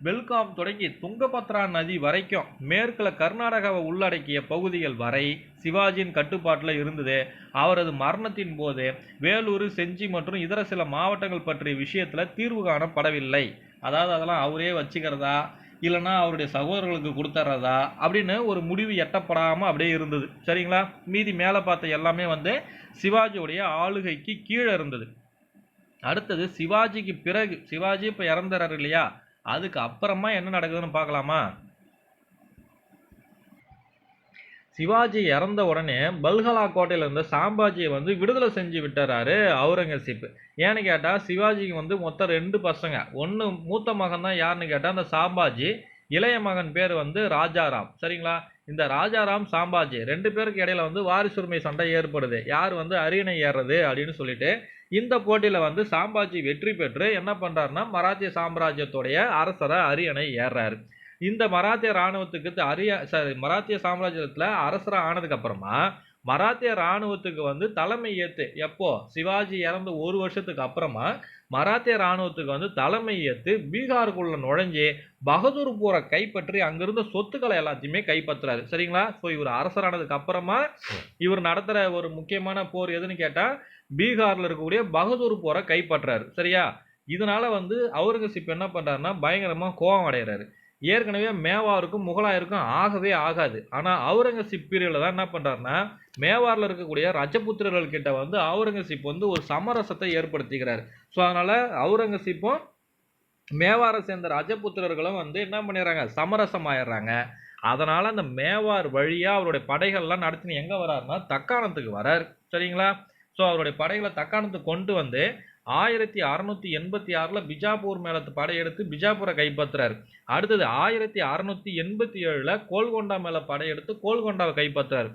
பெல்காம் தொடங்கி துங்கபத்ரா நதி வரைக்கும் மேற்கில் கர்நாடகாவை உள்ளடக்கிய பகுதிகள் வரை சிவாஜியின் கட்டுப்பாட்டில் இருந்தது. அவரது மரணத்தின் போது வேலூர், செஞ்சி மற்றும் இதர சில மாவட்டங்கள் பற்றிய விஷயத்தில் தீர்வு காணப்படவில்லை. அதாவது அதெல்லாம் அவரே வச்சுக்கிறதா இல்லைன்னா அவருடைய சகோதரர்களுக்கு கொடுத்துட்றதா அப்படின்னு ஒரு முடிவு எட்டப்படாமல் அப்படியே இருந்தது. சரிங்களா? மீதி மேலே பார்த்த எல்லாமே வந்து சிவாஜியுடைய ஆளுகைக்கு கீழே இருந்தது. அடுத்தது சிவாஜிக்கு பிறகு சிவாஜி இப்போ இறந்துறாரு இல்லையா, அதுக்கு அப்புறமா என்ன நடக்குதுன்னு பார்க்கலாமா? சிவாஜி இறந்த உடனே பல்கலா கோட்டையில் இருந்த சாம்பாஜியை வந்து விடுதலை செஞ்சு விட்டுறாரு அவுரங்கசீப். ஏன்னு கேட்டால் சிவாஜிக்கு வந்து மொத்தம் 2 பசங்க. ஒன்று மூத்த மகன் தான் யாருன்னு கேட்டால் அந்த சாம்பாஜி, இளைய மகன் பேர் வந்து ராஜாராம். சரிங்களா? இந்த ராஜாராம் சாம்பாஜி 2 பேருக்கு இடையில வந்து வாரிசுரிமை சண்டை ஏற்படுது. யார் வந்து அரியணை ஏறுறது அப்படின்னு சொல்லிட்டு இந்த போட்டியில் வந்து சாம்பாஜி வெற்றி பெற்று என்ன பண்ணுறாருன்னா மராத்திய சாம்ராஜ்யத்துடைய அரசரை அரியணை ஏறுறாரு. இந்த மராத்திய இராணுவத்துக்கு மராத்திய சாம்ராஜ்யத்தில் அரசராக ஆனதுக்கு அப்புறமா மராத்திய இராணுவத்துக்கு வந்து தலைமை ஏற்று எப்போ சிவாஜி இறந்து 1 வருஷத்துக்கு அப்புறமா மராத்திய இராணுவத்துக்கு வந்து தலைமை ஏற்று பீகாருக்குள்ள நுழைஞ்சு பகதூர்பூரை கைப்பற்றி அங்கிருந்த சொத்துக்களை எல்லாத்தையுமே கைப்பற்றுறாரு. சரிங்களா? ஸோ இவர் அரசரானதுக்கு அப்புறமா இவர் நடத்துகிற ஒரு முக்கியமான போர் எதுன்னு கேட்டால் பீகாரில் இருக்கக்கூடிய பகதூர்பூரை கைப்பற்றாரு. சரியா? இதனால வந்து அவுரங்கசீப் என்ன பண்ணுறாருன்னா பயங்கரமாக கோபம் அடைகிறாரு. ஏற்கனவே மேவாருக்கும் முகலாயருக்கும் ஆகவே ஆகாது. ஆனால் அவுரங்கசீப் பீரியடில் தான் என்ன பண்ணுறாருன்னா மேவாரில் இருக்கக்கூடிய ரஜபுத்திரர்கள் கிட்ட வந்து அவுரங்கசீப் வந்து ஒரு சமரசத்தை ஏற்படுத்திக்கிறார். ஸோ அதனால் அவுரங்கசீப்பும் மேவாரை சேர்ந்த ரஜபுத்திரர்களும் வந்து என்ன பண்ணிடுறாங்க, சமரசம் ஆயிடுறாங்க. அதனால அந்த மேவார் வழியா அவருடைய படைகள்லாம் நடத்தி எங்க வராருன்னா தக்காணத்துக்கு வராரு. சரிங்களா? ஸோ அவருடைய படைகளை தக்காணத்துக்கு கொண்டு வந்து 1686ல் பிஜாப்பூர் மேல படையெடுத்து பிஜாப்பூரை கைப்பற்றுறாரு. அடுத்தது 1687ல் கோல்கொண்டா மேல படையெடுத்து கோல்கொண்டாவை கைப்பற்றுறாரு.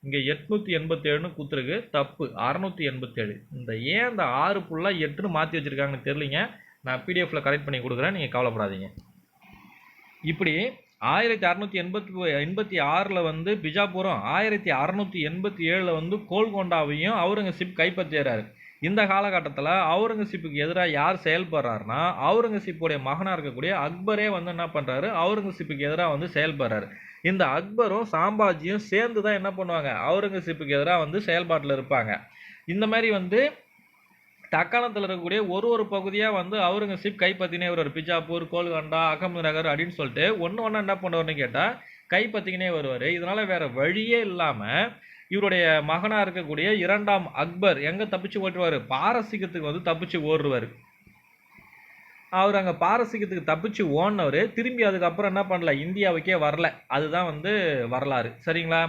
இங்க 887ன்னு குத்துருக்கு, தப்பு, 687. இந்த ஏன் இந்த 6 புள்ளா 8ன்னு மாத்தி வச்சிருக்காங்கன்னு தெரியலீங்க. நான் பிடிஎஃப்ல கரெக்ட் பண்ணி கொடுக்குறேன், நீங்க கவலைப்படாதீங்க. இப்படி 1686ல் வந்து பிஜாப்பூரும் 1687ல் வந்து கோல்கொண்டாவையும் அவுரங்கசீப் கைப்பற்றுறாரு. இந்த காலகட்டத்தில் அவுரங்கசீப்புக்கு எதிராக யார் செயல்படுறாருன்னா அவுரங்கசீப்புடைய மகனாக இருக்கக்கூடிய அக்பரே வந்து என்ன பண்ணுறாரு, அவுரங்கசீப்புக்கு எதிராக வந்து செயல்படுறாரு. இந்த அக்பரும் சாம்பாஜியும் சேர்ந்து தான் என்ன பண்ணுவாங்க, அவுரங்கசீப்புக்கு எதிராக வந்து செயல்பாட்டில் இருப்பாங்க. இந்த மாதிரி வந்து தக்காணத்தில் இருக்கக்கூடிய ஒரு பகுதியாக வந்து அவுரங்கசீப் கைப்பற்றினே வருவார். பிஜாப்பூர், கோல்கொண்டா, அகமது நகர் அப்படின்னு சொல்லிட்டு ஒன்று என்ன பண்ணுவார்னு கேட்டால் கைப்பற்றிக்கினே வருவார். இதனால் வேறு வழியே இல்லாமல் இவருடைய மகனாக இருக்கக்கூடிய 2ஆம் அக்பர் எங்கே தப்பிச்சு ஓட்டுவார், பாரசீகத்துக்கு வந்து தப்பிச்சு ஓடுவார். அவர் அங்கே பாரசீகத்துக்கு தப்பிச்சு ஓடினவர் திரும்பி அதுக்கப்புறம் என்ன பண்ணல, இந்தியாவுக்கே வரல. அதுதான் வந்து வரலாறு. சரிங்களா?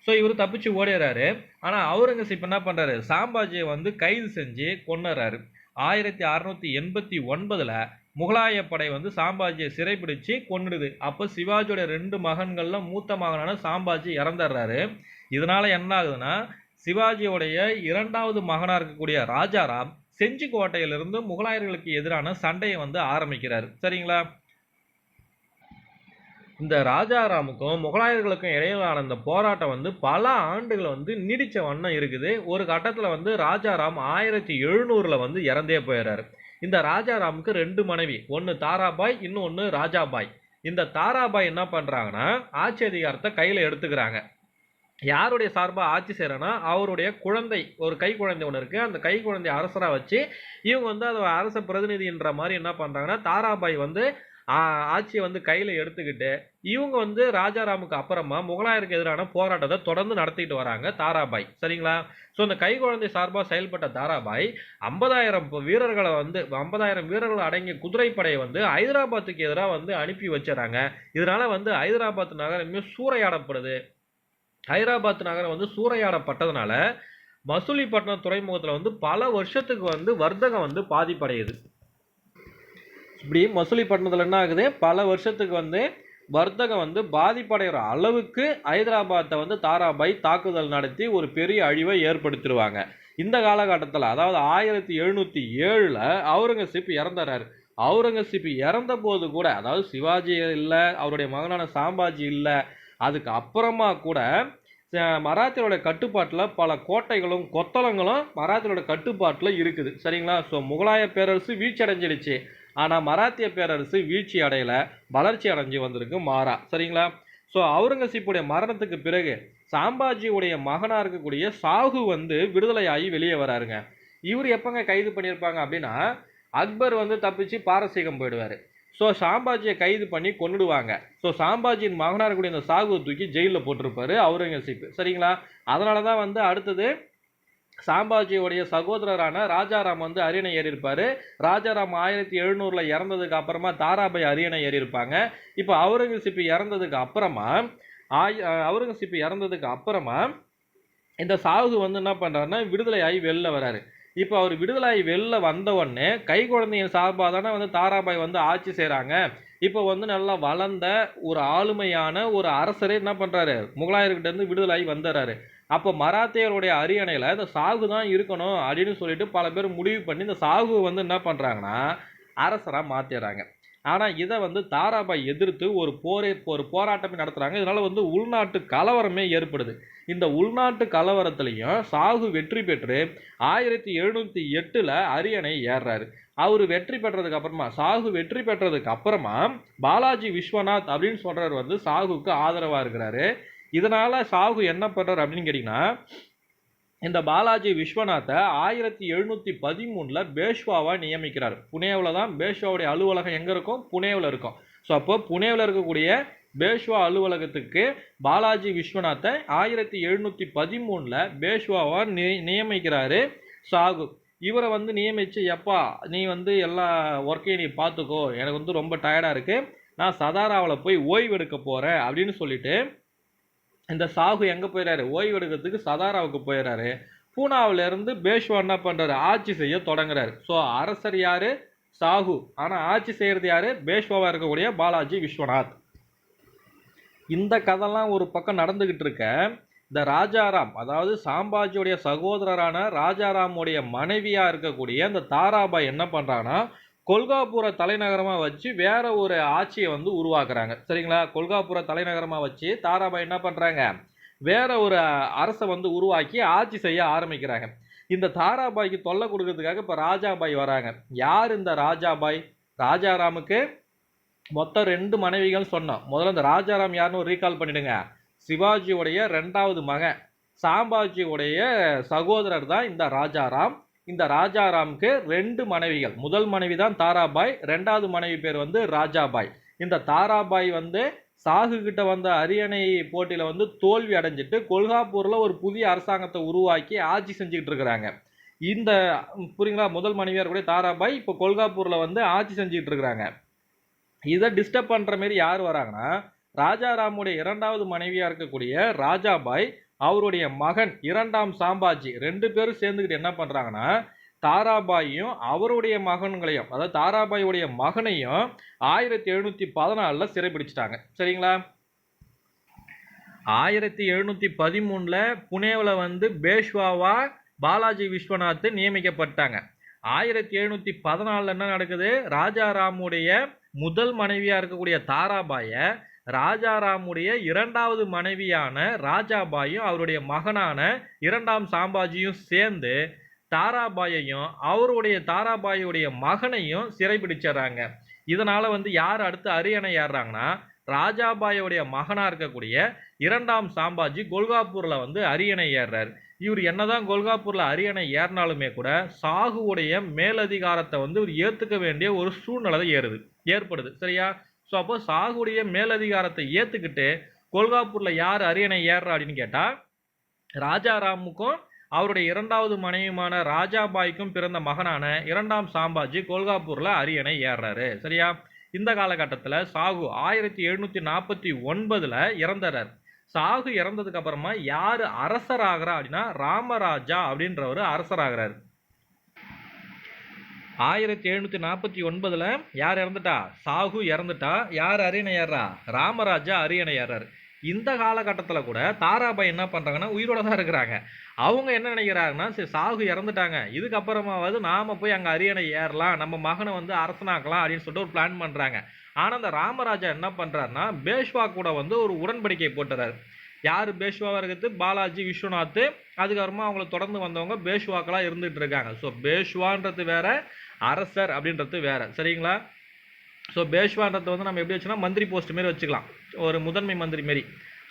ஸோ இவர் தப்பிச்சு ஓடிறாரு. ஆனால் அவுரங்கசீப் என்ன பண்ணுறாரு, சாம்பாஜியை வந்து கைது செஞ்சு கொண்டுறாரு. 1689ல் முகலாய படை வந்து சாம்பாஜியை சிறைப்பிடிச்சு கொன்னுடுது. அப்போ சிவாஜியோட 2 மகன்களில் மூத்த மகனான சாம்பாஜி இறந்துடுறாரு. இதனால என்ன ஆகுதுன்னா சிவாஜியோடைய 2வது மகனாக இருக்கக்கூடிய ராஜாராம் செஞ்சி கோட்டையிலிருந்து முகலாயர்களுக்கு எதிரான சண்டையை வந்து ஆரம்பிக்கிறார். சரிங்களா? இந்த ராஜாராமுக்கும் முகலாயர்களுக்கும் இடையிலான இந்த போராட்டம் வந்து பல ஆண்டுகள் வந்து நீடிச்ச வண்ணம் இருக்குது. ஒரு கட்டத்தில் வந்து ராஜாராம் 1700ல் வந்து இறந்தே போயிடுறாரு. இந்த ராஜாராமுக்கு 2 மனைவி, ஒன்று தாராபாய், இன்னொன்று ராஜாபாய். இந்த தாராபாய் என்ன பண்ணுறாங்கன்னா ஆட்சி அதிகாரத்தை கையில் எடுத்துக்கிறாங்க. யாருடைய சார்பாக ஆட்சி செய்கிறேன்னா அவருடைய குழந்தை, ஒரு கை குழந்தை ஒன்று இருக்குது. அந்த கை குழந்தை அரசராக வச்சு இவங்க வந்து அதை அரச பிரதிநிதின்ற மாதிரி என்ன பண்ணுறாங்கன்னா தாராபாய் வந்து ஆட்சியை வந்து கையில் எடுத்துக்கிட்டு இவங்க வந்து ராஜாராமுக்கு அப்புறமா முகலாயருக்கு எதிரான போராட்டத்தை தொடர்ந்து நடத்திட்டு வராங்க தாராபாய். சரிங்களா? ஸோ இந்த கை குழந்தை சார்பாக செயல்பட்ட தாராபாய் 50,000 வீரர்களை வந்து 50,000 வீரர்கள் அடங்கிய குதிரைப்படையை வந்து ஹைதராபாத்துக்கு எதிராக வந்து அனுப்பி வச்சுறாங்க. இதனால வந்து ஹைதராபாத் நகரமே சூறையாடப்படுது. ஹைதராபாத் நகரம் வந்து சூறையாடப்பட்டதுனால மசூலிப்பட்டினம் துறைமுகத்தில் வந்து பல வருஷத்துக்கு வந்து வர்த்தகம் வந்து பாதிப்படையுது. இப்படி மசூலிப்பட்டினத்தில் என்ன ஆகுது, பல வருஷத்துக்கு வந்து வர்த்தகம் வந்து பாதிப்படைகிற அளவுக்கு ஹைதராபாத்தை வந்து தாராபாய் தாக்குதல் நடத்தி ஒரு பெரிய அழிவை ஏற்படுத்திடுவாங்க. இந்த காலகட்டத்தில் அதாவது 1707ல் அவுரங்கசீப் இறந்துறாரு. அவுரங்கசீப் இறந்த போது கூட, அதாவது சிவாஜி இல்லை, அவருடைய மகனான சாம்பாஜி இல்லை, அதுக்கு அப்புறமா கூட மராத்தியோட கட்டுப்பாட்டில் பல கோட்டைகளும் கொத்தளங்களும் மராத்தியோட கட்டுப்பாட்டில் இருக்குது. சரிங்களா? ஸோ முகலாய பேரரசு வீழ்ச்சி அடைஞ்சிடுச்சு. ஆனால் மராத்திய பேரரசு வீழ்ச்சி அடையலை, வளர்ச்சி அடைஞ்சு வந்திருக்கு மாறா. சரிங்களா? ஸோ அவுரங்கசீப்புடைய மரணத்துக்கு பிறகு சாம்பாஜியுடைய மகனாக இருக்கக்கூடிய சாகு வந்து விடுதலையாகி வெளியே வராருங்க. இவர் எப்போங்க கைது பண்ணியிருப்பாங்க அப்படின்னா அக்பர் வந்து தப்பிச்சு பாரசீகம் போயிடுவார். ஸோ சாம்பாஜியை கைது பண்ணி கொண்டுடுவாங்க. ஸோ சாம்பாஜியின் மகனாக இருக்கக்கூடிய இந்த சாகுவை தூக்கி ஜெயிலில் போட்டிருப்பாரு அவுரங்கசீப். சரிங்களா? அதனால தான் வந்து அடுத்தது சாம்பாஜியோடைய சகோதரரான ராஜாராம் வந்து அரியணை ஏறியிருப்பார். ராஜாராம் 1700ல் இறந்ததுக்கு அப்புறமா தாராபாய் அரியணை ஏறியிருப்பாங்க. இப்போ அவுரங்கசீப் இறந்ததுக்கு அப்புறமா இந்த சாகு வந்து என்ன பண்ணுறாருன்னா விடுதலையாகி வெளில வராரு. இப்போ அவர் விடுதலாகி வெளில வந்த உடனே கை குழந்தையின் சார்பாக தானே வந்து தாராபாய் வந்து ஆட்சி செய்கிறாங்க. இப்போ வந்து நல்லா வளர்ந்த ஒரு ஆளுமையான ஒரு அரசரே என்ன பண்ணுறாரு, முகலாயர்கிட்ட இருந்து விடுதலாகி வந்துடுறாரு. அப்போ மராத்தியருடைய அரியணையில் இந்த சாகு தான் இருக்கணும் அப்படின்னு சொல்லிட்டு பல பேர் முடிவு பண்ணி இந்த சாகு வந்து என்ன பண்ணுறாங்கன்னா அரசராக மாற்றிடுறாங்க. ஆனால் இதை வந்து தாராபாய் எதிர்த்து ஒரு போராட்டமே நடத்துகிறாங்க. இதனால் வந்து உள்நாட்டு கலவரமே ஏற்படுது. இந்த உள்நாட்டு கலவரத்துலையும் சாகு வெற்றி பெற்று 1708ல் அரியணை ஏறுறாரு. அவர் வெற்றி பெற்றதுக்கு அப்புறமா சாகு வெற்றி பெற்றதுக்கு அப்புறமா பாலாஜி விஸ்வநாத் அப்படின்னு சொல்கிறவர் வந்து சாகுக்கு ஆதரவாக இருக்கிறாரு. இதனால் சாகு என்ன பண்ணுறாரு அப்படின்னு கேட்டிங்கன்னா இந்த பாலாஜி விஸ்வநாத்தை 1713ல் பேஷ்வாவாக நியமிக்கிறார். புனேவில் தான் பேஷ்வாவுடைய அலுவலகம் எங்கே இருக்கும், புனேவில் இருக்கும். ஸோ அப்போ புனேவில் இருக்கக்கூடிய பேஷ்வா அலுவலகத்துக்கு பாலாஜி விஸ்வநாத்தை 1713ல் பேஷ்வாவாக நியமிக்கிறாரு சாகு. இவரை வந்து நியமித்து, எப்பா நீ வந்து எல்லா ஒர்க்கையும் நீ பார்த்துக்கோ, எனக்கு வந்து ரொம்ப டயர்டாக இருக்குது, நான் சதாராவில் போய் ஓய்வு எடுக்க போகிறேன் அப்படின்னு சொல்லிட்டு இந்த சாகு எங்கே போயிடறாரு, ஓய்வு எடுக்கிறதுக்கு சதாராவுக்கு போயிடறாரு. பூனாவிலேருந்து பேஷ்வா என்ன பண்ணுறாரு, ஆட்சி செய்ய தொடங்குறாரு. ஸோ அரசர் யார், சாகு. ஆனால் ஆட்சி செய்கிறது யார், பேஷ்வாவாக இருக்கக்கூடிய பாலாஜி விஸ்வநாத். இந்த கதைலாம் ஒரு பக்கம் நடந்துக்கிட்டு இருக்க, இந்த ராஜாராம், அதாவது சாம்பாஜியுடைய சகோதரரான ராஜாராமுடைய மனைவியாக இருக்கக்கூடிய இந்த தாராபாய் என்ன பண்ணுறாங்கன்னா, கொல்காப்புரை தலைநகரமாக வச்சு வேற ஒரு ஆட்சியை வந்து உருவாக்குறாங்க. சரிங்களா, கொல்காப்புரை தலைநகரமாக வச்சு தாராபாய் என்ன பண்ணுறாங்க, வேற ஒரு அரசை வந்து உருவாக்கி ஆட்சி செய்ய ஆரம்பிக்கிறாங்க. இந்த தாராபாய்க்கு தொல்லை கொடுக்கறதுக்காக இப்போ ராஜாபாய் வராங்க. யார் இந்த ராஜாபாய், ராஜாராமுக்கு மொத்தம் 2 மனைவிகள் சொன்னோம். முதல்ல இந்த ராஜாராம் யாருன்னு ஒரு ரீகால் பண்ணிடுங்க. சிவாஜியுடைய 2வது மகன், சாம்பாஜியுடைய சகோதரர் தான் இந்த ராஜாராம். இந்த ராஜாராமுக்கு 2 மனைவிகள். முதல் மனைவி தான் தாராபாய், 2வது மனைவி பேர் வந்து ராஜாபாய். இந்த தாராபாய் வந்து சாகு கிட்ட வந்த அரியணை போட்டியில வந்து தோல்வி அடைஞ்சிட்டு கொல்காப்பூர்ல ஒரு புதிய அரசாங்கத்தை உருவாக்கி ஆட்சி செஞ்சுக்கிட்டு இருக்கிறாங்க. இந்த புரியுங்களா, முதல் மனைவியார் கூட தாராபாய் இப்போ கொல்காப்பூர்ல வந்து ஆட்சி செஞ்சுக்கிட்டு இருக்கிறாங்க. இதை டிஸ்டர்ப் பண்ற மாதிரி யார் வராங்கன்னா, ராஜாராமுடைய 2வது மனைவியா இருக்கக்கூடிய ராஜாபாய், அவருடைய மகன் 2ஆம் சாம்பாஜி, 2 பேரும் சேர்ந்துக்கிட்டு என்ன பண்றாங்கன்னா, தாராபாயையும் அவருடைய மகன்களையும், அதாவது தாராபாயுடைய மகனையும் 1714 சிறைப்பிடிச்சிட்டாங்க. சரிங்களா, 1713 புனேவில் வந்து பேஷ்வாவா பாலாஜி விஸ்வநாத் நியமிக்கப்பட்டாங்க. 1714 என்ன நடக்குது, ராஜாராமுடைய முதல் மனைவியா இருக்கக்கூடிய தாராபாய ராஜாராமுடைய 2வது மனைவியான ராஜாபாயும் அவருடைய மகனான 2ஆம் சாம்பாஜியும் சேர்ந்து தாராபாயையும் அவருடைய தாராபாயுடைய மகனையும் சிறைபிடிச்சிடறாங்க. இதனால வந்து யார் அடுத்து அரியணை ஏறுறாங்கன்னா, ராஜாபாயுடைய மகனா இருக்கக்கூடிய 2ஆம் சாம்பாஜி கொல்காப்பூர்ல வந்து அரியணை ஏறுறாரு. இவர் என்னதான் கொல்காப்பூர்ல அரியணை ஏறினாலுமே கூட சாகுவுடைய மேலதிகாரத்தை வந்து இவர் ஏத்துக்க வேண்டிய ஒரு சூழ்நிலை ஏற்படுது. சரியா, ஸோ அப்போ சாகுடைய மேலதிகாரத்தை ஏத்துக்கிட்டு கொல்காப்பூர்ல யார் அரியணை ஏறுறா அப்படின்னு கேட்டா, ராஜாராமுக்கும் அவருடைய 2வது மனைவியுமான ராஜாபாய்க்கும் பிறந்த மகனான 2ஆம் சாம்பாஜி கொல்காப்பூர்ல அரியணை ஏறுறாரு. சரியா, இந்த காலகட்டத்தில் சாகு 1749 இறந்துறார். சாகு இறந்ததுக்கு அப்புறமா யாரு அரசராகிறா அப்படின்னா, ராமராஜா அப்படின்றவர் அரசராகிறார். 1749 யார் இறந்துட்டா, சாகு இறந்துட்டா. யார் அரியணை ஏறா, ராமராஜா அரியணை ஏறாரு. இந்த காலகட்டத்தில் கூட தாராபாய் என்ன பண்ணுறாங்கன்னா, உயிரோட தான் இருக்கிறாங்க. அவங்க என்ன நினைக்கிறாங்கன்னா, சரி சாகு இறந்துட்டாங்க, இதுக்கப்புறமாவது நாம் போய் அங்கே அரியணை ஏறலாம், நம்ம மகனை வந்து அரசனாக்கலாம் அப்படின்னு சொல்லிட்டு ஒரு பிளான் பண்ணுறாங்க. ஆனால் அந்த ராமராஜா என்ன பண்ணுறாருன்னா, பேஷ்வா கூட வந்து ஒரு உடன்படிக்கை போட்டுறாரு. யார் பேஷ்வாவாக இருக்கிறது, பாலாஜி விஸ்வநாத். அதுக்கப்புறமா அவங்கள தொடர்ந்து வந்தவங்க பேஷ்வாக்களாக இருந்துகிட்டு இருக்காங்க. ஸோ பேஷ்வான்றது வேற, அரசர் அப்படின்றது வேற. சரிங்களா, ஸோ பேஷ்வான்றது வந்து நம்ம எப்படி வச்சுன்னா மந்திரி போஸ்ட் மாரி வச்சுக்கலாம், ஒரு முதன்மை மந்திரி மாரி.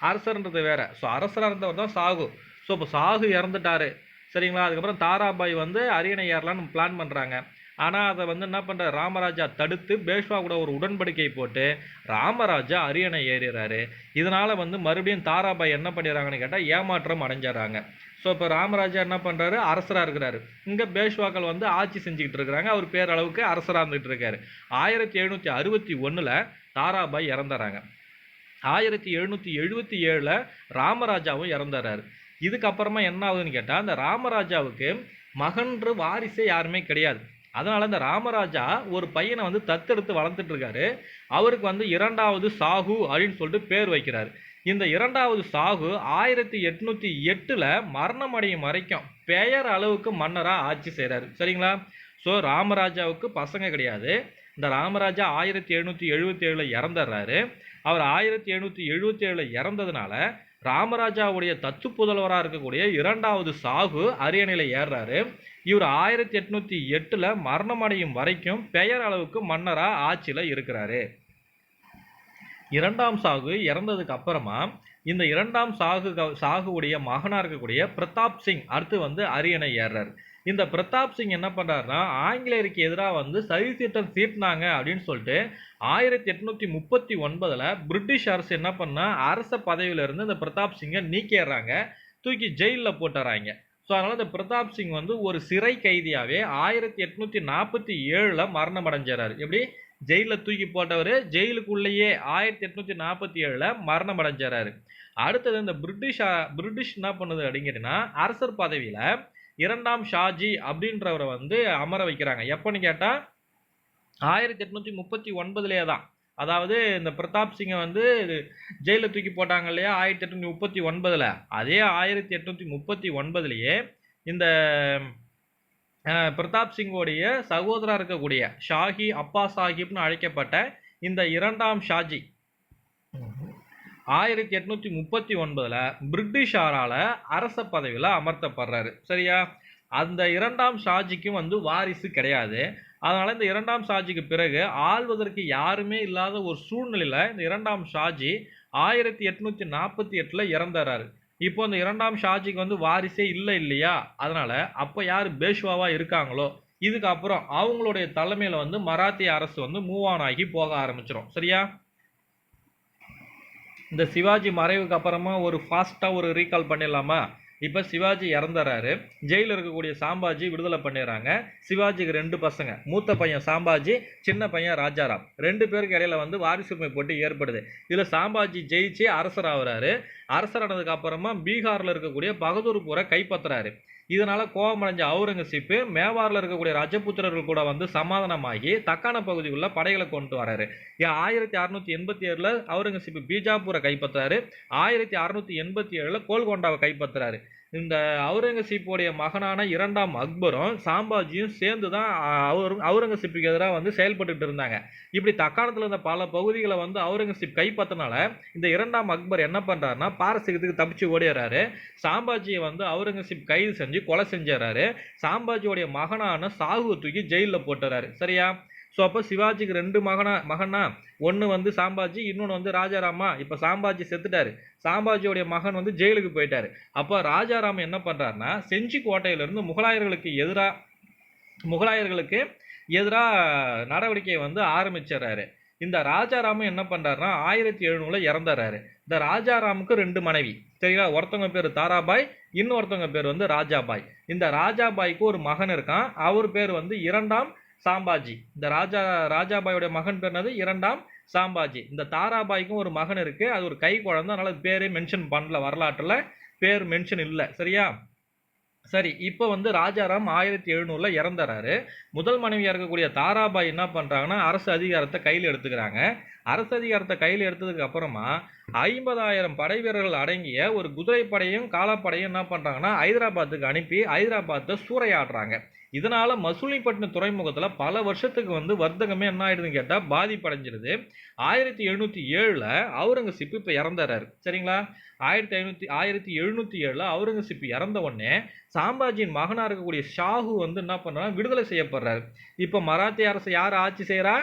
அரசர்ன்றது வேற. ஸோ அரசராக இருந்தவர் தான் சாகு. ஸோ இப்போ சாகு இறந்துட்டாரு. சரிங்களா, அதுக்கப்புறம் தாராபாய் வந்து அரியணை ஏறலான்னு பிளான் பண்ணுறாங்க. ஆனால் அதை வந்து என்ன பண்ணுற, ராமராஜா தடுத்து பேஷ்வா கூட ஒரு உடன்படிக்கை போட்டு ராமராஜா அரியணை ஏறுறாரு. இதனால் வந்து மறுபடியும் தாராபாய் என்ன பண்ணிடுறாங்கன்னு கேட்டால் ஏமாற்றம் அடைஞ்சிடறாங்க. ஸோ இப்போ ராமராஜா என்ன பண்ணுறாரு, அரசராக இருக்கிறாரு. இங்கே பேஷ்வாக்கள் வந்து ஆட்சி செஞ்சுக்கிட்டு இருக்கிறாங்க. அவர் பேரளவுக்கு அரசராக இருந்துகிட்டு இருக்காரு. 1761 தாராபாய் இறந்துறாங்க. 1777 ராமராஜாவும் இறந்துறாரு. இதுக்கப்புறமா என்ன ஆகுதுன்னு கேட்டால், அந்த ராமராஜாவுக்கு மகன்ற வாரிசே யாருமே கிடையாது. அதனால இந்த ராமராஜா ஒரு பையனை வந்து தத்தெடுத்து வளர்த்துட்டு இருக்காரு. அவருக்கு வந்து 2வது சாகு அப்படின்னு சொல்லிட்டு பேர் வைக்கிறாரு. இந்த 2வது சாகு 1808 மரணம் அடையும் வரைக்கும் பெயர் அளவுக்கு மன்னராக ஆட்சி செய்கிறாரு. சரிங்களா, ஸோ ராமராஜாவுக்கு பசங்க கிடையாது. இந்த ராமராஜா 1777 இறந்துடுறாரு. அவர் 1777 இறந்ததுனால ராமராஜாவுடைய தத்து புதல்வராக இருக்கக்கூடிய 2வது சாகு அரியணையில் ஏறுறாரு. இவர் 1808 மரணம் அடையும் வரைக்கும் பெயர் அளவுக்கு மன்னராக ஆட்சியில் இருக்கிறாரு. 2ஆம் சாகு இறந்ததுக்கு அப்புறமா இந்த 2ஆம் சாகுவுடைய மகனாக இருக்கக்கூடிய பிரதாப் சிங் அடுத்து வந்து அரியணை ஏறுறாரு. இந்த பிரதாப் சிங் என்ன பண்ணுறாருன்னா, ஆங்கிலேயருக்கு எதிராக வந்து சதி திட்டம் தீட்டினாங்க அப்படின்னு சொல்லிட்டு 1839 பிரிட்டிஷ் அரசு என்ன பண்ணால் அரச பதவியிலிருந்து இந்த பிரதாப் சிங்கை நீக்கிடுறாங்க, தூக்கி ஜெயிலில் போட்டுறாங்க. ஸோ அதனால் இந்த பிரதாப் சிங் வந்து ஒரு சிறை கைதியாகவே 1847 மரணம் அடைஞ்சாரு. எப்படி, ஜெயிலில் தூக்கி போட்டவர் ஜெயிலுக்குள்ளேயே 1847 மரணம் அடைஞ்சாரு. அடுத்தது இந்த பிரிட்டிஷ் என்ன பண்ணுது அப்படிங்கிறீங்கன்னா அரசர் பதவியில 2ஆம் ஷாஜி அப்படின்றவரை வந்து அமர வைக்கிறாங்க. எப்பன்னு கேட்டா 1839 தான். அதாவது இந்த பிரதாப் சிங்கை வந்து ஜெயிலில் தூக்கி போட்டாங்க இல்லையா 1839, அதே 1839 இந்த பிரதாப் சிங்கோடைய சகோதரா இருக்கக்கூடிய ஷாஹி அப்பா சாஹிப்னு அழைக்கப்பட்ட இந்த 2ஆம் ஷாஜி 1839 பிரிட்டிஷாரால அரச பதவியில் அமர்த்தப்படுறாரு. சரியா? அந்த 2ஆம் ஷாஜிக்கும் வந்து வாரிசு கிடையாது. அதனால இந்த 2ஆம் ஷாஜிக்கு பிறகு ஆள்வதற்கு யாருமே இல்லாத ஒரு சூழ்நிலையில இந்த 2ஆம் ஷாஜி 1848 இறந்துறாரு. இப்போ இந்த 2ஆம் ஷாஜிக்கு வந்து வாரிசே இல்லை இல்லையா? அதனால அப்போ யார் பேஷ்வாவா இருக்காங்களோ இதுக்கப்புறம் அவங்களுடைய தலைமையில வந்து மராத்திய அரசு வந்து மூவ் ஆன் ஆகி போக ஆரம்பிச்சிடும். சரியா? இந்த சிவாஜி மறைவுக்கு அப்புறமா ஒரு ஃபாஸ்ட்டாக ஒரு ரீகால் பண்ணிடலாமா? இப்போ சிவாஜி இறந்துறாரு. ஜெயிலில் இருக்கக்கூடிய சாம்பாஜி விடுதலை பண்ணிடுறாங்க. சிவாஜிக்கு 2 பசங்க, மூத்த பையன் சாம்பாஜி, சின்ன பையன் ராஜாராம். 2 பேருக்கு இடையில வந்து வாரிசுரிமை போட்டு ஏற்படுது. இதில் சாம்பாஜி ஜெயிச்சு அரசர் ஆகுறாரு. அரசரானதுக்கு அப்புறமா பீகாரில் இருக்கக்கூடிய பகதூர்பூரை கைப்பற்றுறாரு. இதனால கோபமடைஞ்ச அவுரங்கசீப் மேவாரில் இருக்கக்கூடிய ரஜபுத்திரர்கள் கூட வந்து சமாதானமாகி தக்கான பகுதிக்குள்ள படைகளை கொண்டு வராரு. 1687 அவுரங்கசீப் பீஜாப்பூரை கைப்பற்றாரு. 1687 கோல்கொண்டாவை கைப்பற்றுறாரு. இந்த அவுரங்கசீப்புடைய மகனான 2ஆம் அக்பரும் சாம்பாஜியும் சேர்ந்து தான் அவுரங்கசீப்புக்கு எதிராக வந்து செயல்பட்டு இருந்தாங்க. இப்படி தக்காணத்தில் இருந்த பல பகுதிகளை வந்து அவுரங்கசீப் கைப்பற்றினால இந்த 2ஆம் அக்பர் என்ன பண்ணுறாருன்னா பாரசீகத்துக்கு தப்பிச்சு ஓடிடுறாரு. சாம்பாஜியை வந்து அவுரங்கசீப் கைது செஞ்சு கொலை செஞ்சிடறாரு. சாம்பாஜியோடைய மகனான சாகுவை தூக்கி ஜெயிலில் போட்டுறாரு. சரியா? ஸோ அப்போ சிவாஜிக்கு 2 மகனா, ஒன்று வந்து சாம்பாஜி, இன்னொன்று வந்து ராஜாராமா. இப்போ சாம்பாஜி செத்துட்டாரு. சாம்பாஜியோடைய மகன் வந்து ஜெயிலுக்கு போயிட்டாரு. அப்போ ராஜாராம் என்ன பண்ணுறாருன்னா செஞ்சி கோட்டையிலிருந்து முகலாயர்களுக்கு எதிராக நடவடிக்கையை வந்து ஆரம்பிச்சிடறாரு. இந்த ராஜாராமும் என்ன பண்ணுறாருன்னா 1700 இறந்துறாரு. இந்த ராஜாராமுக்கு 2 மனைவி. சரிங்களா? ஒருத்தவங்க பேர் தாராபாய், இன்னொருத்தவங்க பேர் வந்து ராஜாபாய். இந்த ராஜாபாய்க்கு ஒரு மகன் இருக்கான். அவர் பேர் வந்து 2ஆம் சாம்பாஜி. இந்த ராஜாபாயோட மகன் பேர் 2ஆம் சாம்பாஜி. இந்த தாராபாய்க்கும் ஒரு மகன் இருக்கு. அது ஒரு கை குழந்தை. அதனால பேரே மென்ஷன் பண்ணல, வரலாற்றுல பேர் மென்ஷன் இல்லை. சரியா? சரி, இப்போ வந்து ராஜாராம் 1700 இறந்துறாரு. முதல் மனைவியாக இருக்கக்கூடிய தாராபாய் என்ன பண்ணுறாங்கன்னா அரசு அதிகாரத்தை கையில் எடுத்துக்கிறாங்க. அரசு அதிகாரத்தை கையில் எடுத்ததுக்கு அப்புறமா 50,000 படை வீரர்கள் அடங்கிய ஒரு குதிரைப்படையும் காலாப்படையும் என்ன பண்ணுறாங்கன்னா ஹைதராபாத்துக்கு அனுப்பி ஹைதராபாத்தை சூறையாடுறாங்க. இதனால மசூலிப்பட்டினம் துறைமுகத்தில் பல வருஷத்துக்கு வந்து வர்த்தகமே என்ன ஆயிடுதுன்னு கேட்டால் பாதிப்படைஞ்சிருது. 1707 அவுரங்கசீப் இப்போ இறந்துறாரு. சரிங்களா? 1707 அவுரங்கசீப் இறந்த உடனே சாம்பாஜியின் மகனாக இருக்கக்கூடிய ஷாஹு வந்து என்ன பண்ணுறாங்க விடுதலை செய்யப்படுறாரு. இப்போ மராத்திய அரசு யார் ஆட்சி செய்கிறா?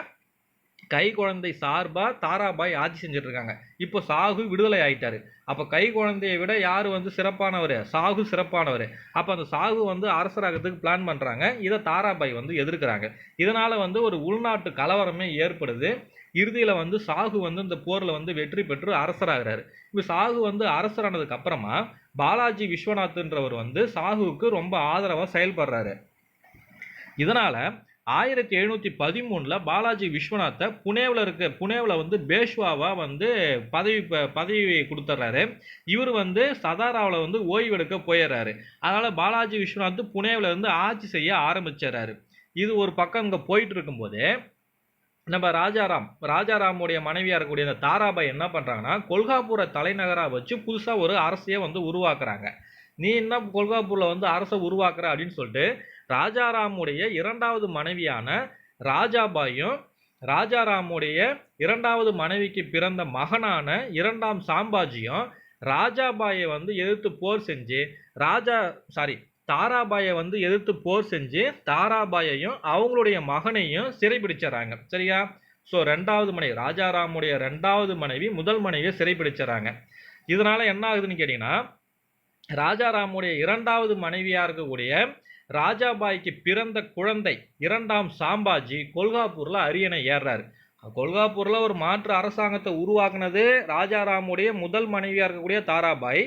கை குழந்தை சார்பா தாராபாய் ஆட்சி செஞ்சுட்டு இருக்காங்க. இப்போ சாகு விடுதலை ஆயிட்டாரு. அப்போ கை குழந்தையை விட யார் வந்து சிறப்பானவர்? சாகு சிறப்பானவர். அப்போ அந்த சாகு வந்து அரசராகிறதுக்கு பிளான் பண்ணுறாங்க. இதை தாராபாய் வந்து எதிர்க்கிறாங்க. இதனால் வந்து ஒரு உள்நாட்டு கலவரமே ஏற்படுது. இறுதியில் வந்து சாகு வந்து இந்த போரில் வந்து வெற்றி பெற்று அரசராகிறாரு. இப்போ சாகு வந்து அரசரானதுக்கு அப்புறமா பாலாஜி விஸ்வநாத்ன்றவர் வந்து சாகுவுக்கு ரொம்ப ஆதரவாக செயல்படுறாரு. இதனால் 1713 பாலாஜி விஸ்வநாத்தை புனேவில் வந்து பேஷ்வாவா வந்து பதவி கொடுத்துட்றாரு. இவர் வந்து சதாராவில் வந்து ஓய்வெடுக்க போயிடுறாரு. அதனால் பாலாஜி விஸ்வநாத் புனேவில் இருந்து ஆட்சி செய்ய ஆரம்பிச்சிடறாரு. இது ஒரு பக்கம் இங்கே போயிட்டு இருக்கும்போது நம்ம ராஜாராமுடைய மனைவியாக இருக்கக்கூடிய அந்த தாராபாய் என்ன பண்ணுறாங்கன்னா கொல்காப்பூரை தலைநகராக வச்சு புதுசாக ஒரு அரசையை வந்து உருவாக்குறாங்க. நீ என்ன கொல்காப்பூரில் வந்து அரசை உருவாக்குற அப்படின்னு சொல்லிட்டு ராஜாராமுடைய 2வது மனைவியான ராஜாபாயும் ராஜாராமுடைய 2வது மனைவிக்கு பிறந்த மகனான 2ஆம் சாம்பாஜியும் ராஜாபாயை வந்து எதிர்த்து போர் செஞ்சு தாராபாயை வந்து எதிர்த்து போர் செஞ்சு தாராபாயையும் அவங்களுடைய மகனையும் சிறைபிடிச்சிடறாங்க. சரியா? ஸோ 2வது மனைவி ராஜாராமுடைய 2வது மனைவி முதல் மனைவியை சிறைபிடிச்சிடறாங்க. இதனால என்ன ஆகுதுன்னு கேட்டீங்கன்னா ராஜாராமுடைய 2வது மனைவியாக இருக்கக்கூடிய ராஜாபாய்க்கு பிறந்த குழந்தை 2ஆம் சாம்பாஜி கொல்காப்பூரில் அரியணை ஏறுறாரு. கொல்காப்பூரில் ஒரு மாற்று அரசாங்கத்தை உருவாக்குனது ராஜாராமுடைய முதல் மனைவியாக இருக்கக்கூடிய தாராபாய்.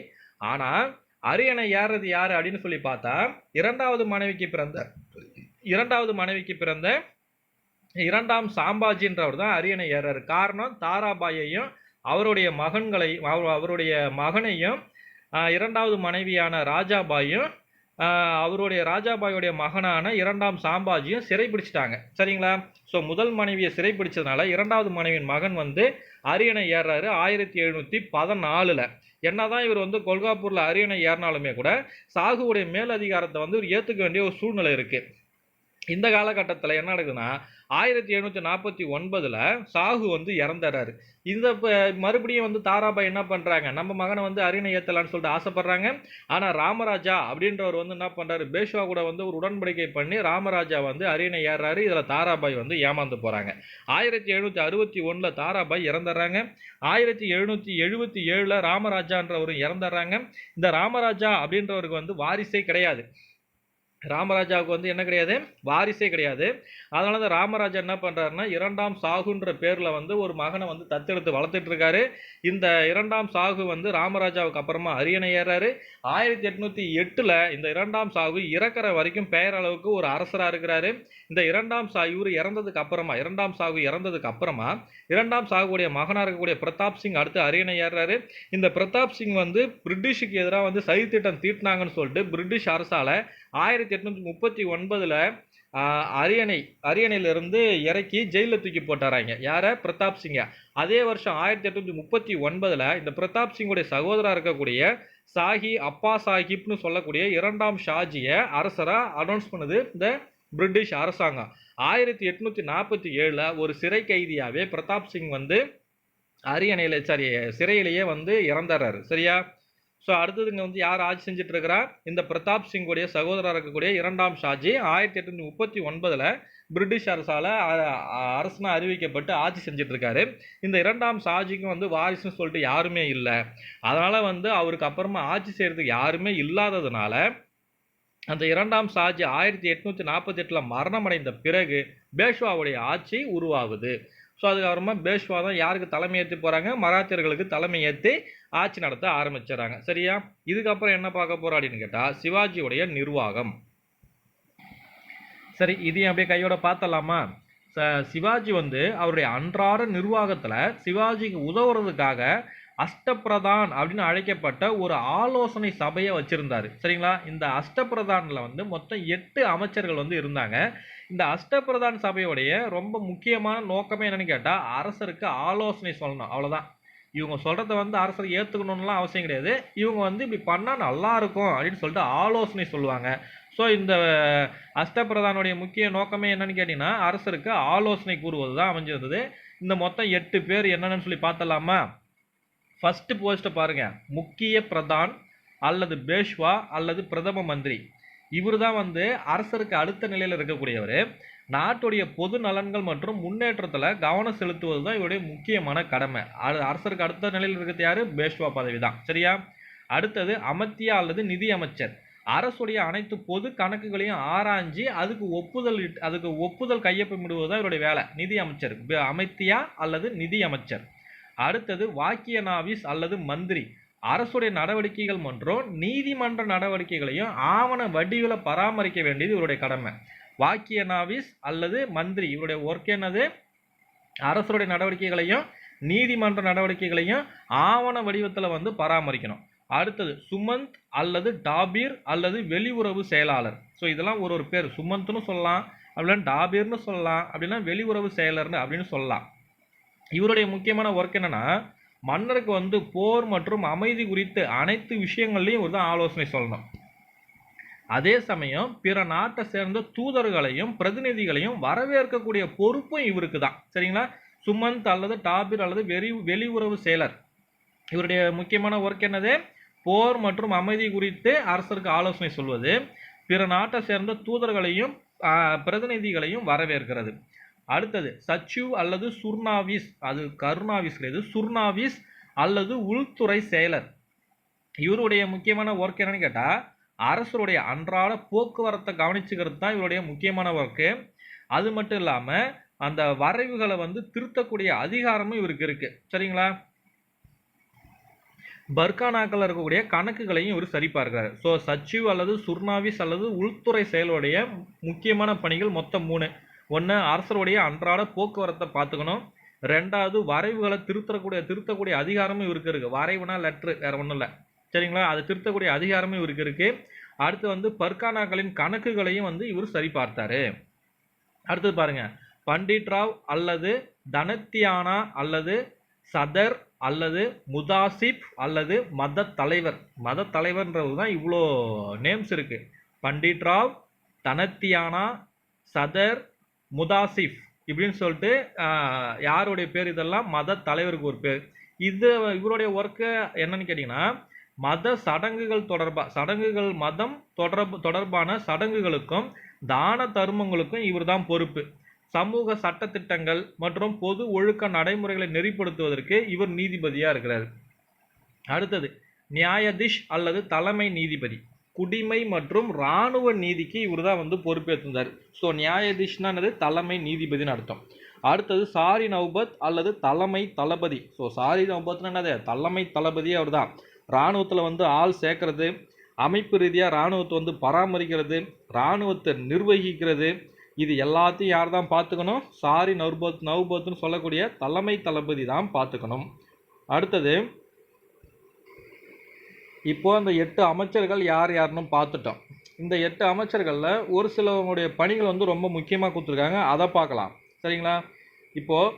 ஆனால் அரியணை ஏறுறது யார் அப்படின்னு சொல்லி பார்த்தா 2வது மனைவிக்கு பிறந்த இரண்டாம் சாம்பாஜின்றவர் தான் அரியணை ஏறாரு. காரணம் தாராபாயையும் அவருடைய அவருடைய மகனையும் இரண்டாவது மனைவியான ராஜாபாயும் அவருடைய ராஜாபாயுடைய மகனான இரண்டாம் சாம்பாஜியும் சிறை பிடிச்சிட்டாங்க. சரிங்களா? ஸோ முதல் மனைவியை சிறை பிடிச்சதுனால இரண்டாவது மனைவியின் மகன் வந்து அரியணை ஏறாரு 1714. என்னதான் இவர் வந்து கொல்காப்பூரில் அரியணை ஏறினாலுமே கூட சாகுவுடைய மேலதிகாரத்தை வந்து இவர் ஏற்றுக்க வேண்டிய ஒரு சூழ்நிலை இருக்குது. இந்த காலகட்டத்தில் என்ன நடக்குதுன்னா 1749 சாகு வந்து இறந்துறாரு. இந்த மறுபடியும் வந்து தாராபாய் என்ன பண்ணுறாங்க, நம்ம மகனை வந்து அரியணை ஏற்றலான்னு சொல்லிட்டு ஆசைப்படுறாங்க. ஆனால் ராமராஜா அப்படின்றவர் வந்து என்ன பண்ணுறாரு, பேஷ்வா கூட வந்து ஒரு உடன்படிக்கை பண்ணி ராமராஜா வந்து அரியணை ஏறாரு. இதில் தாராபாய் வந்து ஏமாந்து போகிறாங்க. 1761 தாராபாய் இறந்துடுறாங்க. 1777 ராமராஜான்றவரும் இறந்துடுறாங்க. இந்த ராமராஜா அப்படின்றவருக்கு வந்து வாரிசே கிடையாது. ராமராஜாவுக்கு வந்து என்ன கிடையாது, வாரிசே கிடையாது. அதனால தான் ராமராஜா என்ன பண்ணுறாருன்னா இரண்டாம் சாகுன்ற பேரில் வந்து ஒரு மகனை வந்து தத்தெடுத்து வளர்த்துட்டு இருக்காரு. இந்த இரண்டாம் சாகு வந்து ராமராஜாவுக்கு அப்புறமா அரியணை ஏறாரு. 1808 இந்த இரண்டாம் சாகு இறக்கிற வரைக்கும் பெயரளவுக்கு ஒரு அரசராக இருக்கிறாரு. இந்த இவர் இறந்ததுக்கு அப்புறமா இரண்டாம் சாகு இறந்ததுக்கு அப்புறமா இரண்டாம் சாகுடைய மகனாக இருக்கக்கூடிய பிரதாப் சிங் அடுத்து அரியணை ஏறாரு. இந்த பிரதாப் சிங் வந்து பிரிட்டிஷுக்கு எதிராக வந்து சதி திட்டம் தீட்டினாங்கன்னு சொல்லிட்டு பிரிட்டிஷ் அரசால் 1839 அரியணையிலிருந்து இறக்கி ஜெயிலில் தூக்கி போட்டாராங்க. யாரை? பிரதாப் சிங்கை. அதே வருஷம் 1839 இந்த பிரதாப் சிங்குடைய சகோதரா இருக்கக்கூடிய சாஹி அப்பா சாஹிப்னு சொல்லக்கூடிய இரண்டாம் ஷாஜியை அரசராக அனௌன்ஸ் பண்ணுது இந்த பிரிட்டிஷ் அரசாங்கம். 1847 ஒரு சிறை கைதியாகவே பிரதாப் சிங் வந்து சிறையிலேயே வந்து இறந்துறாரு. சரியா? ஸோ அடுத்ததுங்க வந்து யார் ஆட்சி செஞ்சுட்டு இருக்கிறா, இந்த பிரதாப் சிங்குடைய சகோதரர் இருக்கக்கூடிய இரண்டாம் ஷாஜி 1839 பிரிட்டிஷ் அரசால் அரசனாக அறிவிக்கப்பட்டு ஆட்சி செஞ்சுட்டு இருக்காரு. இந்த இரண்டாம் ஷாஜிக்கும் வந்து வாரிசுன்னு சொல்லிட்டு யாருமே இல்லை. அதனால் வந்து அவருக்கு அப்புறமா ஆட்சி செய்கிறதுக்கு யாருமே இல்லாததுனால அந்த இரண்டாம் ஷாஜி 1848 மரணம் அடைந்த பிறகு பேஷ்வாவுடைய ஆட்சி உருவாகுது. ஸோ அதுக்கப்புறமா பேஷ்வா தான் யாருக்கு தலைமை ஏற்றி போகிறாங்க, மராத்தியர்களுக்கு தலைமை ஏற்றி ஆட்சி நடத்த ஆரம்பிச்சிடறாங்க. சரியா? இதுக்கப்புறம் என்ன பார்க்க போகிறோம் அப்படின்னு கேட்டால் சிவாஜியுடைய நிர்வாகம். சரி, இதையும் அப்படியே கையோட பார்த்தலாமா? சிவாஜி வந்து அவருடைய அன்றாட நிர்வாகத்தில் சிவாஜிக்கு உதவுறதுக்காக அஷ்டபிரதான் அப்படின்னு அழைக்கப்பட்ட ஒரு ஆலோசனை சபையை வச்சுருந்தார். சரிங்களா? இந்த அஷ்டபிரதானில் வந்து மொத்தம் 8 அமைச்சர்கள் வந்து இருந்தாங்க. இந்த அஷ்டபிரதான் சபையோடைய ரொம்ப முக்கியமான நோக்கமே என்னன்னு கேட்டால் அரசருக்கு ஆலோசனை சொல்லணும். அவ்வளோதான். இவங்க சொல்கிறத வந்து அரசர் ஏற்றுக்கணும்லாம் அவசியம் கிடையாது. இவங்க வந்து இப்படி பண்ணால் நல்லா இருக்கும் அப்படின்னு சொல்லிட்டு ஆலோசனை சொல்லுவாங்க. ஸோ இந்த அஷ்டபிரதானுடைய முக்கிய நோக்கமே என்னன்னு கேட்டிங்கன்னா அரசருக்கு ஆலோசனை கூறுவது தான் அமைஞ்சிருந்தது. இந்த மொத்தம் 8 பேர் என்னென்னு சொல்லி பார்த்தலாமா? ஃபர்ஸ்ட் போஸ்ட்டை பாருங்க, முக்கிய பிரதான் அல்லது பேஷ்வா அல்லது பிரதம மந்திரி. இவர் தான் வந்து அரசருக்கு அடுத்த நிலையில் இருக்கக்கூடியவர். நாட்டுடைய பொது நலன்கள் மற்றும் முன்னேற்றத்தில் கவனம் செலுத்துவது தான் இவருடைய முக்கியமான கடமை. அரசருக்கு அடுத்த நிலையில் இருக்கிறது யாரு? பேஷ்வா பதவி தான். சரியா? அடுத்தது அமத்தியா அல்லது நிதி அமைச்சர். அரசுடைய அனைத்து பொது கணக்குகளையும் ஆராய்ஞ்சி அதுக்கு ஒப்புதல் கையொப்பமிடுவது தான் இவருடைய வேலை. நிதி அமைச்சர் அமத்தியா அல்லது நிதி அமைச்சர். அடுத்தது வாக்கிய நாவிஸ் அல்லது மந்திரி. அரசுடைய நடவடிக்கைகள் மற்றும் நீதிமன்ற நடவடிக்கைகளையும் ஆவண வடிவில் பராமரிக்க வேண்டியது இவருடைய கடமை. வாக்கிய நாவிஸ் அல்லது மந்திரி இவருடைய ஒர்க் என்னது? அரசுடைய நடவடிக்கைகளையும் நீதிமன்ற நடவடிக்கைகளையும் ஆவண வடிவத்தில் வந்து பராமரிக்கணும். அடுத்தது சுமந்த் அல்லது டாபீர் அல்லது வெளியுறவு செயலாளர். ஸோ இதெல்லாம் ஒரு பேர். சுமந்த்னு சொல்லலாம், அப்படின்னா டாபீர்னு சொல்லலாம், அப்படின்னா வெளியுறவு செயலர்னு அப்படின்னு சொல்லலாம். இவருடைய முக்கியமான ஒர்க் என்னன்னா மன்னருக்கு வந்து போர் மற்றும் அமைதி குறித்து அனைத்து விஷயங்கள்லையும் இவர் தான் ஆலோசனை சொல்லணும். அதே சமயம் பிற நாட்டை சேர்ந்த தூதர்களையும் பிரதிநிதிகளையும் வரவேற்கக்கூடிய பொறுப்பும் இவருக்கு தான். சரிங்களா? சுமந்த் அல்லது டாபீர் அல்லது வெளியுறவு செயலர் இவருடைய முக்கியமான ஒர்க் என்னது? போர் மற்றும் அமைதி குறித்து அரசருக்கு ஆலோசனை சொல்வது, பிற நாட்டை சேர்ந்த தூதர்களையும் பிரதிநிதிகளையும் வரவேற்கிறது. அடுத்தது சச்சிவ் அல்லது சுர்னாவிஸ், அது கருணாவிஸ் கிடையாது, சுர்னாவிஸ் அல்லது உள்துறை செயலர். இவருடைய முக்கியமான ஒர்க் என்னன்னு கேட்டால் அரசருடைய அன்றாட போக்குவரத்தை கவனிச்சுக்கிறது தான் இவருடைய முக்கியமான ஒர்க்கு. அது மட்டும் இல்லாமல் அந்த வரைவுகளை வந்து திருத்தக்கூடிய அதிகாரமும் இவருக்கு இருக்குது. சரிங்களா? பர்கானாக்கள் இருக்கக்கூடிய கணக்குகளையும் இவர் சரிபார்க்கிறார். ஸோ சச்சிவ் அல்லது சுர்னாவிஸ் அல்லது உள்துறை செயலுடைய முக்கியமான பணிகள் மொத்தம் 3. ஒன்று அரசருடைய அன்றாட போக்குவரத்தை பார்த்துக்கணும். ரெண்டாவது வரைவுகளை திருத்தக்கூடிய அதிகாரமும் இவருக்கு இருக்குது. வரைவுனா லெட்ரு, வேற ஒன்றும் இல்லை, சரிங்களா? அது திருத்தக்கூடிய அதிகாரமும் இவருக்கு இருக்குது. அடுத்து வந்து பர்கானாக்களின் கணக்குகளையும் வந்து இவர் சரி பார்த்தாரு. அடுத்தது பாருங்க, பண்டிட் ராவ் அல்லது தனத்தியானா அல்லது சதர் அல்லது முதாசிப் அல்லது மத தலைவர்ன்றது தான் இவ்வளோ நேம்ஸ் இருக்கு. பண்டிட் ராவ், தனத்தியானா, சதர், முதாசிப் இப்படின்னு சொல்லிட்டு யாருடைய பேர்? இதெல்லாம் மத தலைவருக்கு ஒரு பேர். இது இவருடைய ஒர்க்கு என்னன்னு கேட்டிங்கன்னா, மத சடங்குகள் மதம் தொடர்பான சடங்குகளுக்கும் தான தர்மங்களுக்கும் இவர் தான் பொறுப்பு. சமூக சட்டத்திட்டங்கள் மற்றும் பொது ஒழுக்க நடைமுறைகளை நெறிப்படுத்துவதற்கு இவர் நீதிபதியாக இருக்கிறார். அடுத்தது நியாயதிஷ் அல்லது தலைமை நீதிபதி. குடிமை மற்றும் இராணுவ நீதிக்கு இவர் தான் வந்து பொறுப்பேற்றிருந்தார். ஸோ நியாயதிஷ்னானது தலைமை நீதிபதினு அர்த்தம். அடுத்தது சாரி நௌபத் அல்லது தலைமை தளபதி. ஸோ சாரி நௌபத்னா என்னது? தலைமை தளபதி அவர் தான். இராணுவத்தில் வந்து ஆள் சேர்க்கறது, அமைப்பு ரீதியாக இராணுவத்தை வந்து பராமரிக்கிறது, இராணுவத்தை நிர்வகிக்கிறது, இது எல்லாத்தையும் யார் தான் பார்த்துக்கணும்? சாரி நௌபத்னு சொல்லக்கூடிய தலைமை தளபதி தான் பார்த்துக்கணும். அடுத்தது இப்போ அந்த 8 அமைச்சர்கள் யார் யாருன்னு பார்த்துட்டோம். இந்த 8 அமைச்சர்களில் ஒரு சிலவங்களுடைய பணிகள் வந்து ரொம்ப முக்கியமாக கொடுத்துருக்காங்க, அதை பார்க்கலாம், சரிங்களா? இப்போது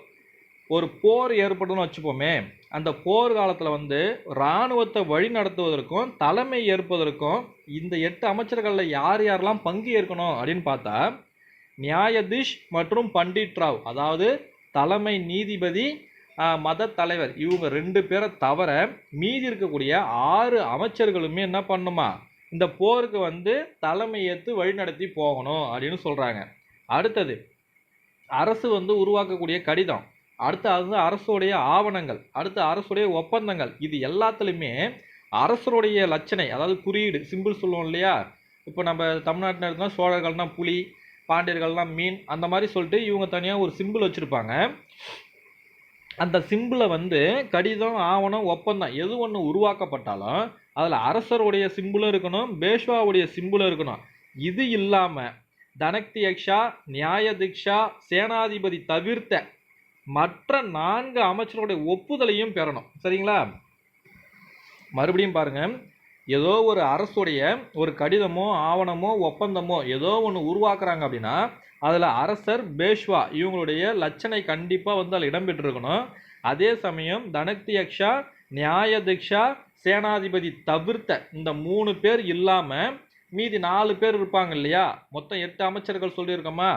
ஒரு போர் ஏற்படும்னு வச்சுப்போமே, அந்த போர் காலத்தில் வந்து இராணுவத்தை வழி நடத்துவதற்கும் தலைமை ஏற்பதற்கும் இந்த 8 அமைச்சர்களில் யார் யாரெல்லாம் பங்கு ஏற்கணும் அப்படின்னு பார்த்தா, நியாயதிஷ் மற்றும் பண்டிட் ராவ், அதாவது தலைமை நீதிபதி, மத தலைவர், இவங்க 2 பேரை தவிர மீதி இருக்கக்கூடிய 6 அமைச்சர்களுமே என்ன பண்ணுமா? இந்த போருக்கு வந்து தலைமை ஏற்று வழிநடத்தி போகணும் அப்படின்னு சொல்கிறாங்க. அடுத்தது அரசு வந்து உருவாக்கக்கூடிய கடிதம், அடுத்து அது அரசுடைய ஆவணங்கள், அடுத்து அரசுடைய ஒப்பந்தங்கள், இது எல்லாத்துலேயுமே அரசருடைய லட்சணை, அதாவது குறியீடு, சிம்பிள் சொல்லுவோம் இல்லையா? இப்போ நம்ம தமிழ்நாட்டில் இருந்தால் சோழர்கள்னா புலி, பாண்டியர்கள்லாம் மீன், அந்த மாதிரி சொல்லிட்டு இவங்க தனியாக ஒரு சிம்பிள் வச்சுருப்பாங்க. அந்த சிம்பிளை வந்து கடிதம், ஆவணம், ஒப்பந்தம் எது ஒன்று உருவாக்கப்பட்டாலும் அதில் அரசருடைய சிம்பிளும் இருக்கணும், பேஷ்வாவுடைய சிம்பிளும் இருக்கணும். இது இல்லாமல் தனக்தியக்ஷா, நியாயதிக்ஷா, சேனாதிபதி தவிர்த்த மற்ற 4 அமைச்சருடைய ஒப்புதலையும் பெறணும், சரிங்களா? மறுபடியும் பாருங்க, ஏதோ ஒரு அரசுடைய ஒரு கடிதமோ ஆவணமோ ஒப்பந்தமோ ஏதோ ஒன்று உருவாக்குறாங்க அப்படின்னா அதில் அரசர், பேஷ்வா இவங்களுடைய லட்சணை கண்டிப்பாக வந்து அதில் இடம்பெற்றிருக்கணும். அதே சமயம் தனக்தியக்ஷா, நியாயதிக்ஷா, சேனாதிபதி தவிர்த்த இந்த 3 பேர் இல்லாமல் மீதி 4 பேர் இருப்பாங்க இல்லையா? மொத்தம் 8 அமைச்சர்கள் சொல்லியிருக்கோமா?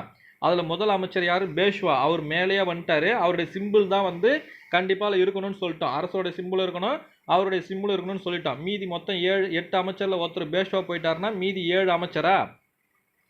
அதில் முதல் அமைச்சர் யார்? பேஷ்வா. அவர் மேலேயே வந்துட்டார். அவருடைய சிம்பிள் தான் வந்து கண்டிப்பாக இருக்கணும்னு சொல்லிட்டோம். அரசோடைய சிம்பிள் இருக்கணும், அவருடைய சிம்பிள் இருக்கணும்னு சொல்லிட்டோம். மீதி மொத்தம் 8 அமைச்சரில் ஒருத்தர் பேஷ்வா போயிட்டாருன்னா மீதி 7 அமைச்சரா?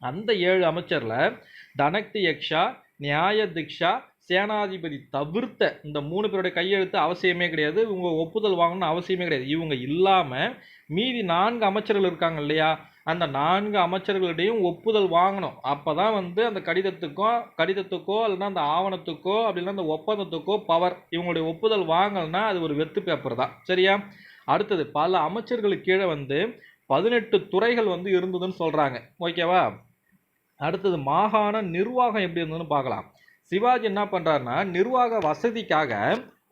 அந்த 7 அமைச்சரில் தனக்தியக்ஷா, நியாயதிக்ஷா, சேனாதிபதி தவிர்த்த இந்த 3 பேருடைய கையெழுத்து அவசியமே கிடையாது, இவங்க ஒப்புதல் வாங்கணும்னு அவசியமே கிடையாது. இவங்க இல்லாமல் மீதி 4 அமைச்சர்கள் இருக்காங்க இல்லையா? அந்த 4 அமைச்சர்களுடையும் ஒப்புதல் வாங்கணும். அப்போ தான் வந்து அந்த கடிதத்துக்கோ இல்லைன்னா அந்த ஆவணத்துக்கோ அப்படின்னா அந்த ஒப்பந்தத்துக்கோ பவர். இவங்களுடைய ஒப்புதல் வாங்கலைன்னா அது ஒரு வெத்து பேப்பர் தான், சரியா? அடுத்தது பல அமைச்சர்களுக்கு கீழே வந்து 18 துறைகள் வந்து இருந்ததுன்னு சொல்கிறாங்க, ஓகேவா? அடுத்தது மாகாண நிர்வாகம் எப்படி இருந்ததுன்னு பார்க்கலாம். சிவாஜி என்ன பண்ணுறாருன்னா, நிர்வாக வசதிக்காக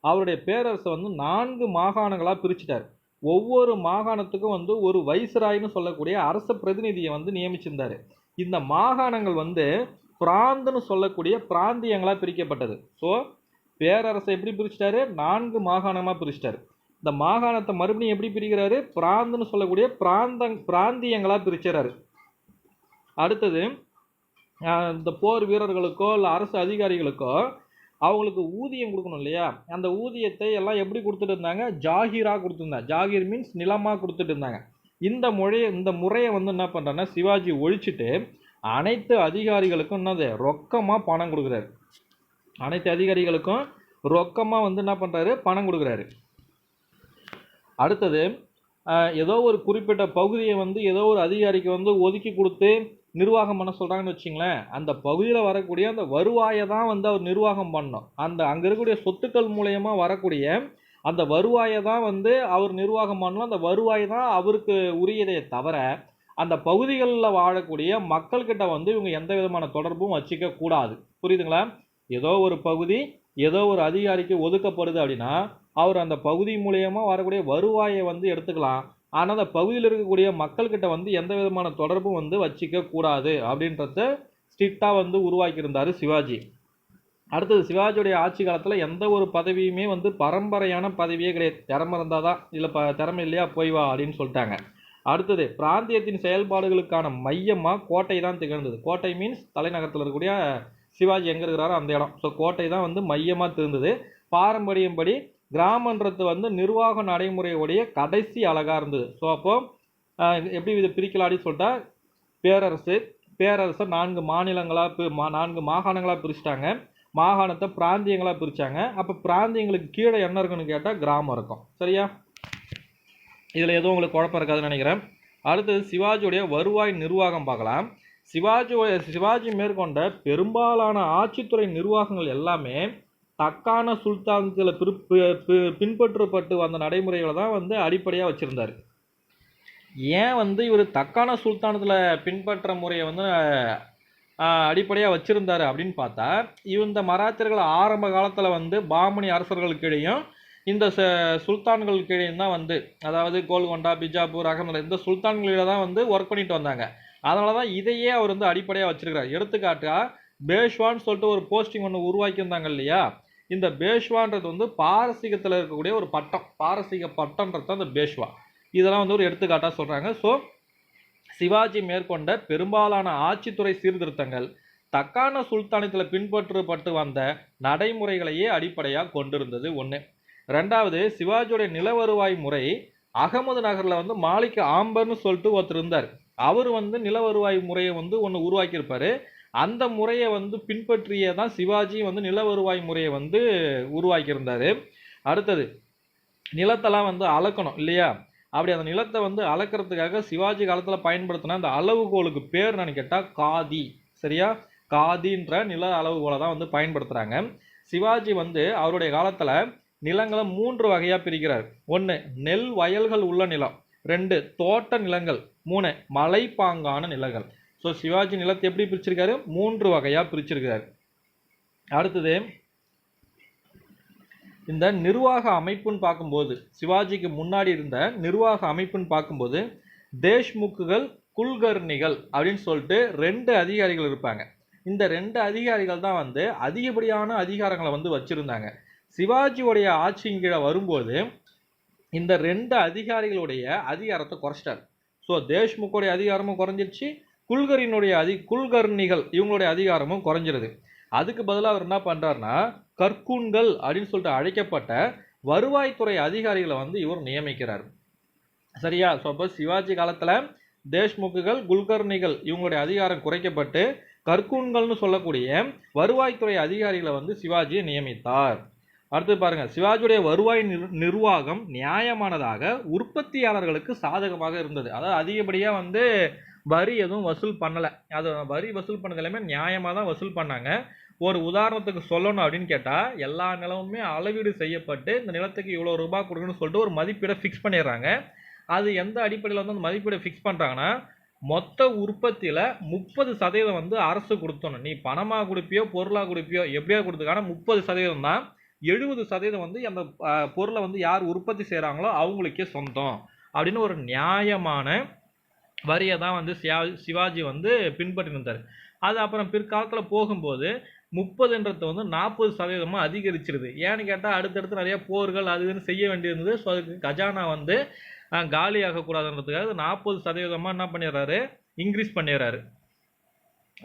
அவருடைய பேரரசை வந்து 4 மாகாணங்களாக பிரிச்சுட்டார். ஒவ்வொரு மாகாணத்துக்கும் வந்து ஒரு வைஸ்ராய்னு சொல்லக்கூடிய அரச பிரதிநிதியை வந்து நியமிச்சிருந்தார். இந்த மாகாணங்கள் வந்து பிராந்துன்னு சொல்லக்கூடிய பிராந்தியங்களாக பிரிக்கப்பட்டது. ஸோ பேரரசை எப்படி பிரிச்சிட்டாரு? 4 மாகாணமாக பிரிச்சிட்டாரு. இந்த மாகாணத்தை மறுபடியும் எப்படி பிரிக்கிறாரு? பிராந்துன்னு சொல்லக்கூடிய பிராந்தியங்களாக பிரிச்சுறாரு. அடுத்தது இந்த போர் வீரர்களுக்கோ இல்லை அரசு அதிகாரிகளுக்கோ அவங்களுக்கு ஊதியம் கொடுக்கணும் இல்லையா? அந்த ஊதியத்தை எல்லாம் எப்படி கொடுத்துட்டு இருந்தாங்க? ஜாகீராக கொடுத்துருந்தாங்க. ஜாகீர் மீன்ஸ் நிலமாக கொடுத்துட்டு இருந்தாங்க. இந்த முறையை வந்து என்ன பண்ணுறாங்கன்னா சிவாஜி ஒழிச்சிட்டு அனைத்து அதிகாரிகளுக்கும் என்னது ரொக்கமாக பணம் கொடுக்குறாரு. அனைத்து அதிகாரிகளுக்கும் ரொக்கமாக வந்து என்ன பண்ணுறாரு? பணம் கொடுக்குறாரு. அடுத்தது ஏதோ ஒரு குறிப்பிட்ட பகுதியை வந்து ஏதோ ஒரு அதிகாரிக்கு வந்து ஒதுக்கி கொடுத்து நிர்வாகம் பண்ண சொல்கிறாங்கன்னு வச்சிங்களேன். அந்த பகுதியில் வரக்கூடிய அந்த வருவாயை தான் வந்து அவர் நிர்வாகம் பண்ணணும். அங்கே இருக்கக்கூடிய சொத்துக்கள் மூலயமா வரக்கூடிய அந்த வருவாயை தான் வந்து அவர் நிர்வாகம் பண்ணணும். அந்த வருவாய் தான் அவருக்கு உரியதையே தவிர அந்த பகுதிகளில் வாழக்கூடிய மக்கள்கிட்ட வந்து இவங்க எந்த விதமான தொடர்பும் வச்சுக்க கூடாது. புரியுதுங்களா? ஏதோ ஒரு பகுதி ஏதோ ஒரு அதிகாரிக்கு ஒதுக்கப்படுது அப்படின்னா அவர் அந்த பகுதி மூலியமா வரக்கூடிய வருவாயை வந்து எடுத்துக்கலாம். ஆனால் அந்த பகுதியில் இருக்கக்கூடிய மக்கள்கிட்ட வந்து எந்த விதமான தொடர்பும் வந்து வச்சுக்க கூடாது அப்படின்றத ஸ்ட்ரிக்டாக வந்து உருவாக்கியிருந்தார் சிவாஜி. அடுத்தது சிவாஜியுடைய ஆட்சி காலத்தில் எந்த ஒரு பதவியுமே வந்து பரம்பரையான பதவியே கிடையாது. திறமை இருந்தால் தான், இல்லை திறமை இல்லையா போய் வா அப்படின்னு சொல்லிட்டாங்க. அடுத்தது பிராந்தியத்தின் செயல்பாடுகளுக்கான மையமாக கோட்டை தான் திகழ்ந்தது. கோட்டை மீன்ஸ் தலைநகரத்தில் இருக்கக்கூடிய சிவாஜி எங்கே இருக்கிறாரோ அந்த இடம். ஸோ கோட்டை தான் வந்து மையமாக திகழ்ந்தது. பாரம்பரியம்படி கிராமன்றது வந்து நிர்வாக நடைமுறையுடைய கடைசி அழகாக இருந்தது. ஸோ அப்போது எப்படி இதை பிரிக்கலாடி சொல்லிட்டா பேரரசை 4 மாநிலங்களாக 4 மாகாணங்களாக பிரிச்சுட்டாங்க. மாகாணத்தை பிராந்தியங்களாக பிரித்தாங்க. அப்போ பிராந்தியங்களுக்கு கீழே என்ன இருக்குன்னு கேட்டால் கிராமம் இருக்கும். சரியா? இதில் எதுவும் உங்களுக்கு குழப்பம் இருக்காதுன்னு நினைக்கிறேன். அடுத்தது சிவாஜியுடைய வருவாய் நிர்வாகம் பார்க்கலாம். சிவாஜி மேற்கொண்ட பெரும்பாலான ஆட்சித்துறை நிர்வாகங்கள் எல்லாமே தக்கான சுல்தானத்தில் பின்பற்றப்பட்டு வந்த நடைமுறைகளை தான் வந்து அடிப்படையாக வச்சுருந்தார். ஏன் வந்து இவர் தக்கான சுல்தானத்தில் பின்பற்ற முறையை வந்து அடிப்படையாக வச்சுருந்தார் அப்படின்னு பார்த்தா, இந்த மராத்தியர்கள் ஆரம்ப காலத்தில் வந்து பாமணி அரசர்களுக்கு இடையும் இந்த சுல்தான்களுக்கு இடையும் தான் வந்து, அதாவது கோல்கொண்டா, பிஜாப்பூர், அகமது இந்த சுல்தான்களிட தான் வந்து ஒர்க் பண்ணிட்டு வந்தாங்க. அதனால தான் இதையே அவர் வந்து அடிப்படையாக வச்சிருக்கிறார். எடுத்துக்காட்டா பேஷ்வான்னு சொல்லிட்டு ஒரு போஸ்டிங் ஒன்று உருவாக்கியிருந்தாங்க இல்லையா? இந்த பேஷ்வான்றது வந்து பாரசீகத்தில் இருக்கக்கூடிய ஒரு பட்டம். பாரசீக பட்டம்ன்றது அந்த பேஷ்வா. இதெல்லாம் வந்து ஒரு எடுத்துக்காட்டாக சொல்கிறாங்க. ஸோ சிவாஜி மேற்கொண்ட பெரும்பாலான ஆட்சித்துறை சீர்திருத்தங்கள் தக்கான சுல்தானத்தில் பின்பற்றப்பட்டு வந்த நடைமுறைகளையே அடிப்படையாக கொண்டிருந்தது ஒன்று. ரெண்டாவது, சிவாஜியோடைய நில வருவாய் முறை அகமது நகரில் வந்து மாலிக் ஆம்பர்னு சொல்லிட்டு ஒருத்தர் இருந்தார். அவர் வந்து நில வருவாய் முறையை வந்து ஒன்று உருவாக்கியிருப்பார். அந்த முறையை வந்து பின்பற்றியே தான் சிவாஜி வந்து நில வருவாய் முறையை வந்து உருவாக்கியிருந்தார். அடுத்தது, நிலத்தெல்லாம் வந்து அளக்கணும் இல்லையா? அப்படி அந்த நிலத்தை வந்து அளக்கிறதுக்காக சிவாஜி காலத்தில் பயன்படுத்தின அந்த அளவுகோலுக்கு பேர் என்னன்னு கேட்டால் காதி. சரியா? காதின்ற நில அளவுகோலை தான் வந்து பயன்படுத்துகிறாங்க. சிவாஜி வந்து அவருடைய காலத்தில் நிலங்களை 3 வகையாக பிரிக்கிறார். 1 நெல் வயல்கள் உள்ள நிலம், 2 தோட்ட நிலங்கள், 3 மலைப்பாங்கான நிலங்கள். ஸோ சிவாஜி நிலத்தை எப்படி பிரிச்சிருக்காரு? 3 வகையாக பிரிச்சிருக்காரு. அடுத்தது, இந்த நிர்வாக அமைப்புன்னு பார்க்கும்போது, சிவாஜிக்கு முன்னாடி இருந்த நிர்வாக அமைப்புன்னு பார்க்கும்போது தேஷ்முக்குகள், குல்கர்னிகள் அப்படின்னு சொல்லிட்டு 2 அதிகாரிகள் இருப்பாங்க. இந்த 2 அதிகாரிகள் தான் வந்து அதிகப்படியான அதிகாரங்களை வந்து வச்சுருந்தாங்க. சிவாஜியுடைய ஆட்சியின் கீழே வரும்போது இந்த 2 அதிகாரிகளுடைய அதிகாரத்தை குறைச்சிட்டார். ஸோ தேஷ்முக்குடைய அதிகாரமும் குறைஞ்சிருச்சு, குல்கர்னிகள் இவங்களுடைய அதிகாரமும் குறைஞ்சிருது. அதுக்கு பதிலாக அவர் என்ன பண்ணுறாருன்னா கற்கூன்கள் அப்படின்னு சொல்லிட்டு அழைக்கப்பட்ட வருவாய்த்துறை அதிகாரிகளை வந்து இவர் நியமிக்கிறார். சரியா? ஸோ அப்போ சிவாஜி காலத்தில் தேஷ்முக்குகள், குல்கர்னிகள் இவங்களுடைய அதிகாரம் குறைக்கப்பட்டு கற்கூன்கள்னு சொல்லக்கூடிய வருவாய்த்துறை அதிகாரிகளை வந்து சிவாஜியை நியமித்தார். அடுத்து பாருங்க, சிவாஜியுடைய வருவாய் நிர்வாகம் நியாயமானதாக உற்பத்தியாளர்களுக்கு சாதகமாக இருந்தது. அதாவது அதிகப்படியாக வந்து வரி எதுவும் வசூல் பண்ணலை. அது வரி வசூல் பண்ணது எல்லாமே நியாயமாக தான் வசூல் பண்ணாங்க. ஒரு உதாரணத்துக்கு சொல்லணும் அப்படின்னு கேட்டால், எல்லா நிலமுமே அளவீடு செய்யப்பட்டு இந்த நிலத்துக்கு இவ்வளோ ரூபாய் கொடுக்கணும்னு சொல்லிட்டு ஒரு மதிப்பீடை ஃபிக்ஸ் பண்ணிடுறாங்க. அது எந்த அடிப்படையில் வந்து அந்த மதிப்பீடை ஃபிக்ஸ் பண்ணுறாங்கன்னா, மொத்த உற்பத்தியில் 30% வந்து அரசு கொடுத்தணும். நீ பணமாக கொடுப்பியோ பொருளாக கொடுப்பியோ எப்படியா கொடுத்துக்கான 30% தான். 70% வந்து அந்த பொருளை வந்து யார் உற்பத்தி செய்கிறாங்களோ அவங்களுக்கே சொந்தம் அப்படின்னு ஒரு நியாயமான வரியை தான் வந்து சிவாஜி வந்து பின்பற்றிருந்தார். அது அப்புறம் பிற்காலத்தில் போகும்போது 30ன்றது வந்து 40% அதிகரிச்சிருது. ஏன்னு கேட்டால் அடுத்தடுத்து நிறைய போர்கள் அது இதுன்னு செய்ய வேண்டியிருந்தது. ஸோ அதுக்கு கஜானா வந்து காலி ஆகக்கூடாதுன்றதுக்காக 40% என்ன பண்ணிடுறாரு, இன்க்ரீஸ் பண்ணிடுறாரு.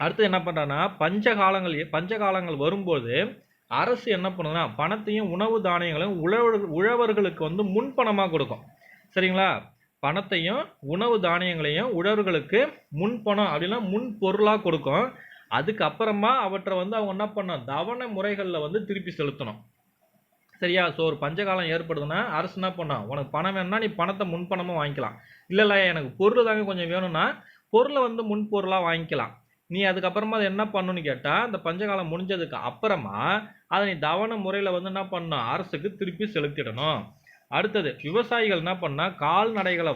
அடுத்து என்ன பண்ணுறான்னா பஞ்சகாலங்கள் வரும்போது அரசு என்ன பண்ணுதுன்னா பணத்தையும் உணவு தானியங்களையும் உழவர்களுக்கு வந்து முன்பணமாக கொடுக்கும். சரிங்களா? பணத்தையும் உணவு தானியங்களையும் உழவர்களுக்கு முன்பணம் அப்படின்னா முன் பொருளாக கொடுக்கும். அதுக்கப்புறமா அவற்றை வந்து அவங்க என்ன பண்ணணும், தவணை முறைகளில் வந்து திருப்பி செலுத்தணும். சரியா? ஸோ ஒரு பஞ்சகாலம் ஏற்படுதுன்னா அரசு என்ன பண்ணணும், உனக்கு பணம் வேணும்னா நீ பணத்தை முன்பணமாக வாங்கிக்கலாம். இல்லை எனக்கு பொருள் தாங்க கொஞ்சம் வேணும்னா பொருளை வந்து முன்பொருளாக வாங்கிக்கலாம். நீ அதுக்கப்புறமா அதை என்ன பண்ணணும்னு கேட்டால், அந்த பஞ்சகாலம் முடிஞ்சதுக்கு அப்புறமா அதை நீ தவணை முறையில் வந்து என்ன பண்ணணும், அரசுக்கு திருப்பி செலுத்திடணும். அடுத்தது விவசாயிகள் என்ன பண்ணா கால்நடைகளை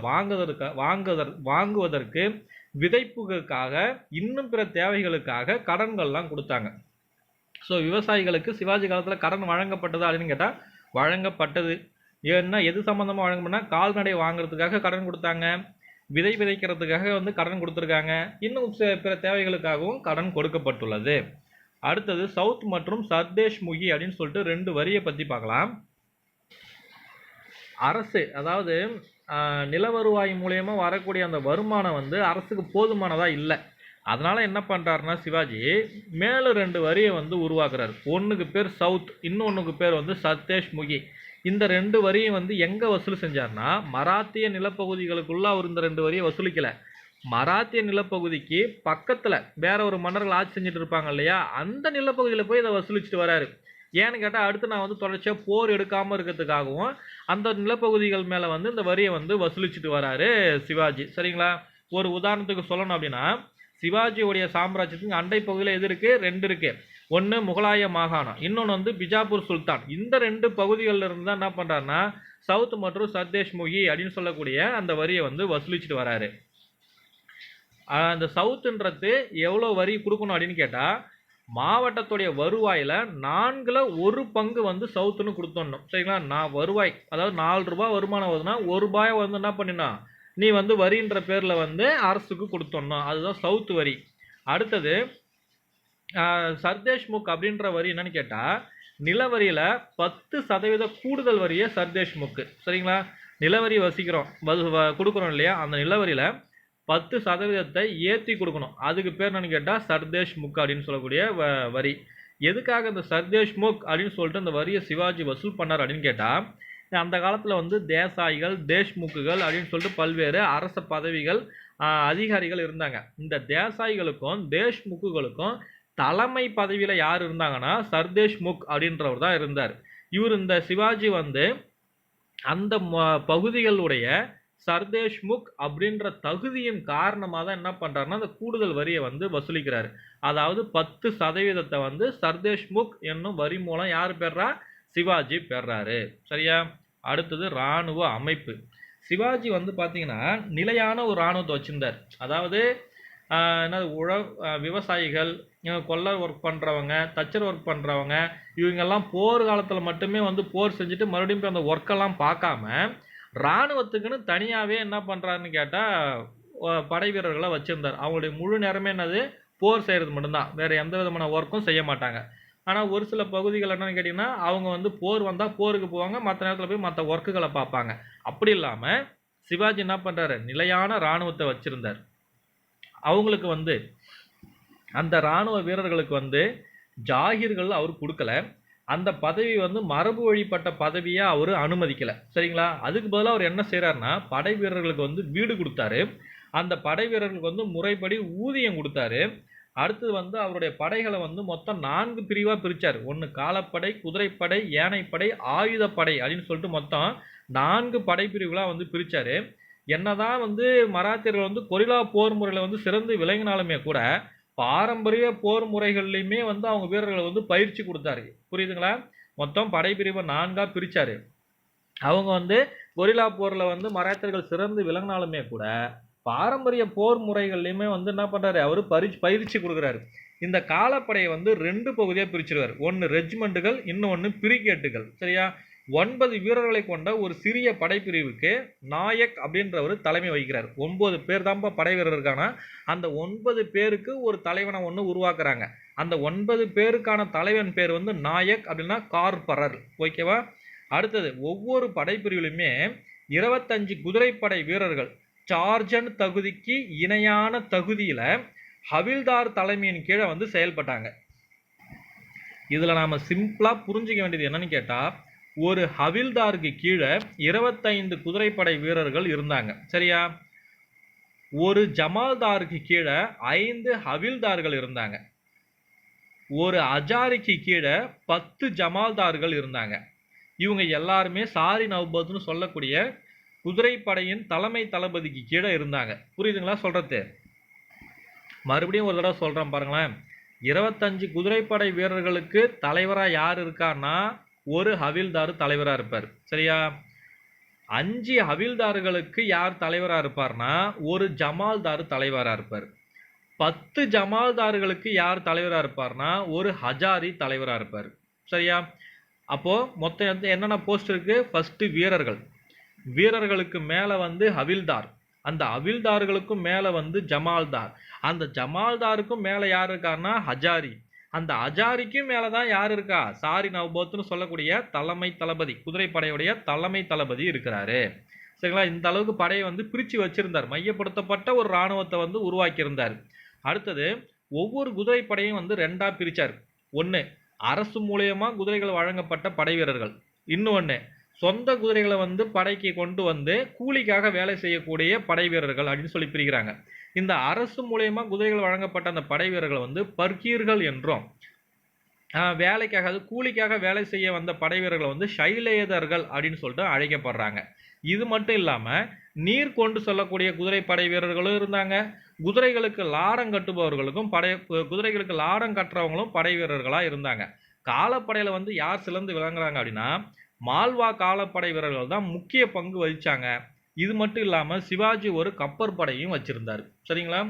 வாங்குவதற்கு விதைப்புகளுக்காக இன்னும் பிற தேவைகளுக்காக கடன்கள்லாம் கொடுத்தாங்க. ஸோ விவசாயிகளுக்கு சிவாஜி காலத்தில் கடன் வழங்கப்பட்டதா அப்படின்னு கேட்டால் வழங்கப்பட்டது. ஏன்னா எது சம்மந்தமாக வழங்கணும்னா கால்நடை வாங்குறதுக்காக கடன் கொடுத்தாங்க, விதை விதைக்கிறதுக்காக கடன் கொடுத்துருக்காங்க, இன்னும் பிற தேவைகளுக்காகவும் கடன் கொடுக்கப்பட்டுள்ளது. அடுத்தது சவுத் மற்றும் சர்தேஷ் முகி அப்படின்னு சொல்லிட்டு 2 வரியை பற்றி பார்க்கலாம். அரசு அதாவது நில வருவாய் மூலயமா வரக்கூடிய அந்த வருமானம் அரசுக்கு போதுமானதாக இல்லை. அதனால் என்ன பண்ணுறாருன்னா சிவாஜி மேலே 2 வரியை உருவாக்குறாரு. ஒன்றுக்கு பேர் சவுத், இன்னொன்றுக்கு பேர் சர்தேஷ் முகி. இந்த 2 வரியும் எங்கே வசூல் செஞ்சார்னா மராத்திய நிலப்பகுதிகளுக்குள்ள அவர் இந்த 2 வரியை வசூலிக்கலை. மராத்திய நிலப்பகுதிக்கு பக்கத்தில் வேற ஒரு மன்னர்கள் ஆட்சி செஞ்சுட்டு இருப்பாங்க இல்லையா, அந்த நிலப்பகுதியில் போய் இதை வசூலிச்சுட்டு வராரு. ஏன்னு கேட்டால் அடுத்து நான் தொடர்ச்சியாக போர் எடுக்காமல் இருக்கிறதுக்காகவும் அந்த நிலப்பகுதிகள் மேலே இந்த வரியை வசூலிச்சுட்டு வராரு சிவாஜி. சரிங்களா? ஒரு உதாரணத்துக்கு சொல்லணும் அப்படின்னா சிவாஜியுடைய சாம்ராஜ்யத்துக்கு அண்டை பகுதியில் எது இருக்குது? 2 இருக்குது. ஒன்று முகலாய மாகாணம், இன்னொன்று பிஜாப்பூர் சுல்தான். இந்த 2 பகுதிகளில் இருந்து தான் என்ன பண்ணுறாருன்னா சவுத் மற்றும் சர்தேஷ் முகி அப்படின்னு சொல்லக்கூடிய அந்த வரியை வசூலிச்சுட்டு வராரு. அந்த சவுத்துன்றது எவ்வளோ வரி கொடுக்கணும் அப்படின்னு கேட்டால் மாவட்டத்துடைய வருவாயில் 4/1 பங்கு சவுத்துன்னு கொடுத்துடணும். சரிங்களா? நான் வருவாய் அதாவது 4 ரூபாய் வருமானம் வருதுன்னா 1 ரூபாயை என்ன பண்ணினா நீ வரின்ற பேரில் அரசுக்கு கொடுத்துடணும். அதுதான் சவுத்து வரி. அடுத்தது சர்தேஷ் முக் அப்படின்ற வரி என்னன்னு கேட்டால் நிலவரியில் 10% கூடுதல் வரியே சர்தேஷ் முக்கு. சரிங்களா? நிலவரி கொடுக்குறோம் இல்லையா, அந்த நிலவரியில் 10% ஏற்றி கொடுக்கணும். அதுக்கு பேர் என்னன்னு கேட்டால் சர்தேஷ் முக் அப்படின்னு சொல்லக்கூடிய வரி. எதுக்காக இந்த சர்தேஷ் முக் அப்படின்னு சொல்லிட்டு அந்த வரியை சிவாஜி வசூல் பண்ணார் அப்படின்னு கேட்டால் அந்த காலத்தில் தேசாய்கள், தேஷ்முக்குகள் அப்படின்னு சொல்லிட்டு பல்வேறு அரச பதவிகள் அதிகாரிகள் இருந்தாங்க. இந்த தேசாய்களுக்கும் தேஷ்முக்குகளுக்கும் தலைமை பதவியில் யார் இருந்தாங்கன்னா சர்தேஷ் முக் அப்படின்றவர் தான் இருந்தார். இவர் இந்த சிவாஜி அந்த பகுதிகளுடைய சர்தேஷ் முக் அப்படின்ற தகுதியின் காரணமாக தான் என்ன பண்ணுறாருன்னா அந்த கூடுதல் வரியை வசூலிக்கிறாரு. அதாவது 10% சர்தேஷ் முக் என்னும் வரி மூலம் யார் பெறா? சிவாஜி பெறாரு. சரியா? அடுத்தது இராணுவ அமைப்பு. சிவாஜி பார்த்தீங்கன்னா நிலையான ஒரு இராணுவத்தை வச்சிருந்தார். அதாவது விவசாயிகள், கொல்லர் ஒர்க் பண்ணுறவங்க, தச்சர் ஒர்க் பண்ணுறவங்க, இவங்கெல்லாம் போர் காலத்தில் மட்டுமே போர் செஞ்சுட்டு மறுபடியும் அந்த ஒர்க்கெல்லாம் பார்க்காம இராணுவத்துக்குன்னு தனியாகவே என்ன பண்ணுறாருன்னு கேட்டால் படை வீரர்களை வச்சுருந்தார். அவங்களுடைய முழு நேரமே என்னது போர் செய்கிறது மட்டும்தான், வேறு எந்த விதமான ஒர்க்கும் செய்ய மாட்டாங்க. ஆனால் ஒரு சில பகுதிகள் என்னன்னு கேட்டிங்கன்னா அவங்க போர் வந்தால் போருக்கு போவாங்க, மற்ற நேரத்தில் போய் மற்ற ஒர்க்குகளை பார்ப்பாங்க. அப்படி இல்லாமல் சிவாஜி என்ன பண்ணுறாரு, நிலையான இராணுவத்தை வச்சுருந்தார். அவங்களுக்கு அந்த இராணுவ வீரர்களுக்கு ஜாகிர்கள் அவர் கொடுக்கல. அந்த பதவி மரபு வழிபட்ட பதவியாக அவர் அனுமதிக்கலை. சரிங்களா? அதுக்கு பதிலாக அவர் என்ன செய்கிறாருன்னா படை வீரர்களுக்கு வீடு கொடுத்தாரு. அந்த படை வீரர்களுக்கு முறைப்படி ஊதியம் கொடுத்தாரு. அடுத்தது அவருடைய படைகளை மொத்தம் 4 பிரிவாக பிரித்தார். ஒன்று காலப்படை, குதிரைப்படை, யானைப்படை, ஆயுதப்படை அப்படின்னு சொல்லிட்டு மொத்தம் 4 படைப்பிரிவுகளாக பிரித்தார். என்னதான் மராத்தியர்கள் கொரில்லா போர் முறையில் சிறந்து விளங்கினாலுமே கூட பாரம்பரிய போர் முறைகள்லையுமே அவங்க வீரர்களை பயிற்சி கொடுத்தாரு. புரியுதுங்களா? மொத்தம் படைப்பிரிவை 4ஆக பிரித்தார். அவங்க கொரில்லா போரில் மராத்தியர்கள் சிறந்து விளங்கினாலுமே கூட பாரம்பரிய போர் முறைகள்லையுமே என்ன பண்ணுறாரு, அவர் பயிற்சி கொடுக்குறாரு. இந்த காலப்படையை 2 பகுதியாக பிரிச்சிருவார். ஒன்று ரெஜிமெண்ட்டுகள், இன்னொன்று பிரிகேட்டுகள். சரியா? 9 வீரர்களை கொண்ட ஒரு சிறிய படைப்பிரிவுக்கு நாயக் அப்படின்றவர் தலைமை வகிக்கிறார். 9 பேர் தான் படை வீரர் இருக்காங்க. அந்த 9 பேருக்கு ஒரு தலைவனை உருவாக்குறாங்க. அந்த 9 பேருக்கான தலைவன் பேர் நாயக் அப்படின்னா கார்பரர். ஓகேவா? அடுத்தது ஒவ்வொரு படைப்பிரிவிலுமே 25 குதிரைப்படை வீரர்கள் சார்ஜன் தகுதிக்கு இணையான தகுதியில் ஹவில்தார் தலைமையின் கீழே செயல்பட்டாங்க. இதில் நாம் சிம்பிளாக புரிஞ்சிக்க வேண்டியது என்னன்னு கேட்டால் ஒரு ஹவில்தாருக்கு கீழே 25 குதிரைப்படை வீரர்கள் இருந்தாங்க. சரியா? ஒரு ஜமால்தாருக்கு கீழே 5 ஹவில்தார்கள் இருந்தாங்க. ஒரு அஜாரிக்கு கீழே 10 ஜமால்தார்கள் இருந்தாங்க. இவங்க எல்லாருமே சாரி நவ்பத்னு சொல்லக்கூடிய குதிரைப்படையின் தலைமை தளபதிக்கு கீழே இருந்தாங்க. புரியுதுங்களா சொல்றது? மறுபடியும் ஒரு தடவை சொல்கிறேன் பாருங்களேன். 25 குதிரைப்படை வீரர்களுக்கு தலைவராக யார் இருக்கார்னா ஒரு ஹவில்தார் தலைவராக இருப்பார். சரியா? 5 ஹவில்தார்களுக்கு யார் தலைவரா இருப்பார்னா ஒரு ஜமால்தார் தலைவரா இருப்பார். 10 ஜமால்தார்களுக்கு யார் தலைவரா இருப்பார்னா ஒரு ஹஜாரி தலைவரா இருப்பார். சரியா? அப்போ மொத்தம் என்னென்ன போஸ்ட் இருக்கு? ஃபர்ஸ்ட் வீரர்கள், வீரர்களுக்கு மேல வந்து ஹவில்தார், அந்த ஹவில்தார்களுக்கும் மேல வந்து ஜமால்தார், அந்த ஜமால்தாருக்கும் மேல யார் இருக்காருன்னா ஹஜாரி, அந்த ஹஜாரிக்கும் மேலதான் யார் இருக்கா? சாரி நவ்பத்துன்னு சொல்லக்கூடிய தலைமை தளபதி, குதிரைப்படையுடைய தலைமை தளபதி இருக்கிறாரு. சரிங்களா? இந்த அளவுக்கு படையை வந்து பிரிச்சு வச்சிருந்தார், மையப்படுத்தப்பட்ட ஒரு இராணுவத்தை வந்து உருவாக்கி இருந்தார். அடுத்தது ஒவ்வொரு குதிரைப்படையும் வந்து 2ஆ பிரிச்சார். ஒன்று அரசு மூலியமா குதிரைகள் வழங்கப்பட்ட படை வீரர்கள், இன்னொன்று சொந்த குதிரைகளை வந்து படைக்கு கொண்டு வந்து கூலிக்காக வேலை செய்யக்கூடிய படை வீரர்கள் அப்படின்னு சொல்லி பிரிக்கிறாங்க. இந்த அரசு மூலியமா குதிரைகள் வழங்கப்பட்ட அந்த படை வீரர்களை வந்து பர்கீர்கள் என்றும், வேலைக்காக அது கூலிக்காக வேலை செய்ய வந்த படை வீரர்களை வந்து ஷைலேதர்கள் அப்படின்னு சொல்லிட்டு அழைக்கப்படுறாங்க. இது மட்டும் இல்லாம நீர் கொண்டு செல்லக்கூடிய குதிரை படை வீரர்களும் இருந்தாங்க. குதிரைகளுக்கு லாடம் கட்டுபவர்களுக்கும் குதிரைகளுக்கு லாடம் கட்டுறவங்களும் படை வீரர்களா இருந்தாங்க. காலப்படையில வந்து யார் சிறந்து விளங்குறாங்க அப்படின்னா மால்வா காலப்படை வீரர்கள் தான் முக்கிய பங்கு வகிச்சாங்க. இது மட்டும் இல்லாம சிவாஜி ஒரு கப்பற்படையும் வச்சிருந்தாரு. சரிங்களா?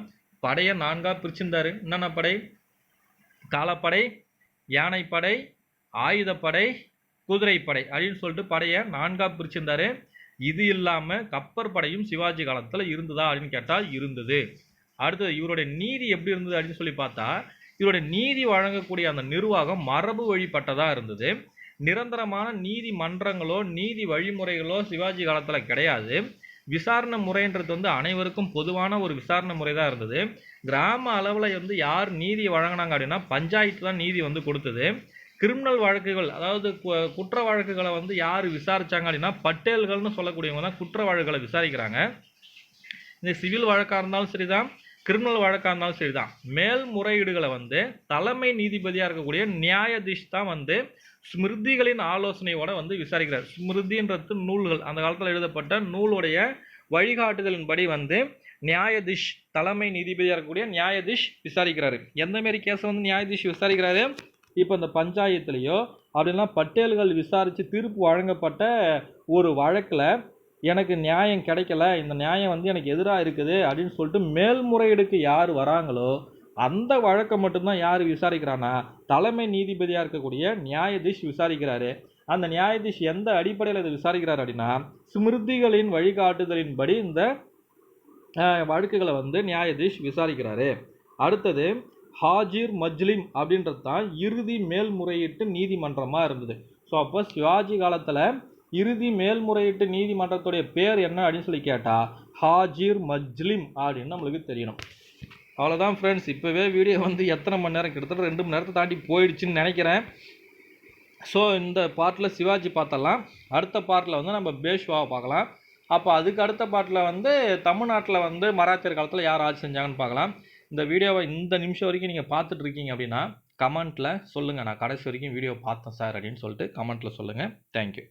படையை 4ஆ பிரிச்சிருந்தாரு. என்னென்ன படை? காலப்படை, யானைப்படை, ஆயுதப்படை, குதிரைப்படை அப்படின்னு சொல்லிட்டு படையை 4ஆ பிரிச்சிருந்தாரு. இது இல்லாம கப்பற்படையும் சிவாஜி காலத்துல இருந்ததா அப்படின்னு கேட்டா இருந்தது. அடுத்தது இவருடைய நீதி எப்படி இருந்தது அப்படின்னு சொல்லி பார்த்தா, இவருடைய நீதி வழங்கக்கூடிய அந்த நிர்வாகம் மரபு வழிபட்டதா இருந்தது. நிரந்தரமான நீதிமன்றங்களோ நீதி வழிமுறைகளோ சிவாஜி காலத்துல கிடையாது. விசாரணை முறைன்றது வந்து அனைவருக்கும் பொதுவான ஒரு விசாரணை முறை தான் இருந்தது. கிராம அளவுல வந்து யார் நீதி வழங்கினாங்க அப்படின்னா பஞ்சாயத்து தான் நீதி வந்து கொடுத்தது. கிரிமினல் வழக்குகள், அதாவது குற்ற வழக்குகளை வந்து யார் விசாரிச்சாங்க அப்படின்னா பட்டேல்கள்னு சொல்லக்கூடியவங்க தான் குற்ற வழக்குகளை விசாரிக்கிறாங்க. இந்த சிவில் வழக்கா இருந்தாலும் சரிதான், கிரிமினல் வழக்கா இருந்தாலும் சரிதான், மேல்முறையீடுகளை வந்து தலைமை நீதிபதியா இருக்கக்கூடிய நியாயாதீஷ் தான் வந்து ஸ்மிருதிகளின் ஆலோசனையோட வந்து விசாரிக்கிறார். ஸ்மிருதின்றது நூல்கள், அந்த காலத்தில் எழுதப்பட்ட நூலுடைய வழிகாட்டுதலின்படி வந்து நியாயாதீஷ், தலைமை நீதிபதியா இருக்கக்கூடிய நியாயாதீஷ் விசாரிக்கிறாரு. எந்த மாரி கேஸை வந்து நியாயாதீஷ் விசாரிக்கிறாரு? இப்போ இந்த பஞ்சாயத்துலேயோ அப்படின்னா பட்டேல்கள் விசாரித்து தீர்ப்பு வழங்கப்பட்ட ஒரு வழக்கில் எனக்கு நியாயம் கிடைக்கல, இந்த நியாயம் வந்து எனக்கு எதிராக இருக்குது அப்படின்னு சொல்லிட்டு மேல்முறையீடுக்கு யார் வராங்களோ அந்த வழக்கை மட்டும்தான் யார் விசாரிக்கிறானா தலைமை நீதிபதியாக இருக்கக்கூடிய நியாயாதீஷ் விசாரிக்கிறாரு. அந்த நியாயாதீஷ் எந்த அடிப்படையில் இதை விசாரிக்கிறார் அப்படின்னா ஸ்மிருதிகளின் வழிகாட்டுதலின்படி இந்த வழக்குகளை வந்து நியாயாதீஷ் விசாரிக்கிறாரு. அடுத்தது ஹாஜிர் மஜ்லிம் அப்படின்றது தான் இறுதி மேல்முறையீட்டு நீதிமன்றமாக இருந்தது. ஸோ அப்போ சிவாஜி காலத்தில் இறுதி மேல்முறையீட்டு நீதிமன்றத்துடைய பேர் என்ன அப்படின்னு சொல்லி கேட்டால் ஹாஜிர் மஜ்லிம் அப்படின்னு நம்மளுக்கு தெரியணும். அவ்வளோதான் ஃப்ரெண்ட்ஸ். இப்போவே வீடியோ வந்து எத்தனை மணி நேரம், கிட்டத்தட்ட 2 மணி நேரத்தை தாண்டி போயிடுச்சுன்னு நினைக்கிறேன். ஸோ இந்த பார்ட்டில் சிவாஜி பார்த்தலாம், அடுத்த பார்ட்டில் வந்து நம்ம பேஷ்வாவை பார்க்கலாம். அப்போ அதுக்கு அடுத்த பார்ட்டில் வந்து தமிழ்நாட்டில் வந்து மராத்தியர் காலத்தில் யார் ஆட்சி செஞ்சாங்கன்னு பார்க்கலாம். இந்த வீடியோவை இந்த நிமிஷம் வரைக்கும் நீங்கள் பார்த்துட்டு இருக்கீங்க அப்படின்னா கமெண்ட்டில் சொல்லுங்கள், நான் கடைசி வரைக்கும் வீடியோ பார்த்தேன் சார் அப்படின்னு சொல்லிட்டு கமெண்ட்டில் சொல்லுங்கள். தேங்க்யூ.